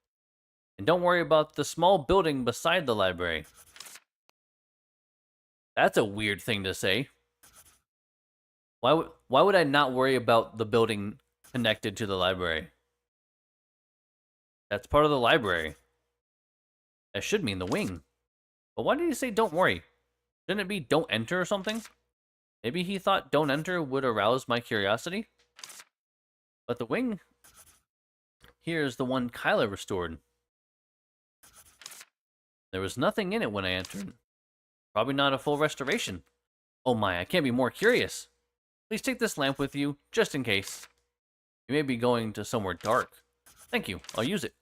And don't worry about the small building beside the library. That's a weird thing to say. Why would I not worry about the building connected to the library? That's part of the library. That should mean the wing. But why did he say don't worry? Shouldn't it be don't enter or something? Maybe he thought don't enter would arouse my curiosity? But the wing here is the one Kyla restored. There was nothing in it when I entered. Probably not a full restoration. Oh my, I can't be more curious. Please take this lamp with you, just in case. You may be going to somewhere dark. Thank you, I'll use it.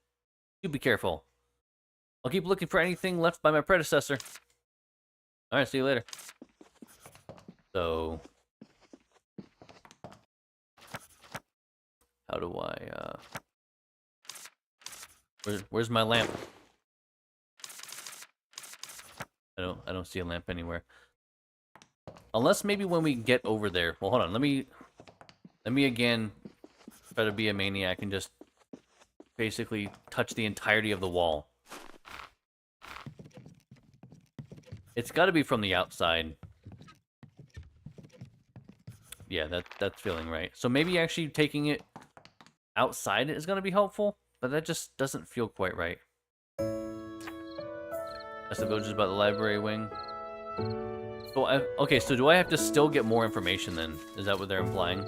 You be careful. I'll keep looking for anything left by my predecessor. Alright, see you later. So... how do I, Where's my lamp? I don't see a lamp anywhere. Unless maybe when we get over there. Well, hold on. Let me again try to be a maniac and just basically touch the entirety of the wall. It's got to be from the outside. Yeah, that's feeling right. So maybe actually taking it outside is going to be helpful, but that just doesn't feel quite right. That's the village about the library wing. So okay, so do I have to still get more information then? Is that what they're implying?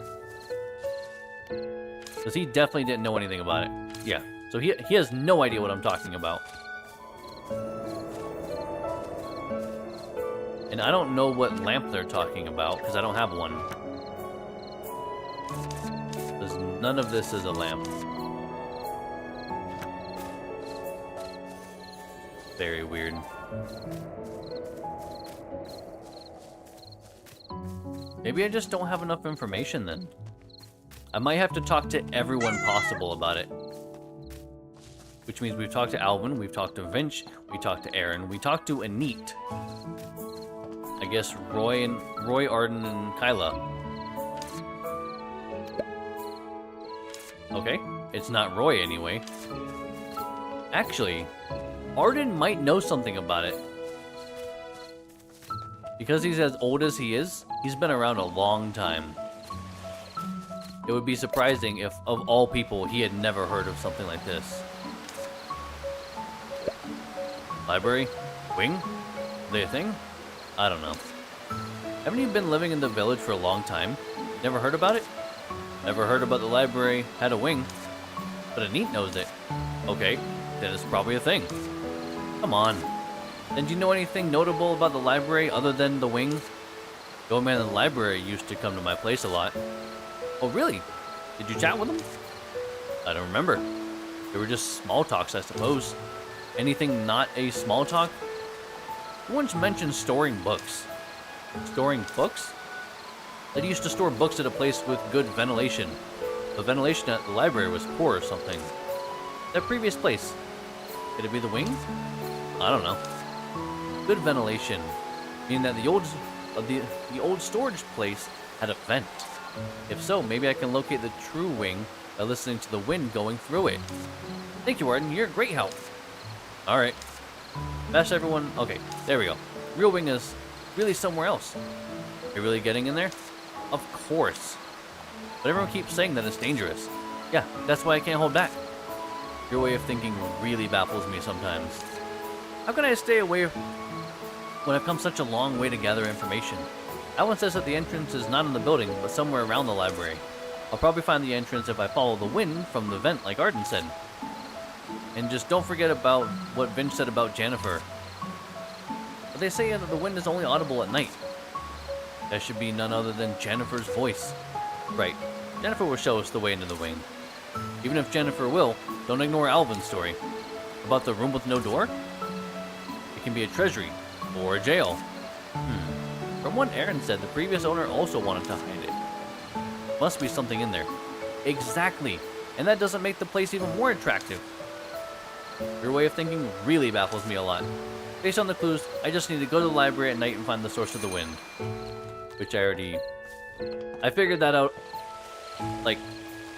Because he definitely didn't know anything about it. Yeah, so he has no idea what I'm talking about. And I don't know what lamp they're talking about, because I don't have one. Because none of this is a lamp. Very weird. Maybe I just don't have enough information then. I might have to talk to everyone possible about it. Which means we've talked to Alvin, we've talked to Vince, we talked to Aaron, we talked to Anit. I guess Roy, Arden, and Kyla. Okay, it's not Roy anyway. Actually, Arden might know something about it. Because he's as old as he is, he's been around a long time. It would be surprising if, of all people, he had never heard of something like this. Library? Wing? Are they a thing? I don't know. Haven't you been living in the village for a long time? Never heard about it? Never heard about the library had a wing. But Anit knows it. Okay, then it's probably a thing. Come on. Then do you know anything notable about the library other than the wing? The old man in the library used to come to my place a lot. Oh, really? Did you chat with him? I don't remember. They were just small talks, I suppose. Anything not a small talk? You once mentioned storing books. Storing books? They used to store books at a place with good ventilation. The ventilation at the library was poor or something. That previous place. Could it be the wing? I don't know. Good ventilation, meaning that the old storage place had a vent. If so, maybe I can locate the true wing by listening to the wind going through it. Thank you, Arden. You're a great help. All right. That's everyone. Okay, there we go. Real wing is really somewhere else. Are you really getting in there? Of course. But everyone keeps saying that it's dangerous. Yeah, that's why I can't hold back. Your way of thinking really baffles me sometimes. How can I stay away when I've come such a long way to gather information? Alvin says that the entrance is not in the building, but somewhere around the library. I'll probably find the entrance if I follow the wind from the vent like Arden said. And just don't forget about what Vince said about Jennifer. But they say that the wind is only audible at night. That should be none other than Jennifer's voice. Right, Jennifer will show us the way into the wing. Even if Jennifer will, don't ignore Alvin's story. About the room with no door? It can be a treasury, or a jail. From what Aaron said, the previous owner also wanted to hide it. Must be something in there. Exactly, and that doesn't make the place even more attractive. Your way of thinking really baffles me a lot. Based on the clues, I just need to go to the library at night and find the source of the wind. Which I already I figured that out, like,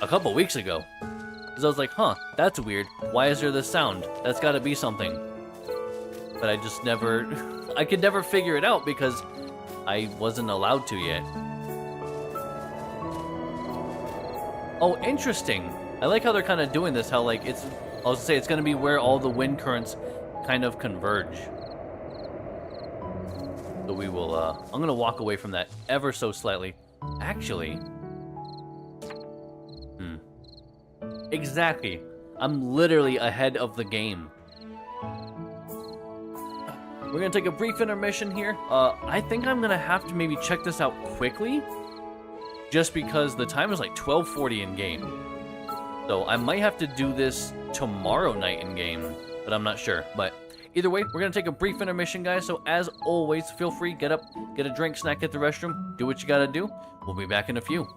a couple weeks ago. Because I was like, huh, that's weird. Why is there this sound? That's gotta be something. But I just never... I could never figure it out because I wasn't allowed to yet. Oh, interesting. I like how they're kind of doing this, how, like, it's... I was gonna say, it's gonna be where all the wind currents kind of converge. So we will, I'm gonna walk away from that ever so slightly. Actually... Exactly. I'm literally ahead of the game. We're gonna take a brief intermission here. I think I'm gonna have to maybe check this out quickly, just because the time is like 12:40 in game. So I might have to do this tomorrow night in game, but I'm not sure. But either way, we're gonna take a brief intermission, guys. So as always, feel free, get up, get a drink, snack, hit the restroom, do what you gotta do. We'll be back in a few.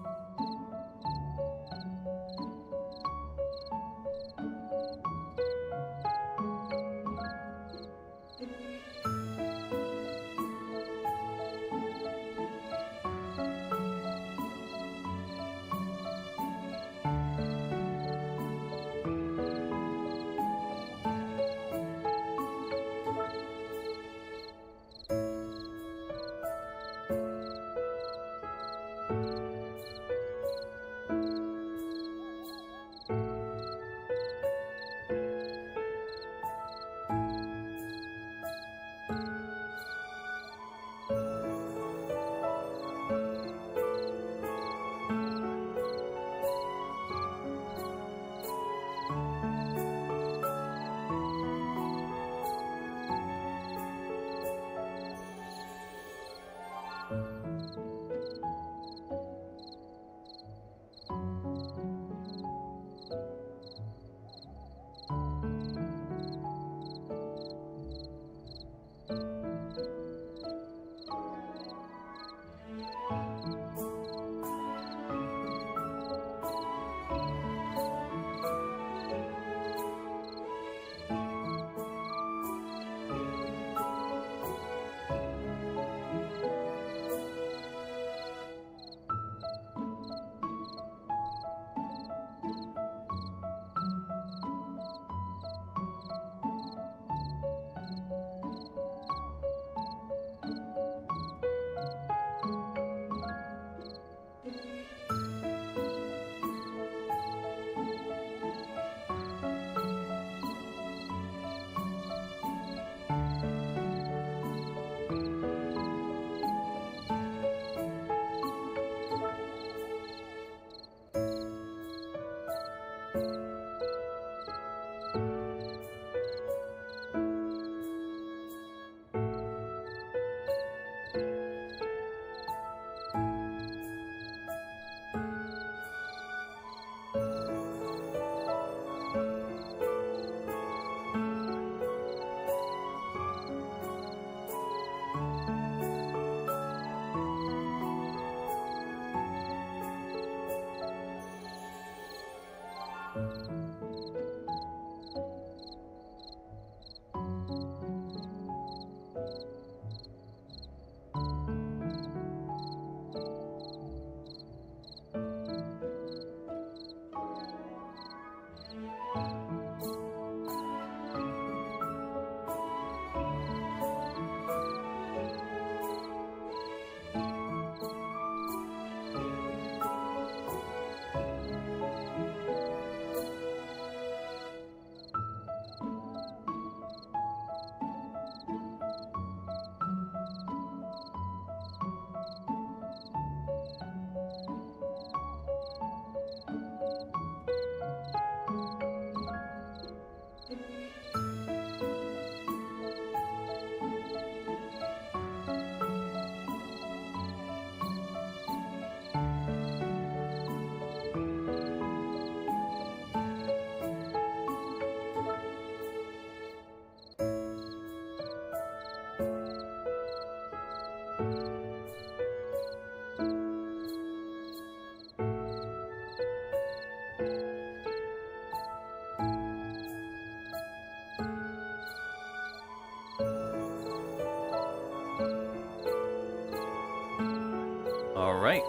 Alright.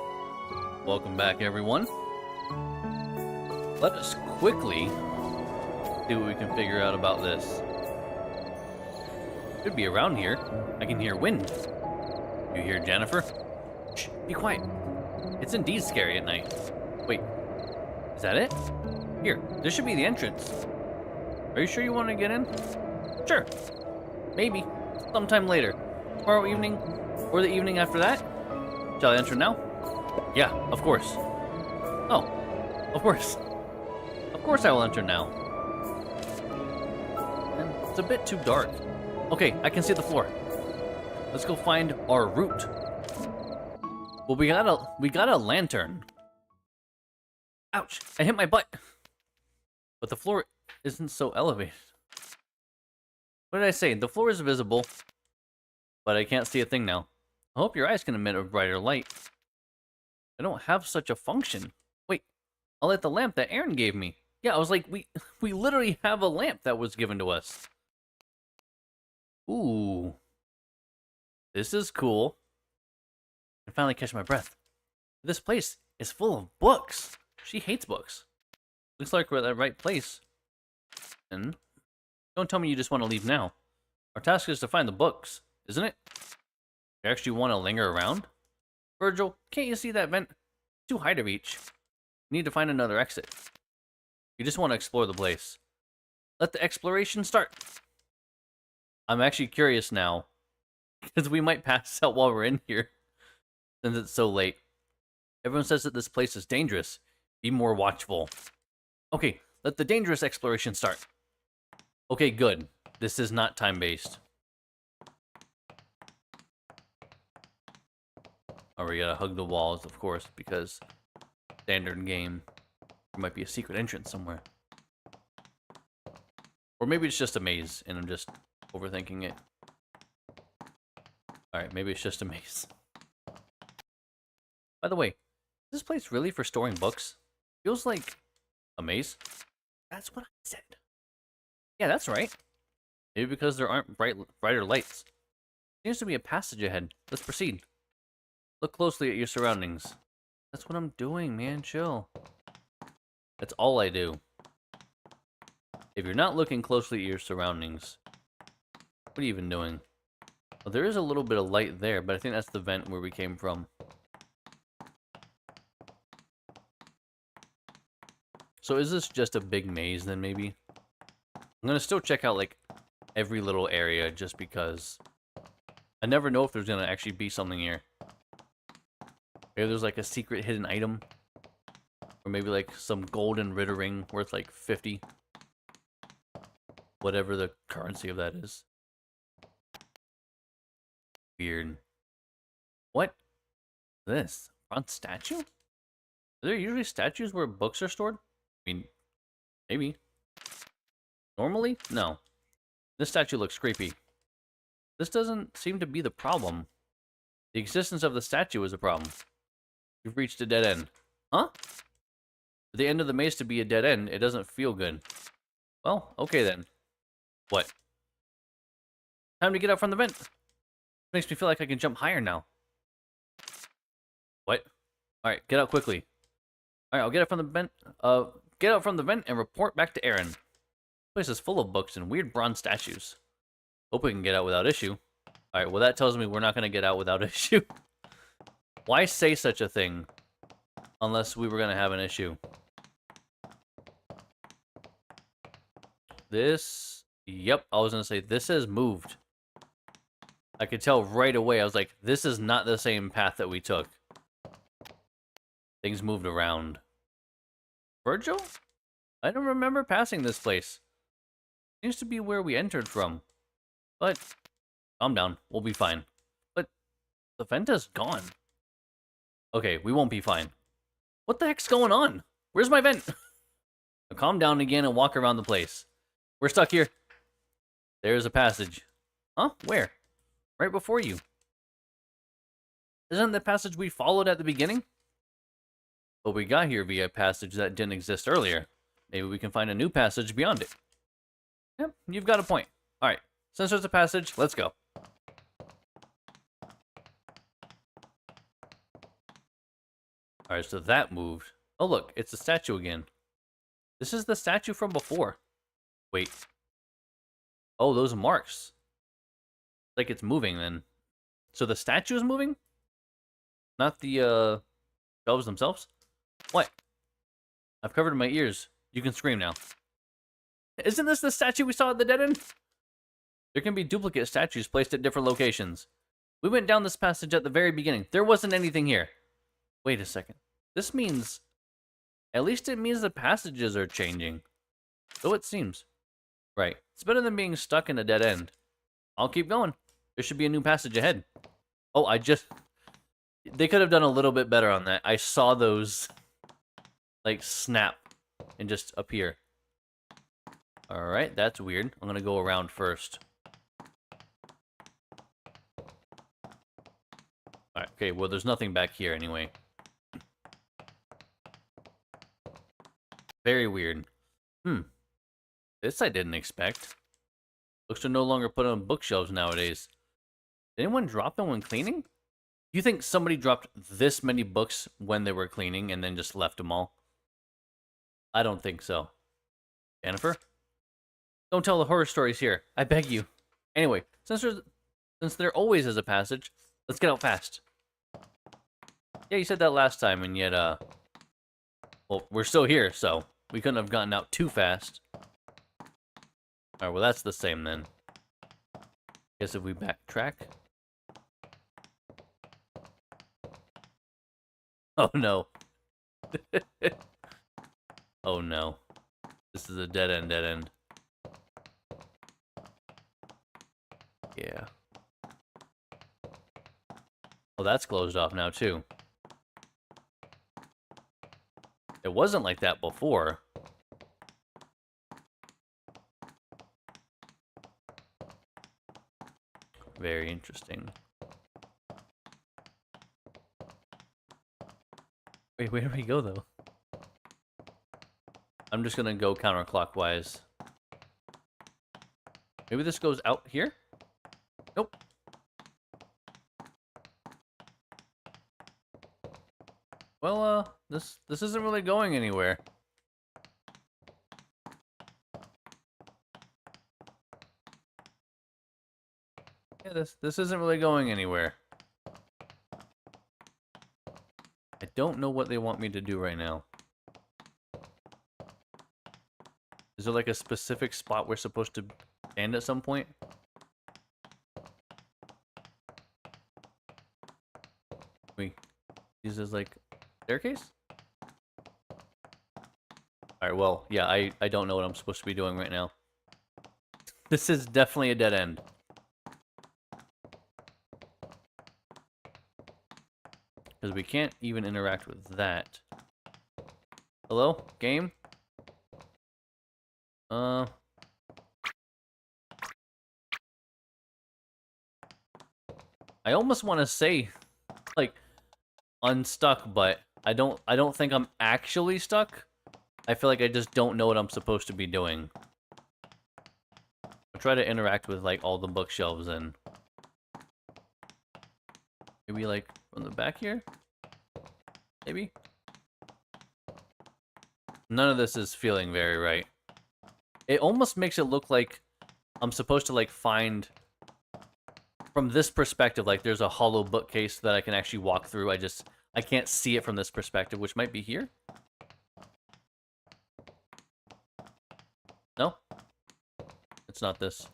Welcome back, everyone. Let us quickly see what we can figure out about this. Could be around here. I can hear wind. You hear Jennifer? Shh, be quiet. It's indeed scary at night. Wait, is that it? Here, this should be the entrance. Are you sure you want to get in? Sure. Maybe. Sometime later. Tomorrow evening, or the evening after that? Shall I enter now? Yeah, of course. Oh, of course. Of course I will enter now. And it's a bit too dark. Okay, I can see the floor. Let's go find our route. Well, we got a lantern. Ouch, I hit my butt. But the floor isn't so elevated. What did I say? The floor is visible, but I can't see a thing now. I hope your eyes can emit a brighter light. I don't have such a function. Wait, I'll light the lamp that Aaron gave me. Yeah, I was like, we literally have a lamp that was given to us. Ooh. This is cool. I finally catch my breath. This place is full of books. She hates books. Looks like we're at the right place. And don't tell me you just want to leave now. Our task is to find the books, isn't it? You actually want to linger around? Virgil, can't you see that vent? Too high to reach. You need to find another exit. You just want to explore the place. Let the exploration start. I'm actually curious now, because we might pass out while we're in here, since it's so late. Everyone says that this place is dangerous. Be more watchful. Okay, let the dangerous exploration start. Okay, good. This is not time-based. Oh, we gotta hug the walls, of course, because standard game. There might be a secret entrance somewhere. Or maybe it's just a maze, and I'm just overthinking it. Alright, maybe it's just a maze. By the way, is this place really for storing books? Feels like a maze. That's what I said. Yeah, that's right. Maybe because there aren't brighter lights. Seems to be a passage ahead. Let's proceed. Look closely at your surroundings. That's what I'm doing, man. Chill. That's all I do. If you're not looking closely at your surroundings, what are you even doing? Well, there is a little bit of light there, but I think that's the vent where we came from. So is this just a big maze then, maybe? I'm gonna still check out, like, every little area just because I never know if there's gonna actually be something here. Maybe there's, like, a secret hidden item. Or maybe, like, some golden Ritter ring worth, like, 50. Whatever the currency of that is. Weird. What? This? Bronze statue? Are there usually statues where books are stored? I mean, maybe. Normally? No. This statue looks creepy. This doesn't seem to be the problem. The existence of the statue is a problem. You've reached a dead end. Huh? For the end of the maze to be a dead end, it doesn't feel good. Well, okay then. What? Time to get out from the vent. Makes me feel like I can jump higher now. What? Alright, get out quickly. Alright, I'll get out from the vent. Get out from the vent and report back to Aaron. This place is full of books and weird bronze statues. Hope we can get out without issue. Alright, well that tells me we're not going to get out without issue. Why say such a thing? Unless we were going to have an issue. This... Yep, I was going to say, this has moved. I could tell right away, I was like, this is not the same path that we took. Things moved around. Virgil? I don't remember passing this place. Seems to be where we entered from. But, calm down, we'll be fine. But, the vent is gone. Okay, we won't be fine. What the heck's going on? Where's my vent? Calm down again and walk around the place. We're stuck here. There's a passage. Huh? Where? Right before you. Isn't the passage we followed at the beginning? But we got here via a passage that didn't exist earlier. Maybe we can find a new passage beyond it. Yep, you've got a point. Alright, since there's a passage, let's go. Alright, so that moved. Oh, look, it's the statue again. This is the statue from before. Wait. Oh, those marks. Like it's moving then. So the statue is moving? Not the, shelves themselves? What? I've covered my ears. You can scream now. Isn't this the statue we saw at the dead end? There can be duplicate statues placed at different locations. We went down this passage at the very beginning. There wasn't anything here. Wait a second. This means... At least it means the passages are changing. So it seems. Right. It's better than being stuck in a dead end. I'll keep going. There should be a new passage ahead. Oh, I just... They could have done a little bit better on that. I saw those... like, snap and just appear. Alright, that's weird. I'm gonna go around first. Alright, okay, well, there's nothing back here anyway. Very weird. This I didn't expect. Books are no longer put on bookshelves nowadays. Did anyone drop them when cleaning? You think somebody dropped this many books when they were cleaning and then just left them all? I don't think so. Jennifer? Don't tell the horror stories here. I beg you. Anyway, since there always is a passage, let's get out fast. Yeah, you said that last time, and yet, well, we're still here, so we couldn't have gotten out too fast. Alright, well, that's the same then. Guess if we backtrack. Oh, no. Oh, no. This is a dead end. Yeah. Well, that's closed off now, too. It wasn't like that before. Very interesting. Wait, where do we go, though? I'm just gonna go counterclockwise. Maybe this goes out here? Nope. Well, this isn't really going anywhere. Yeah, this isn't really going anywhere. I don't know what they want me to do right now. Is there like a specific spot we're supposed to stand at some point? We use this like staircase? Alright, well, yeah, I don't know what I'm supposed to be doing right now. This is definitely a dead end. Because we can't even interact with that. Hello? Game? I almost want to say, like, unstuck, but I don't think I'm actually stuck. I feel like I just don't know what I'm supposed to be doing. I'll try to interact with, like, all the bookshelves and... Maybe, like, from the back here? Maybe? None of this is feeling very right. It almost makes it look like I'm supposed to, like, find... From this perspective, like, there's a hollow bookcase that I can actually walk through. I can't see it from this perspective, which might be here? No? It's not this.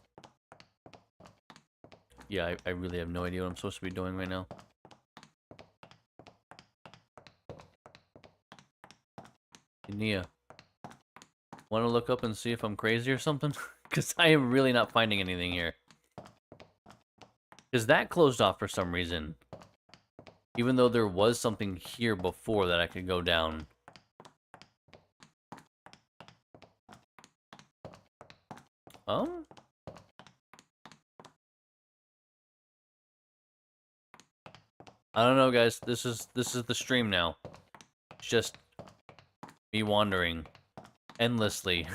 Yeah, I really have no idea what I'm supposed to be doing right now. Nia, want to look up and see if I'm crazy or something? Because I am really not finding anything here. Because that closed off for some reason. Even though there was something here before that I could go down. I don't know, guys. This is the stream now. It's just me wandering endlessly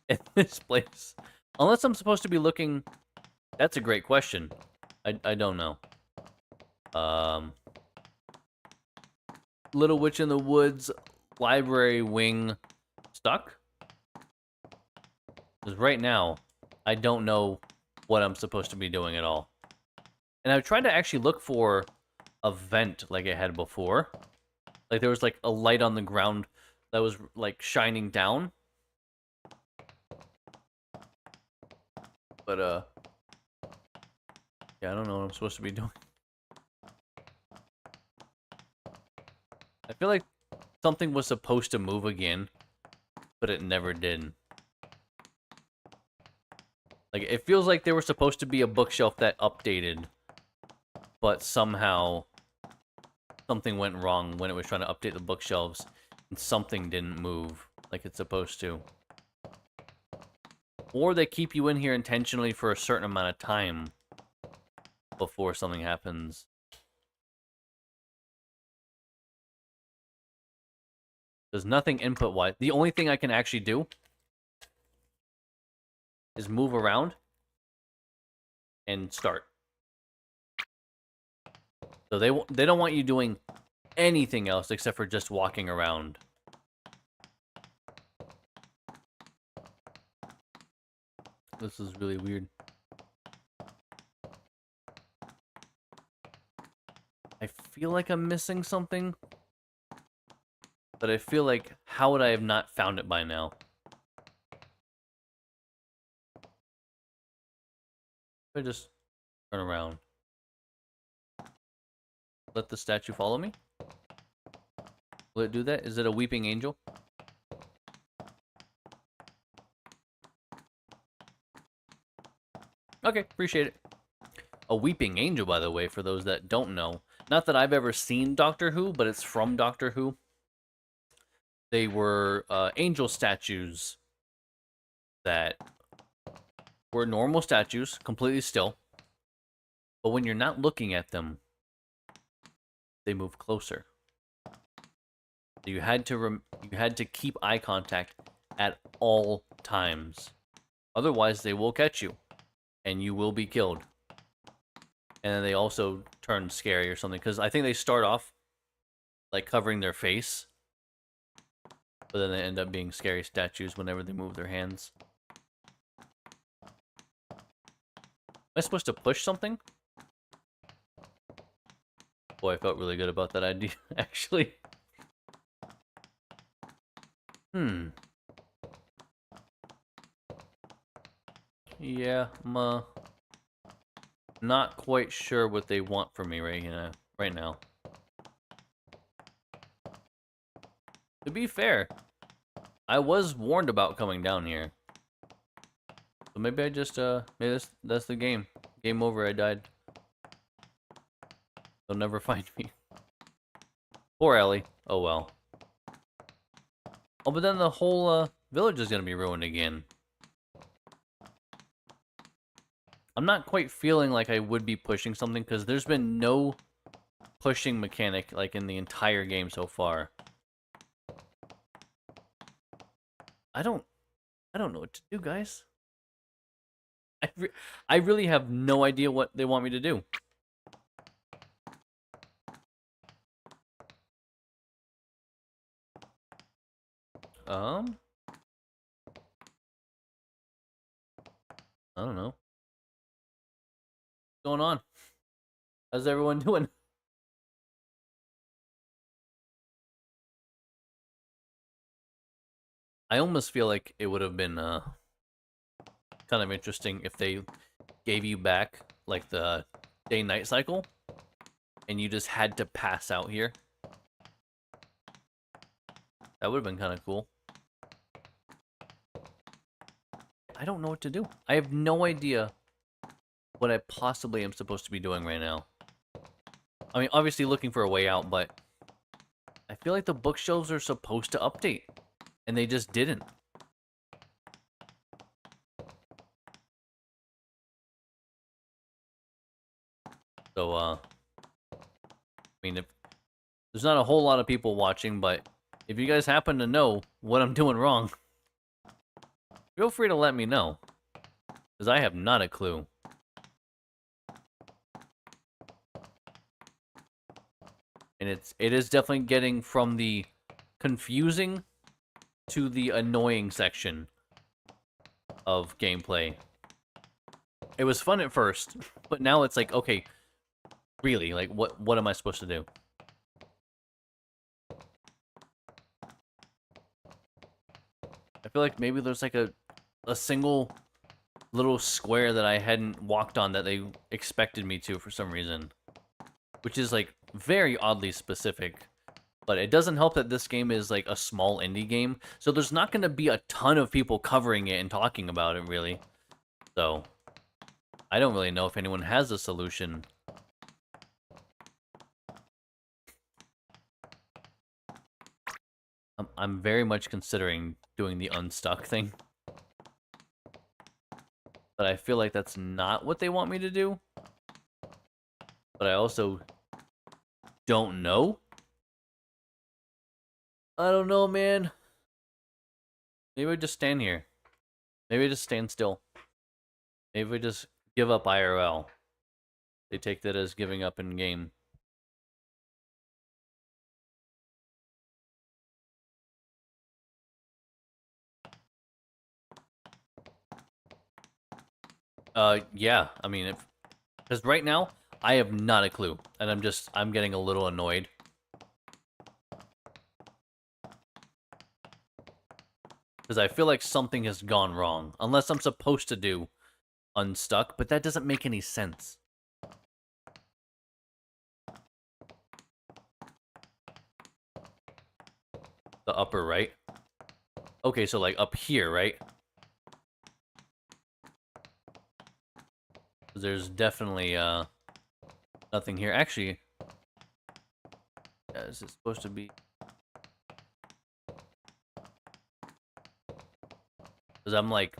in this place. Unless I'm supposed to be looking... That's a great question. I don't know. Little Witch in the Woods library wing stuck? Because right now, I don't know what I'm supposed to be doing at all. And I've tried to actually look for a vent like I had before. Like there was like a light on the ground that was like shining down. But yeah, I don't know what I'm supposed to be doing. I feel like something was supposed to move again, but it never did. Like, it feels like there was supposed to be a bookshelf that updated, but somehow something went wrong when it was trying to update the bookshelves, and something didn't move like it's supposed to. Or they keep you in here intentionally for a certain amount of time before something happens. There's nothing input-wise. The only thing I can actually do is move around and start. So they don't want you doing anything else except for just walking around. This is really weird. I feel like I'm missing something, but I feel like, how would I have not found it by now? I just turn around. Let the statue follow me? Will it do that? Is it a weeping angel? Okay, appreciate it. A weeping angel, by the way, for those that don't know. Not that I've ever seen Doctor Who, but it's from Doctor Who. They were angel statues that were normal statues, completely still. But when you're not looking at them, they move closer. So you had to keep eye contact at all times. Otherwise, they will catch you, and you will be killed. And then they also turn scary or something, because I think they start off like covering their face, but then they end up being scary statues whenever they move their hands. Am I supposed to push something? Boy, I felt really good about that idea, actually. Yeah, I'm not quite sure what they want from me right now. To be fair, I was warned about coming down here. So maybe I just, maybe that's the game. Game over, I died. They'll never find me. Poor Ellie. Oh well. Oh, but then the whole, village is gonna be ruined again. I'm not quite feeling like I would be pushing something, because there's been no pushing mechanic, like, in the entire game so far. I don't know what to do, guys. I really have no idea what they want me to do. I don't know. What's going on? How's everyone doing? I almost feel like it would have been, kind of interesting if they gave you back, like, the day-night cycle, and you just had to pass out here. That would have been kind of cool. I don't know what to do. I have no idea what I possibly am supposed to be doing right now. I mean, obviously looking for a way out, but I feel like the bookshelves are supposed to update, and they just didn't. So, I mean, if there's not a whole lot of people watching, but if you guys happen to know what I'm doing wrong, feel free to let me know, because I have not a clue. And it is definitely getting from the confusing to the annoying section of gameplay. It was fun at first, but now it's like, okay, really, like what am I supposed to do? I feel like maybe there's like a single little square that I hadn't walked on that they expected me to for some reason, which is like very oddly specific. But it doesn't help that this game is like a small indie game, so there's not going to be a ton of people covering it and talking about it, really. So I don't really know if anyone has a solution. I'm very much considering doing the unstuck thing, but I feel like that's not what they want me to do. But I also don't know. I don't know, man. Maybe I just stand here. Maybe I just stand still. Maybe I just give up IRL. They take that as giving up in game. Yeah. I mean, because right now I have not a clue, and I'm getting a little annoyed. Because I feel like something has gone wrong, unless I'm supposed to do unstuck, but that doesn't make any sense. The upper right. Okay, so like up here, right? There's definitely nothing here. Actually, is it supposed to be? Because I'm like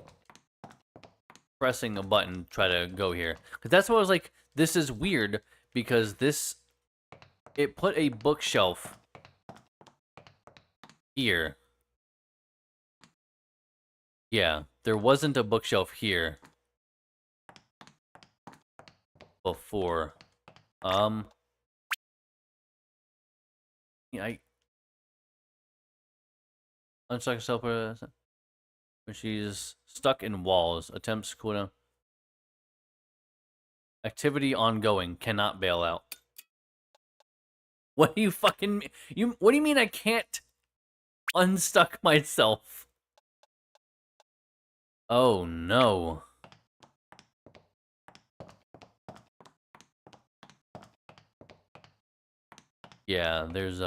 pressing a button to try to go here. Because that's what I was like, this is weird, because it put a bookshelf here. Yeah, there wasn't a bookshelf here before. Yeah, unstuck herself when she's stuck in walls. Attempts cooldown. Activity ongoing. Cannot bail out. What do you fucking what do you mean I can't unstuck myself? Oh no. Yeah, there's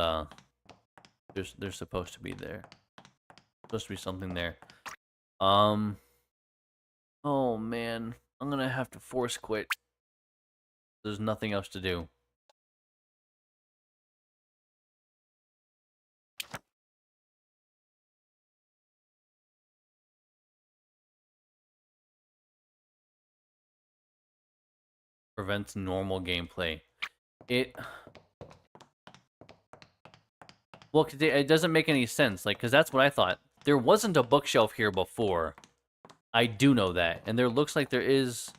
supposed to be there. Supposed to be something there. Oh man. I'm gonna have to force quit. There's nothing else to do. Prevents normal gameplay. Well, it doesn't make any sense. Like, because that's what I thought. There wasn't a bookshelf here before. I do know that. And there looks like there is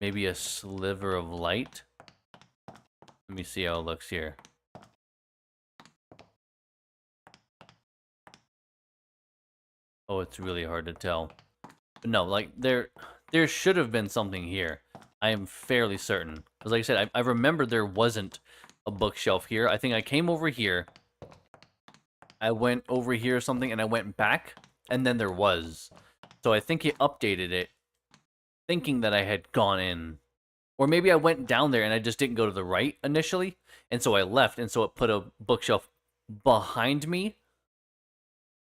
maybe a sliver of light. Let me see how it looks here. Oh, it's really hard to tell. But no, like, there should have been something here. I am fairly certain. Because like I said, I remember there wasn't a bookshelf here. I think I came over here. I went over here or something, and I went back. And then there was. So I think he updated it, thinking that I had gone in. Or maybe I went down there and I just didn't go to the right initially. And so I left, and so it put a bookshelf behind me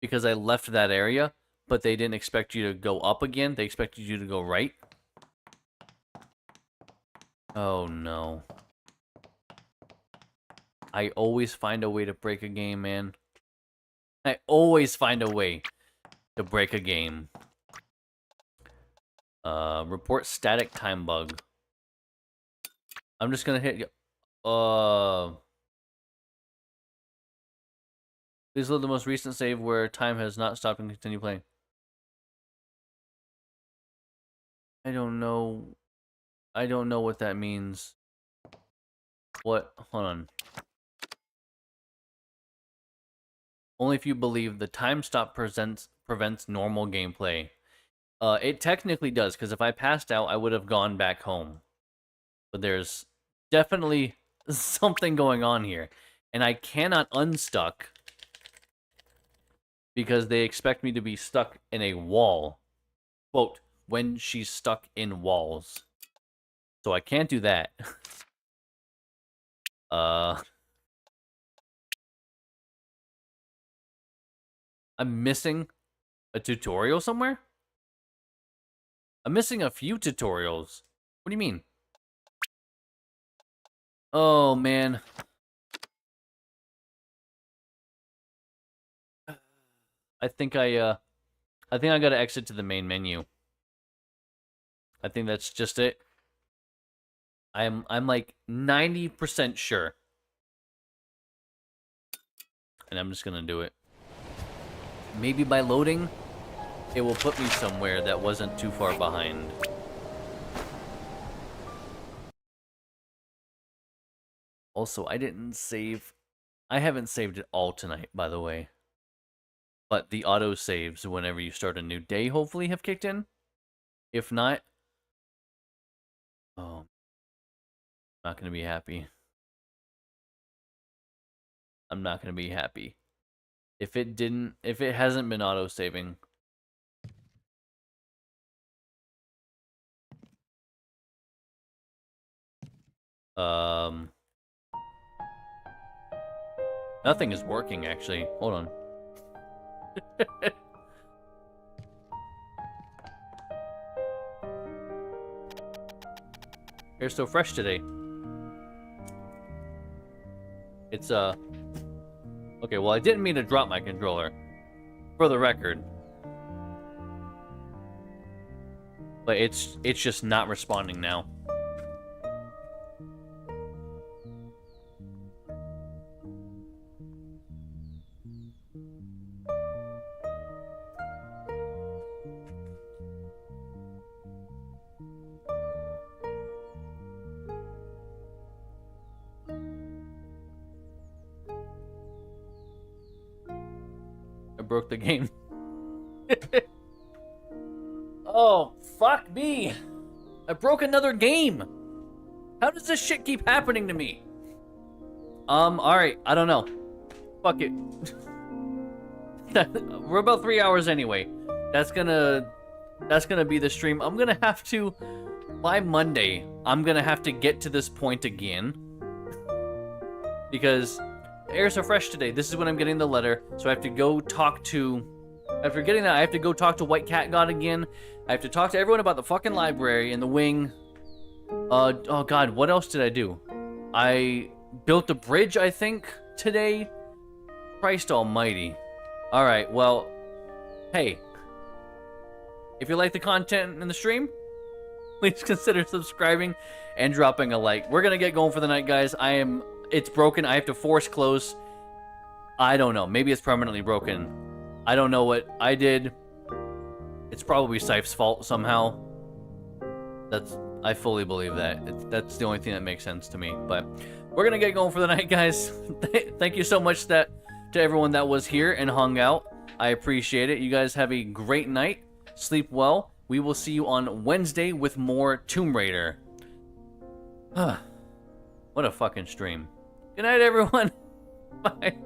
because I left that area, but they didn't expect you to go up again. They expected you to go right. Oh no. I always find a way to break a game, man. I always find a way to break a game. Report static time bug. I'm just gonna hit. Please load the most recent save where time has not stopped and continue playing. I don't know. I don't know what that means. What? Hold on. Only if you believe the time stop prevents normal gameplay. It technically does, because if I passed out, I would have gone back home. But there's definitely something going on here. And I cannot unstuck because they expect me to be stuck in a wall. Quote, when she's stuck in walls. So I can't do that. I'm missing a tutorial somewhere? I'm missing a few tutorials. What do you mean? Oh, man. I think I gotta exit to the main menu. I think that's just it. I'm like 90% sure. And I'm just gonna do it. Maybe by loading, it will put me somewhere that wasn't too far behind. Also, I didn't save... I haven't saved it all tonight, by the way. But the auto saves whenever you start a new day hopefully have kicked in. If not... Oh. I'm not gonna be happy. I'm not gonna be happy. If it hasn't been auto saving. Nothing is working, actually. Hold on. Hair's so fresh today. It's, okay, well, I didn't mean to drop my controller. For the record. But it's just not responding now. I broke the game. Oh, fuck me. I broke another game. How does this shit keep happening to me? Alright, I don't know. Fuck it. We're about 3 hours anyway. That's gonna be the stream. I'm gonna have to, by Monday, I'm gonna have to get to this point again. Because the air's so fresh today. This is when I'm getting the letter, so I have to go talk to... After getting that, I have to go talk to White Cat God again. I have to talk to everyone about the fucking library and the wing. Oh god, what else did I do? I built a bridge, I think, today. Christ almighty. Alright, well, hey. If you like the content in the stream, please consider subscribing and dropping a like. We're gonna get going for the night, guys. It's broken. I have to force close. I don't know. Maybe it's permanently broken. I don't know what I did. It's probably Sife's fault somehow. I fully believe that. That's the only thing that makes sense to me. But we're gonna get going for the night, guys. Thank you so much to everyone that was here and hung out. I appreciate it. You guys have a great night. Sleep well. We will see you on Wednesday with more Tomb Raider. What a fucking stream. Good night, everyone. Bye.